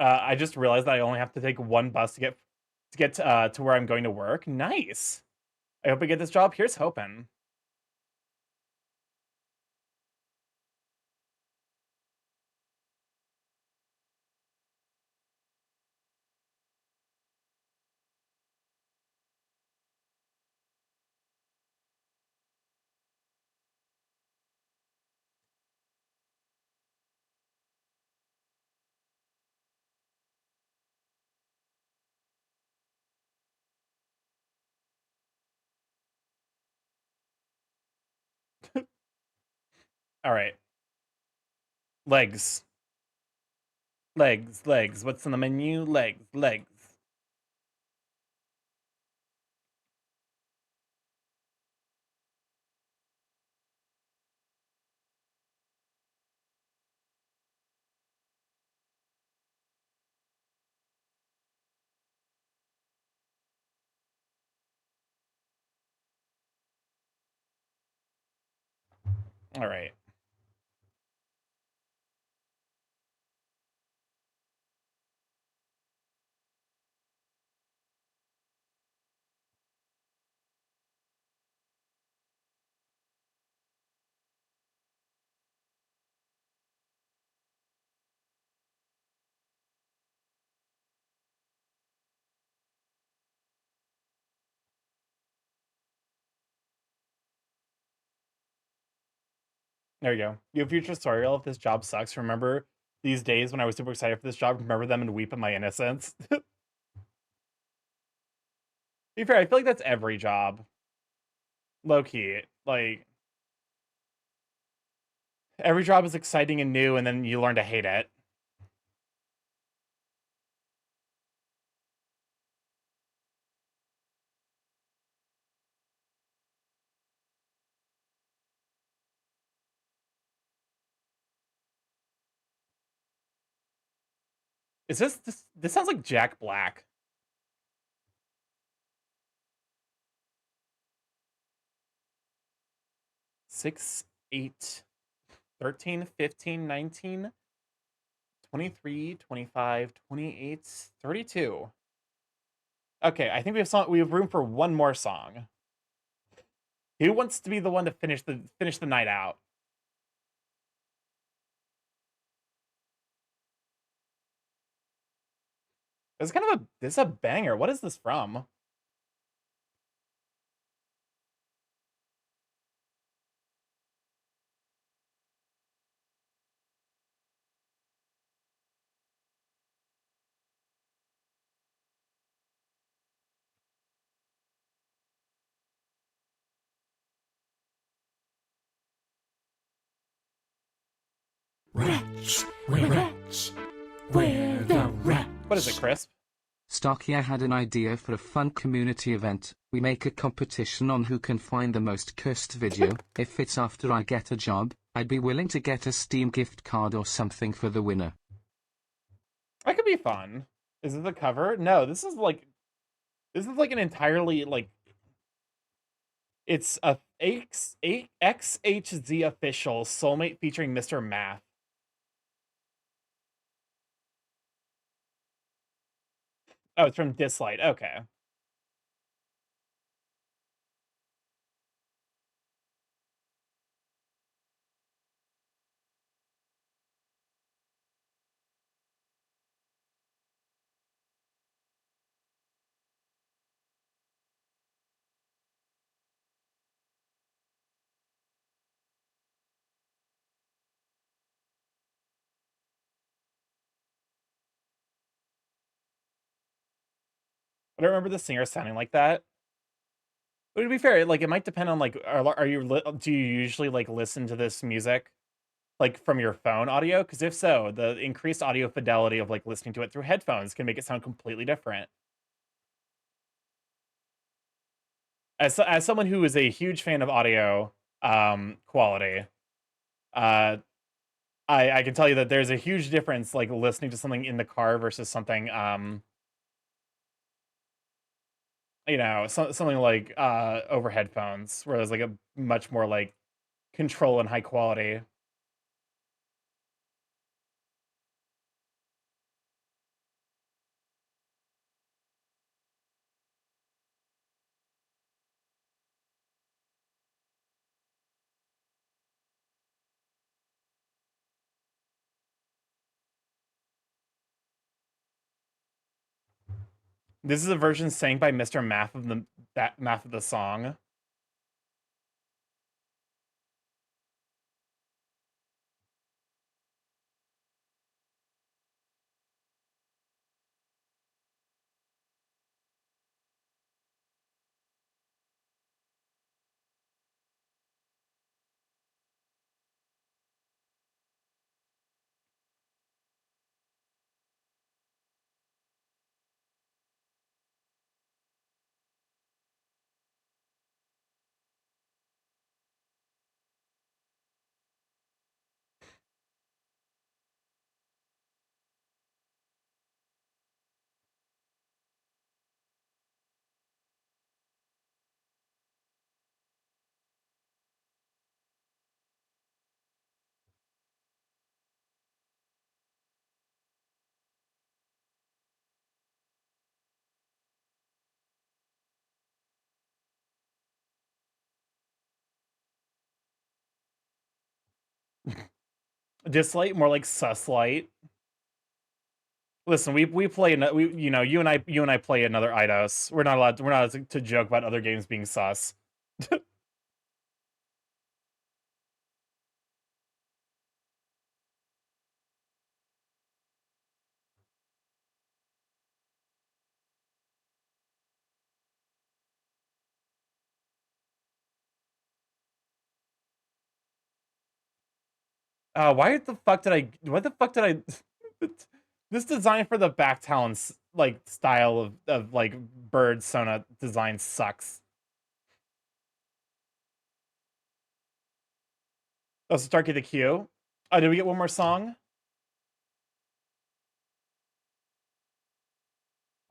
I just realized that I only have to take one bus to get to where I'm going to work. Nice. I hope I get this job. Here's hoping. All right. Legs. Legs. What's on the menu? Legs. All right. There you go. You have future tutorial. If this job sucks, remember these days when I was super excited for this job. Remember them and weep in my innocence. To be fair, I feel like that's every job. Low key, like every job is exciting and new, and then you learn to hate it. Is this sounds like Jack Black. Six, 8, 13, 15, 19, 23, 25, 28, 32. Okay, I think we have room for one more song. Who wants to be the one to finish the night out? This is a banger. What is this from? Rats, where the rats. What is it, Crisp? Starky, I had an idea for a fun community event. We make a competition on who can find the most cursed video. If it's after I get a job, I'd be willing to get a Steam gift card or something for the winner. That could be fun. Is it the cover? No, this is like an entirely like it's a XHZ official soulmate featuring Mr. Math. Oh, it's from Dislight. Okay. I don't remember the singer sounding like that. But to be fair, like it might depend on like do you usually like listen to this music like from your phone audio? Because if so, the increased audio fidelity of like listening to it through headphones can make it sound completely different. As someone who is a huge fan of audio quality, uh, I can tell you that there's a huge difference like listening to something in the car versus something something like over headphones, where there's like a much more like control and high quality. This is a version sang by Mr. Math of the song. Dislight, more like Suslight. Listen, we play you and I play another Eidos. We're not allowed to joke about other games being sus. What the fuck did I this design for the back talons like style of like bird Sona design sucks. Oh, so Starkey the Q. Oh, did we get one more song?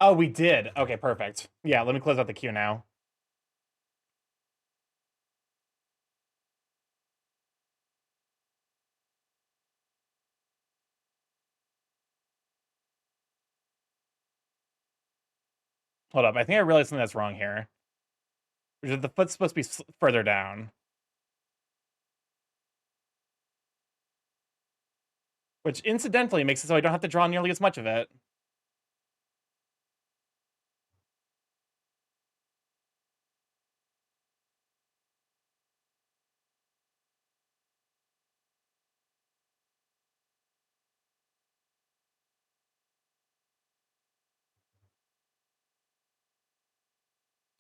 Oh, we did. Okay, perfect. Yeah, let me close out the queue now. Hold up. I think I realized something that's wrong here. The foot's supposed to be further down. Which, incidentally, makes it so I don't have to draw nearly as much of it.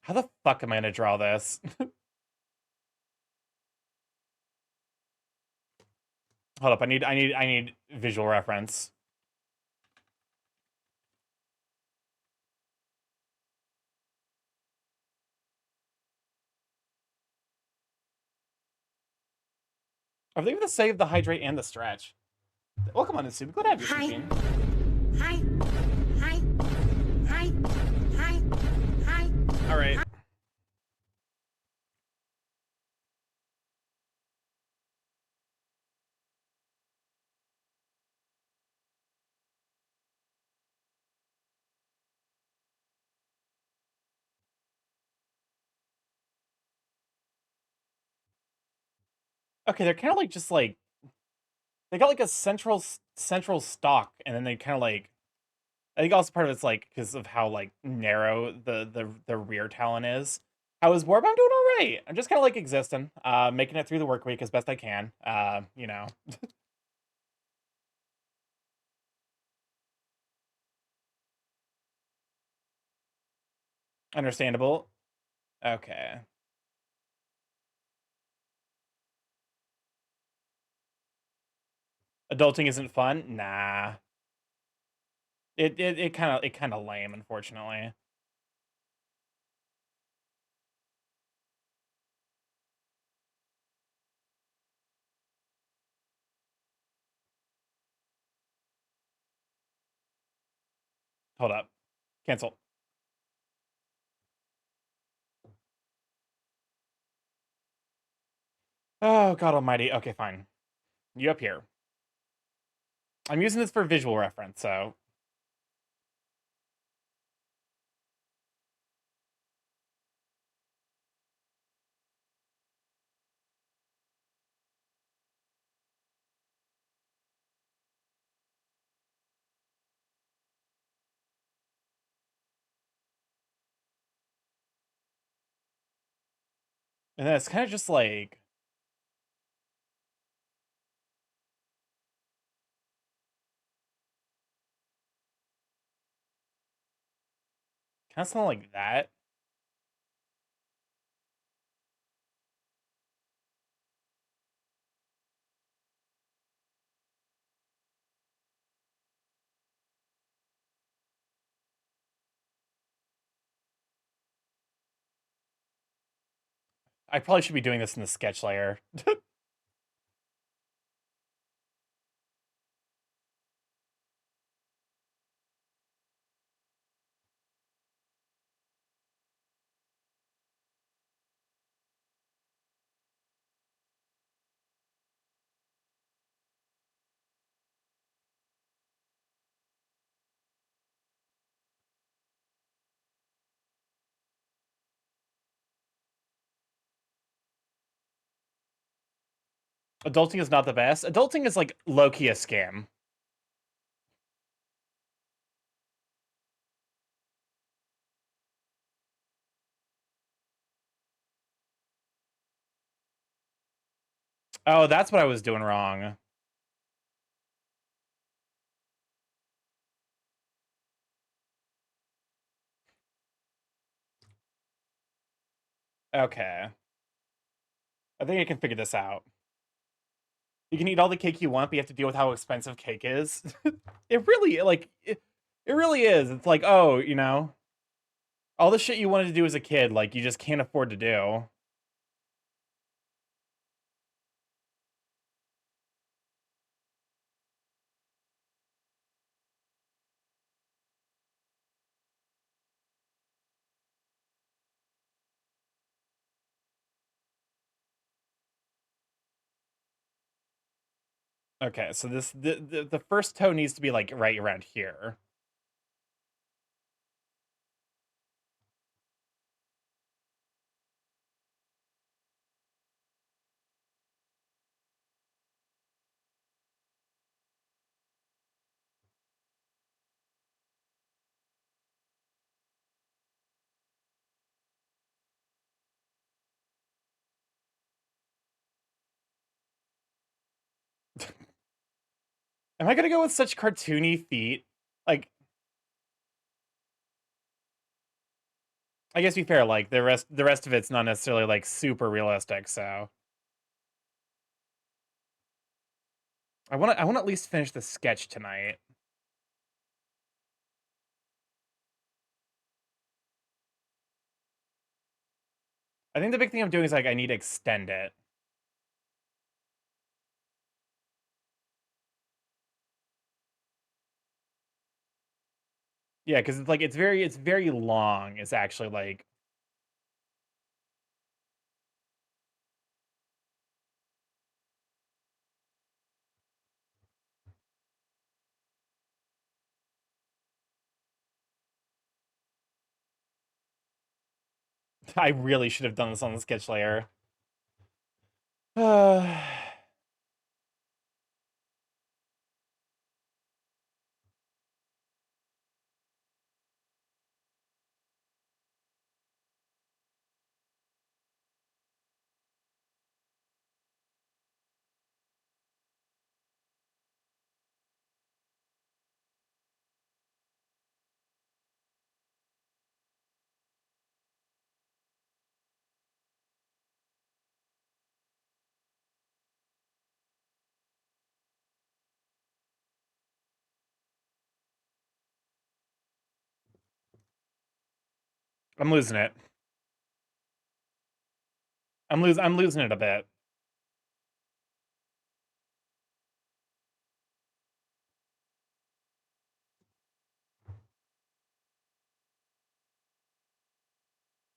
How the fuck am I gonna draw this? Hold up, I need visual reference. Are they gonna save the hydrate and the stretch? Welcome on, Super. Glad to have you, Hi. Supine. Hi. Hi. Hi. Hi. Hi. All right. Okay, they're kind of like just like they got like a central stalk, and then they kind of like. I think also part of it's like because of how like narrow the rear talon is. How is Warb? I'm doing all right. I'm just kind of like existing, making it through the work week as best I can. You know, understandable. Okay. Adulting isn't fun. Nah. It kind of lame, unfortunately. Hold up. Cancel. Oh God Almighty. Okay, fine. You up here. I'm using this for visual reference, so. And then it's kind of just like. Kind of something like that. I probably should be doing this in the sketch layer. Adulting is not the best. Adulting is like low-key a scam. Oh, that's what I was doing wrong. Okay. I think I can figure this out. You can eat all the cake you want, but you have to deal with how expensive cake is. It really, like, it really is. It's like, oh, you know, all the shit you wanted to do as a kid, like, you just can't afford to do. Okay, so the first toe needs to be like right around here. Am I gonna go with such cartoony feet? Like, I guess to be fair, like the rest of it's not necessarily like super realistic, so I wanna at least finish the sketch tonight. I think the big thing I'm doing is like I need to extend it. Yeah, because it's like it's very long. It's actually like I really should have done this on the sketch layer. I'm losing it. I'm losing it a bit.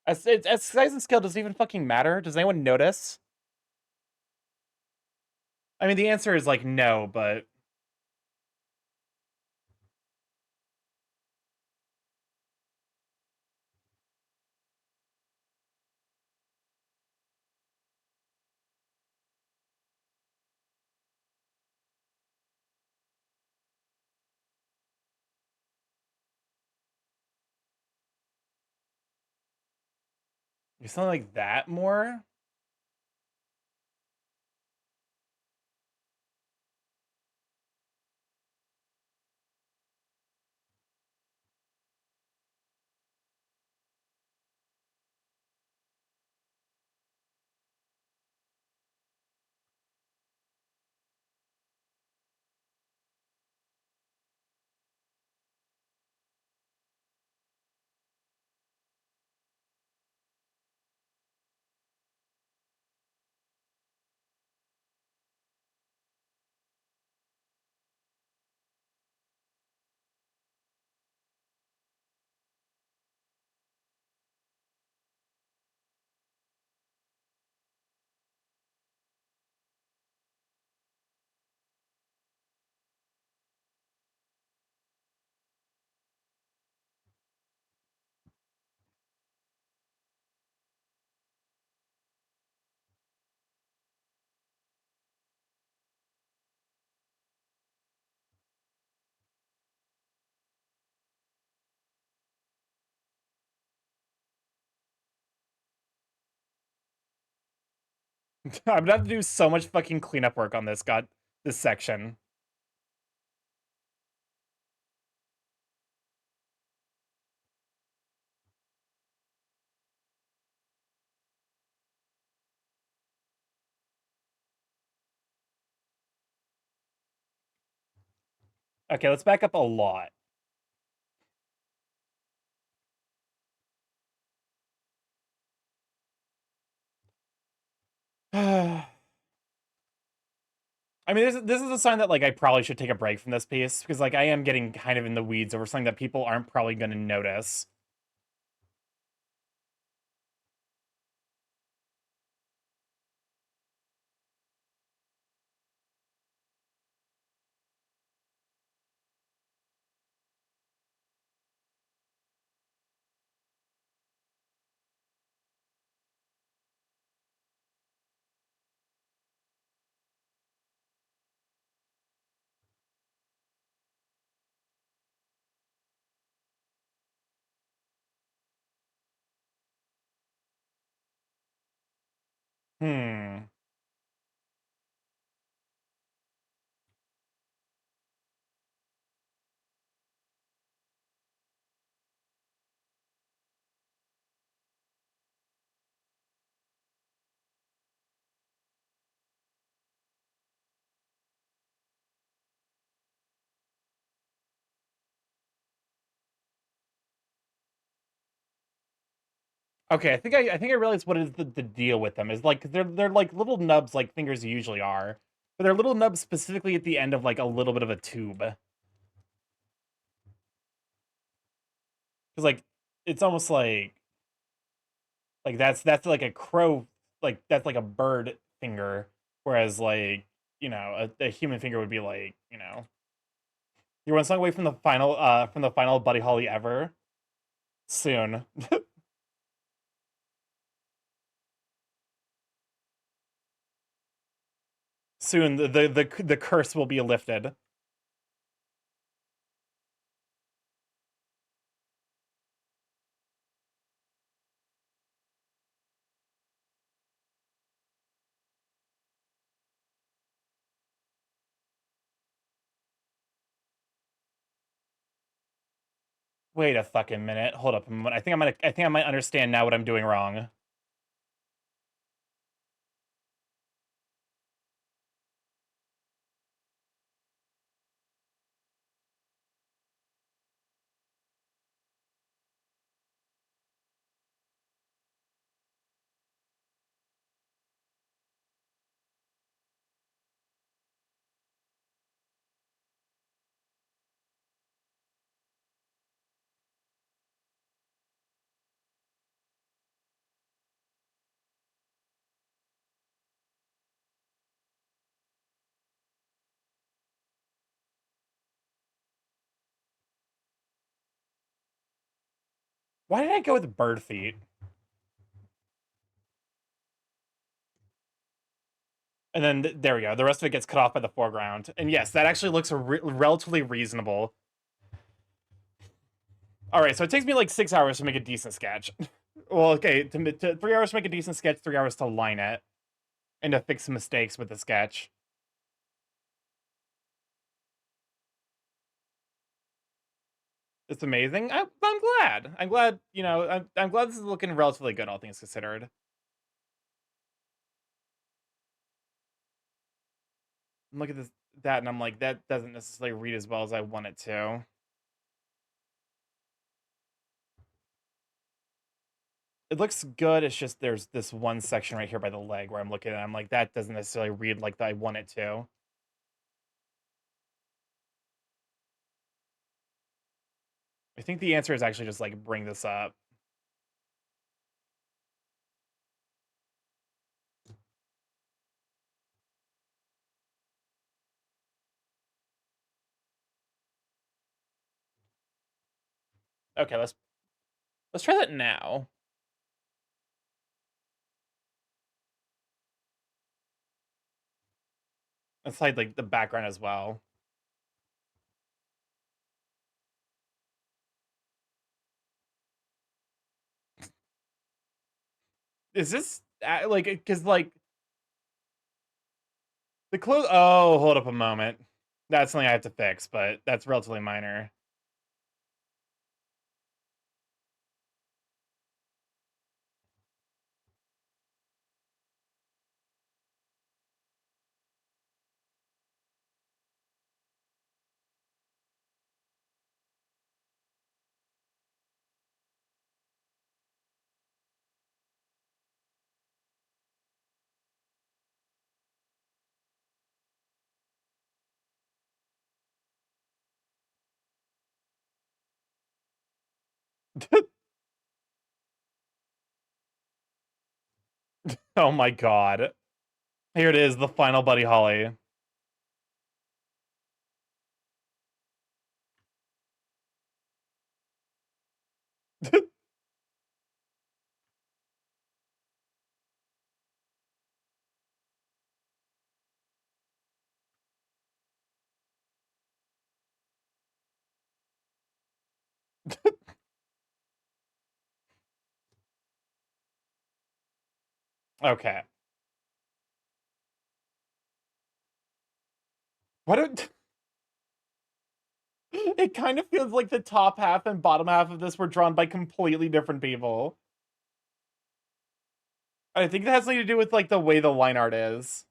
As size and scale doesn't even fucking matter. Does anyone notice? I mean, the answer is like no, but you sound like that more. I'm gonna have to do so much fucking cleanup work on this section. Okay, let's back up a lot. I mean, this is a sign that like I probably should take a break from this piece because like I am getting kind of in the weeds over something that people aren't probably going to notice. Hmm. Okay, I think I realized what is the deal with them is like 'cause they're like little nubs like fingers usually are, but they're little nubs specifically at the end of like a little bit of a tube. Because like it's almost like that's like a crow, like that's like a bird finger, whereas like a human finger would be like you're one song away from the final Buddy Holly ever soon. Soon the curse will be lifted. Wait a fucking minute. Hold up a moment. I think I might understand now what I'm doing wrong. Why did I go with bird feet? And then there we go. The rest of it gets cut off by the foreground. And yes, that actually looks relatively reasonable. All right, so it takes me like 6 hours to make a decent sketch. Well, okay, to 3 hours to make a decent sketch, 3 hours to line it, and to fix some mistakes with the sketch. It's amazing. I'm glad. I'm glad. I'm glad this is looking relatively good, all things considered. Look at that, and I'm like, that doesn't necessarily read as well as I want it to. It looks good. It's just there's this one section right here by the leg where I'm looking at. I'm like, that doesn't necessarily read like I want it to. I think the answer is actually just like bring this up. Okay, let's try that now. Let's hide like the background as well. Is this like because like the clothes? Oh, hold up a moment. That's something I have to fix, but that's relatively minor. Oh my god. Here it is, the final Buddy Holly. Okay. Why don't... It kind of feels like the top half and bottom half of this were drawn by completely different people. I think that has something to do with, like, the way the line art is.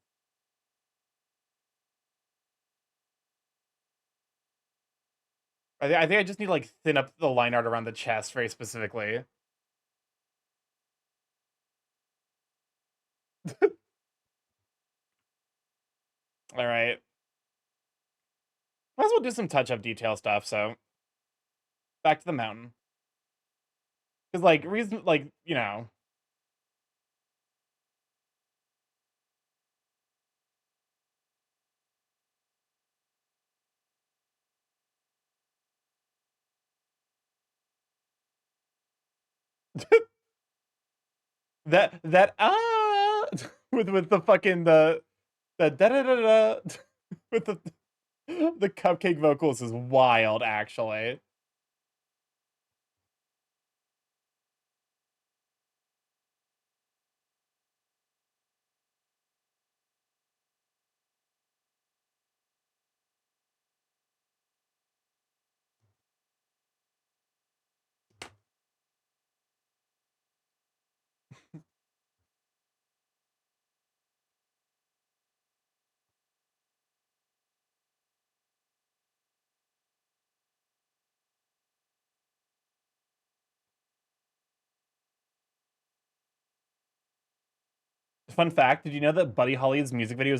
I think I just need to, like, thin up the line art around the chest very specifically. Alright. Might as well do some touch-up detail stuff, so... Back to the mountain. Because, like, reason, like, you know... that with the fucking the da da da da with the cupcake vocals is wild, actually. Fun fact: did you know that Buddy Holly's music video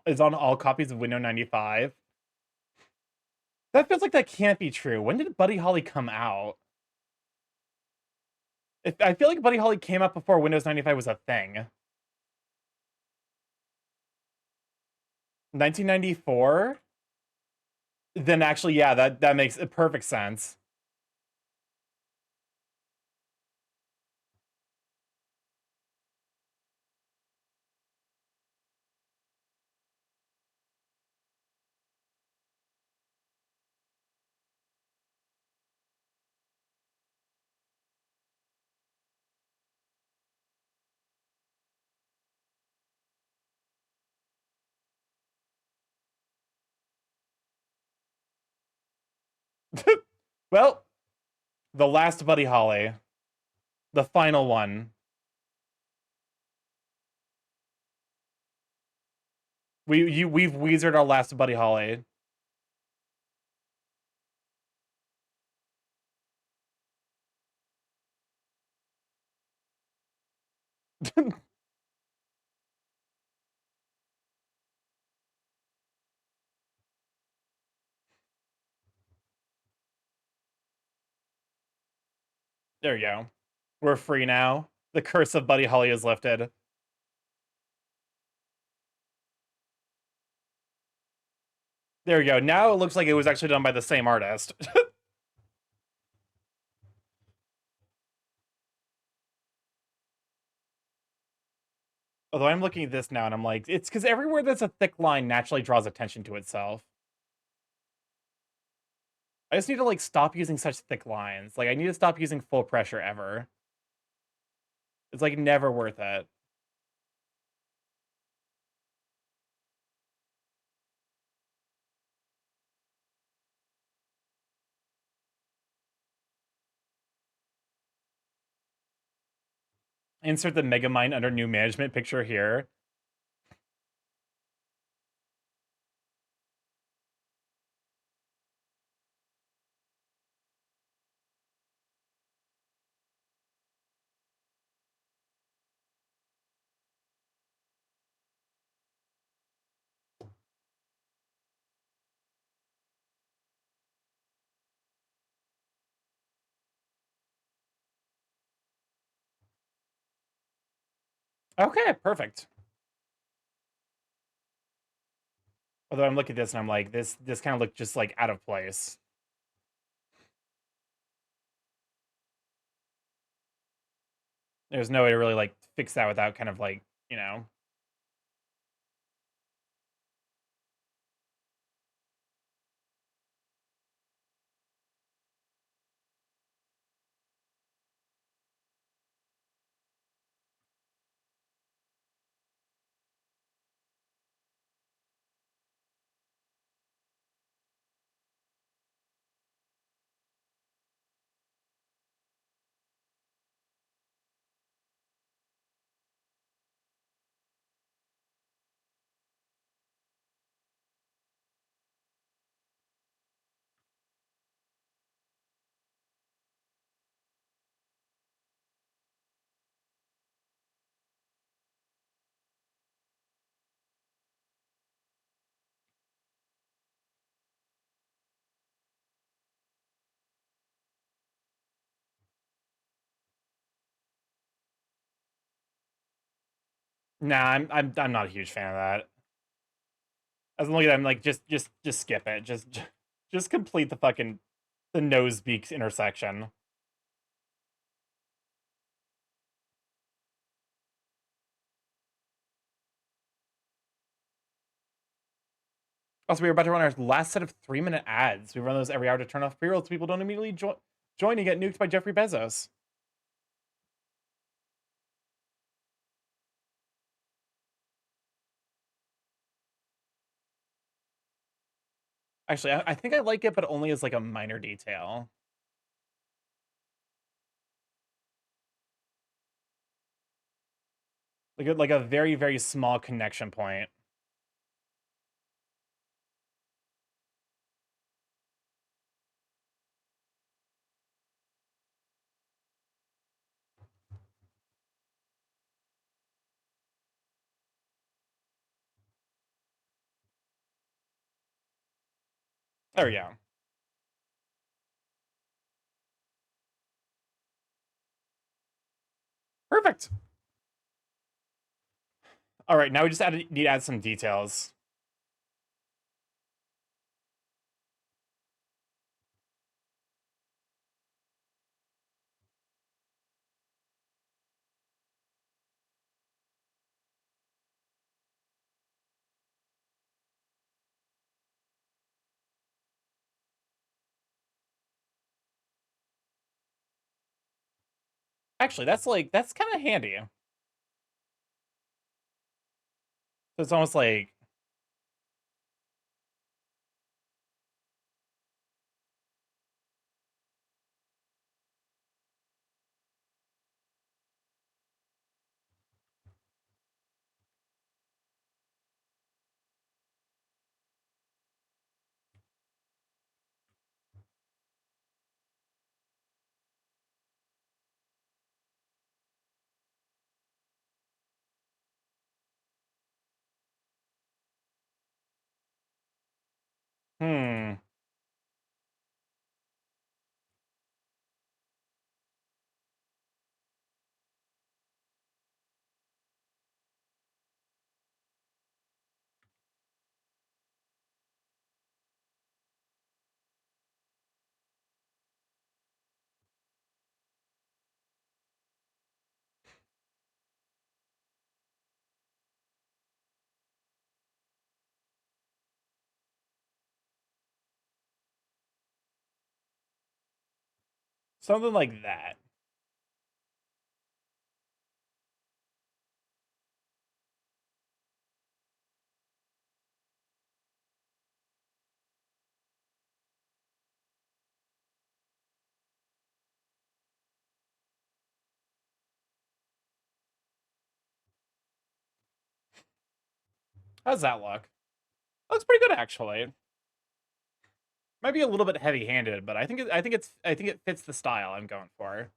is on all copies of Windows 95? That feels like that can't be true. When did Buddy Holly come out? I feel like Buddy Holly came out before Windows 95 was a thing. 1994? Then actually, yeah, that makes perfect sense. Well, the last Buddy Holly. The final one. We've Weezered our last Buddy Holly. There you go. We're free now. The curse of Buddy Holly is lifted. There we go. Now it looks like it was actually done by the same artist. Although I'm looking at this now and I'm like, it's because everywhere there's a thick line naturally draws attention to itself. I just need to, like, stop using such thick lines. Like, I need to stop using full pressure ever. It's, like, never worth it. Insert the Megamind under new management picture here. Okay, perfect. Although I'm looking at this and I'm like, this kind of looked just, like, out of place. There's no way to really, like, fix that without kind of, like, you know... Nah, I'm not a huge fan of that. As long as I'm like, just skip it. Just complete the fucking the nose beaks intersection. Also, we were about to run our last set of 3-minute ads. We run those every hour to turn off pre-rolls so people don't immediately join and get nuked by Jeffrey Bezos. Actually, I think I like it, but only as like a minor detail. Like a very, very small connection point. There we go. Perfect. All right, now we just need to add some details. Actually, that's kind of handy. So it's almost like, hmm. Something like that. How's that look? Looks pretty good, actually. Might be a little bit heavy-handed, but I think it fits the style I'm going for.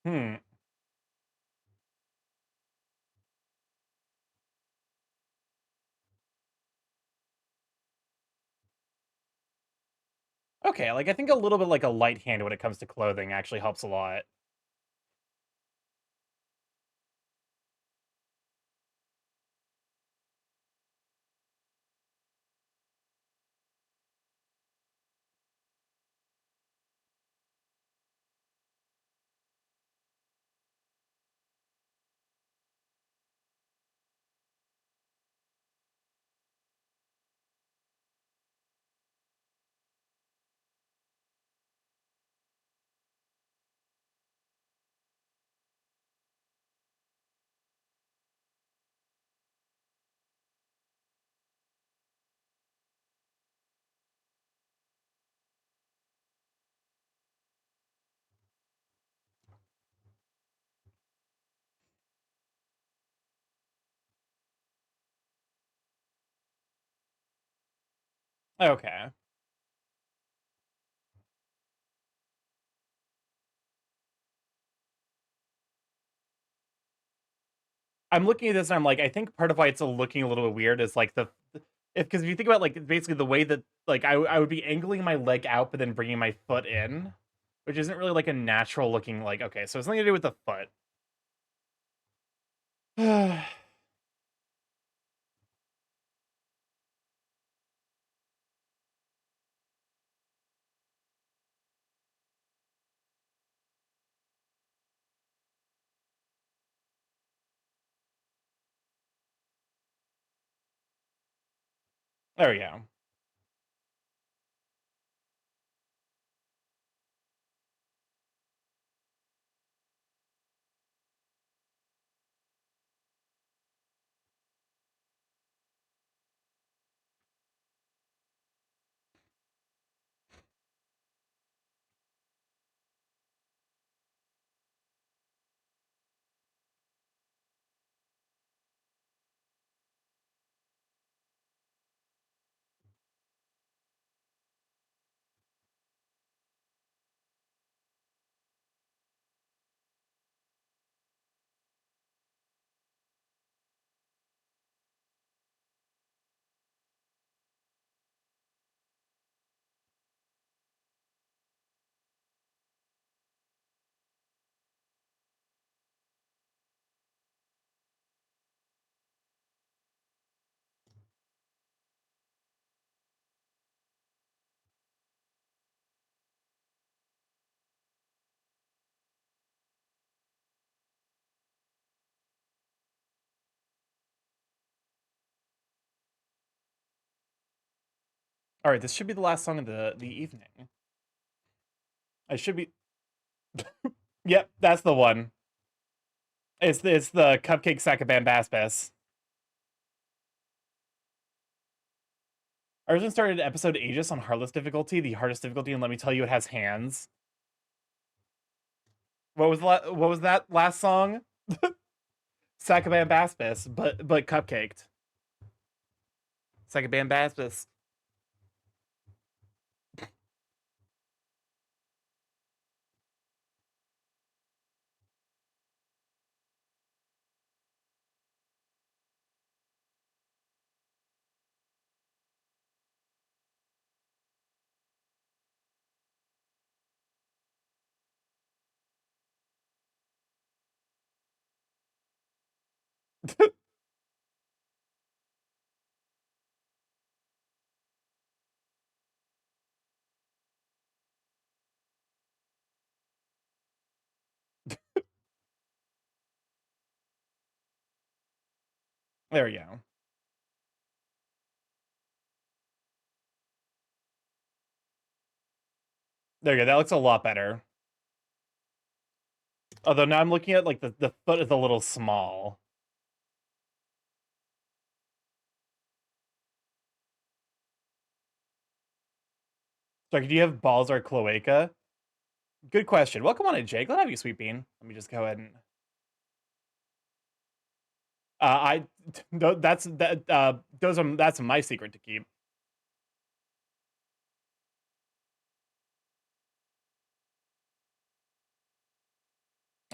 Hmm. Okay, like I think a little bit like a light hand when it comes to clothing actually helps a lot. Okay. I'm looking at this and I'm like, I think part of why it's looking a little bit weird is like because if you think about like basically the way that like I would be angling my leg out but then bringing my foot in, which isn't really like a natural looking like. Okay, so it's something to do with the foot. There we go. All right, this should be the last song of the evening. I should be. Yep, that's the one. It's the Cupcake Sackabambaspis. Arjun started episode Aegis on Heartless difficulty, the hardest difficulty, and let me tell you, it has hands. What was that last song? Sackabambaspis, but cupcaked. Sackabambaspis. There we go. There you go. That looks a lot better. Although now I'm looking at like the foot is a little small. So do you have balls or cloaca? Good question. Welcome on in, Jake. Glad to have you, Sweet Bean. Let me just go ahead and I that's that's my secret to keep.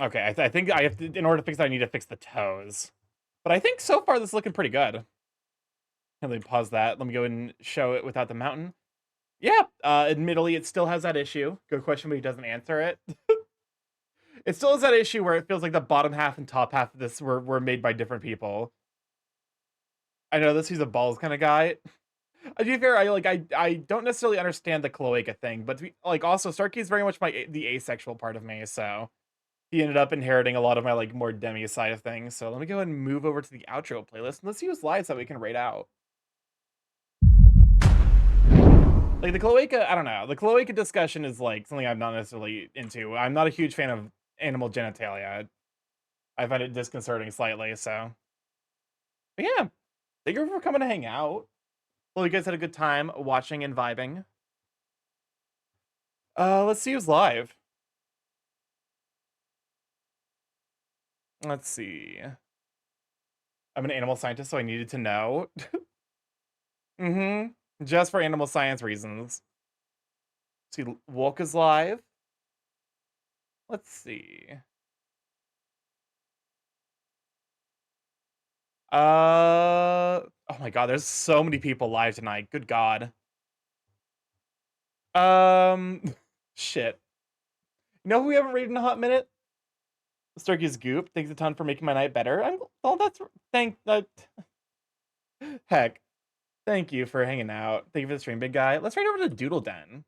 Okay, I think I have to, in order to fix that, I need to fix the toes. But I think so far this is looking pretty good. Let me pause that. Let me go and show it without the mountain. Yeah, admittedly, it still has that issue. Good question, but he doesn't answer it. It still has that issue where it feels like the bottom half and top half of this were made by different people. I know this he's a balls kind of guy. To be fair, I don't necessarily understand the cloaca thing, but like also Starkey is very much the asexual part of me, so he ended up inheriting a lot of my like more demi side of things. So let me go and move over to the outro playlist and let's see who's live so we can rate out. Like the cloaca, I don't know. The cloaca discussion is like something I'm not necessarily into. I'm not a huge fan of animal genitalia. I find it disconcerting slightly, so. But yeah, thank you for coming to hang out. Well, you guys had a good time watching and vibing. Let's see who's live. Let's see. I'm an animal scientist, so I needed to know. Mm-hmm. Just for animal science reasons. See, Wolk is live. Let's see. Oh my god, there's so many people live tonight. Good god. Shit. You know who we haven't rated in a hot minute? Starky's Goop. Thanks a ton for making my night better. Heck. Thank you for hanging out. Thank you for the stream, big guy. Let's raid over to Doodle Den.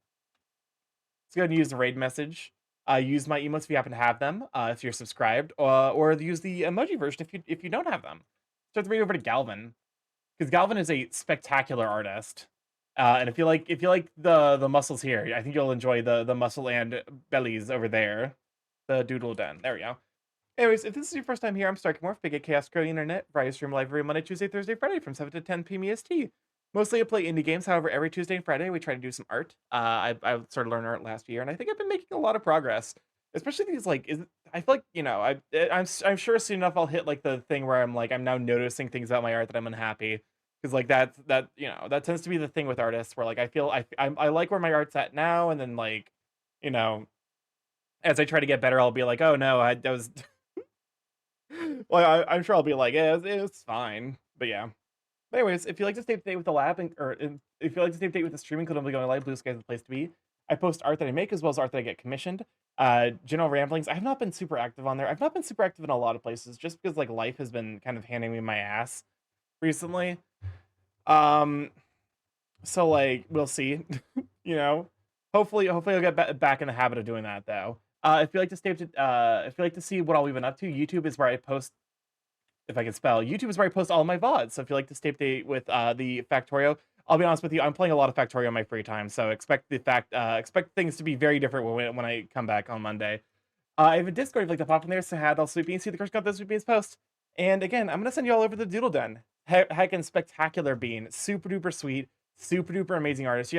Let's go ahead and use the raid message. Use my emotes if you happen to have them, if you're subscribed, or use the emoji version if you don't have them. So let's raid over to Galvin, because Galvin is a spectacular artist. And if you like the muscles here, I think you'll enjoy the muscle and bellies over there. The Doodle Den. There we go. Anyways, if this is your first time here, I'm StarkyMorph, big at Chaos Crow Internet. Variety stream live every Monday, Tuesday, Thursday, Friday from 7 to 10 p.m. EST. Mostly I play indie games. However, every Tuesday and Friday we try to do some art. I started learning art last year, and I think I've been making a lot of progress. Especially these I feel like, you know, I'm sure soon enough I'll hit like the thing where I'm now noticing things about my art that I'm unhappy. Because like that you know, that tends to be the thing with artists where like I feel I like where my art's at now, and then like, you know, as I try to get better, I'll be like, oh no, I was well, I'm sure I'll be like, yeah, it's fine. But yeah. But anyways, if you like to stay up to date with the lab, if you like to stay up to date with the streaming, because I'm going live, Blue Sky is the place to be. I post art that I make as well as art that I get commissioned. General ramblings. I have not been super active on there. I've not been super active in a lot of places just because like life has been kind of handing me my ass recently. So like we'll see. You know, hopefully I'll get back in the habit of doing that though. If you like to stay up to, if you like to see what all we've been up to, YouTube is where I post. If I can spell, YouTube is where I post all my VODs. So if you like to stay up to date with the Factorio, I'll be honest with you, I'm playing a lot of Factorio in my free time. So expect things to be very different when I come back on Monday. I have a Discord if you'd like to pop in there, say hi to all Sweet Beans, see the first content Sweet Beans post. And again, I'm gonna send you all over the Doodle Den. Heckin' spectacular bean, super duper sweet, super duper amazing artist. You guys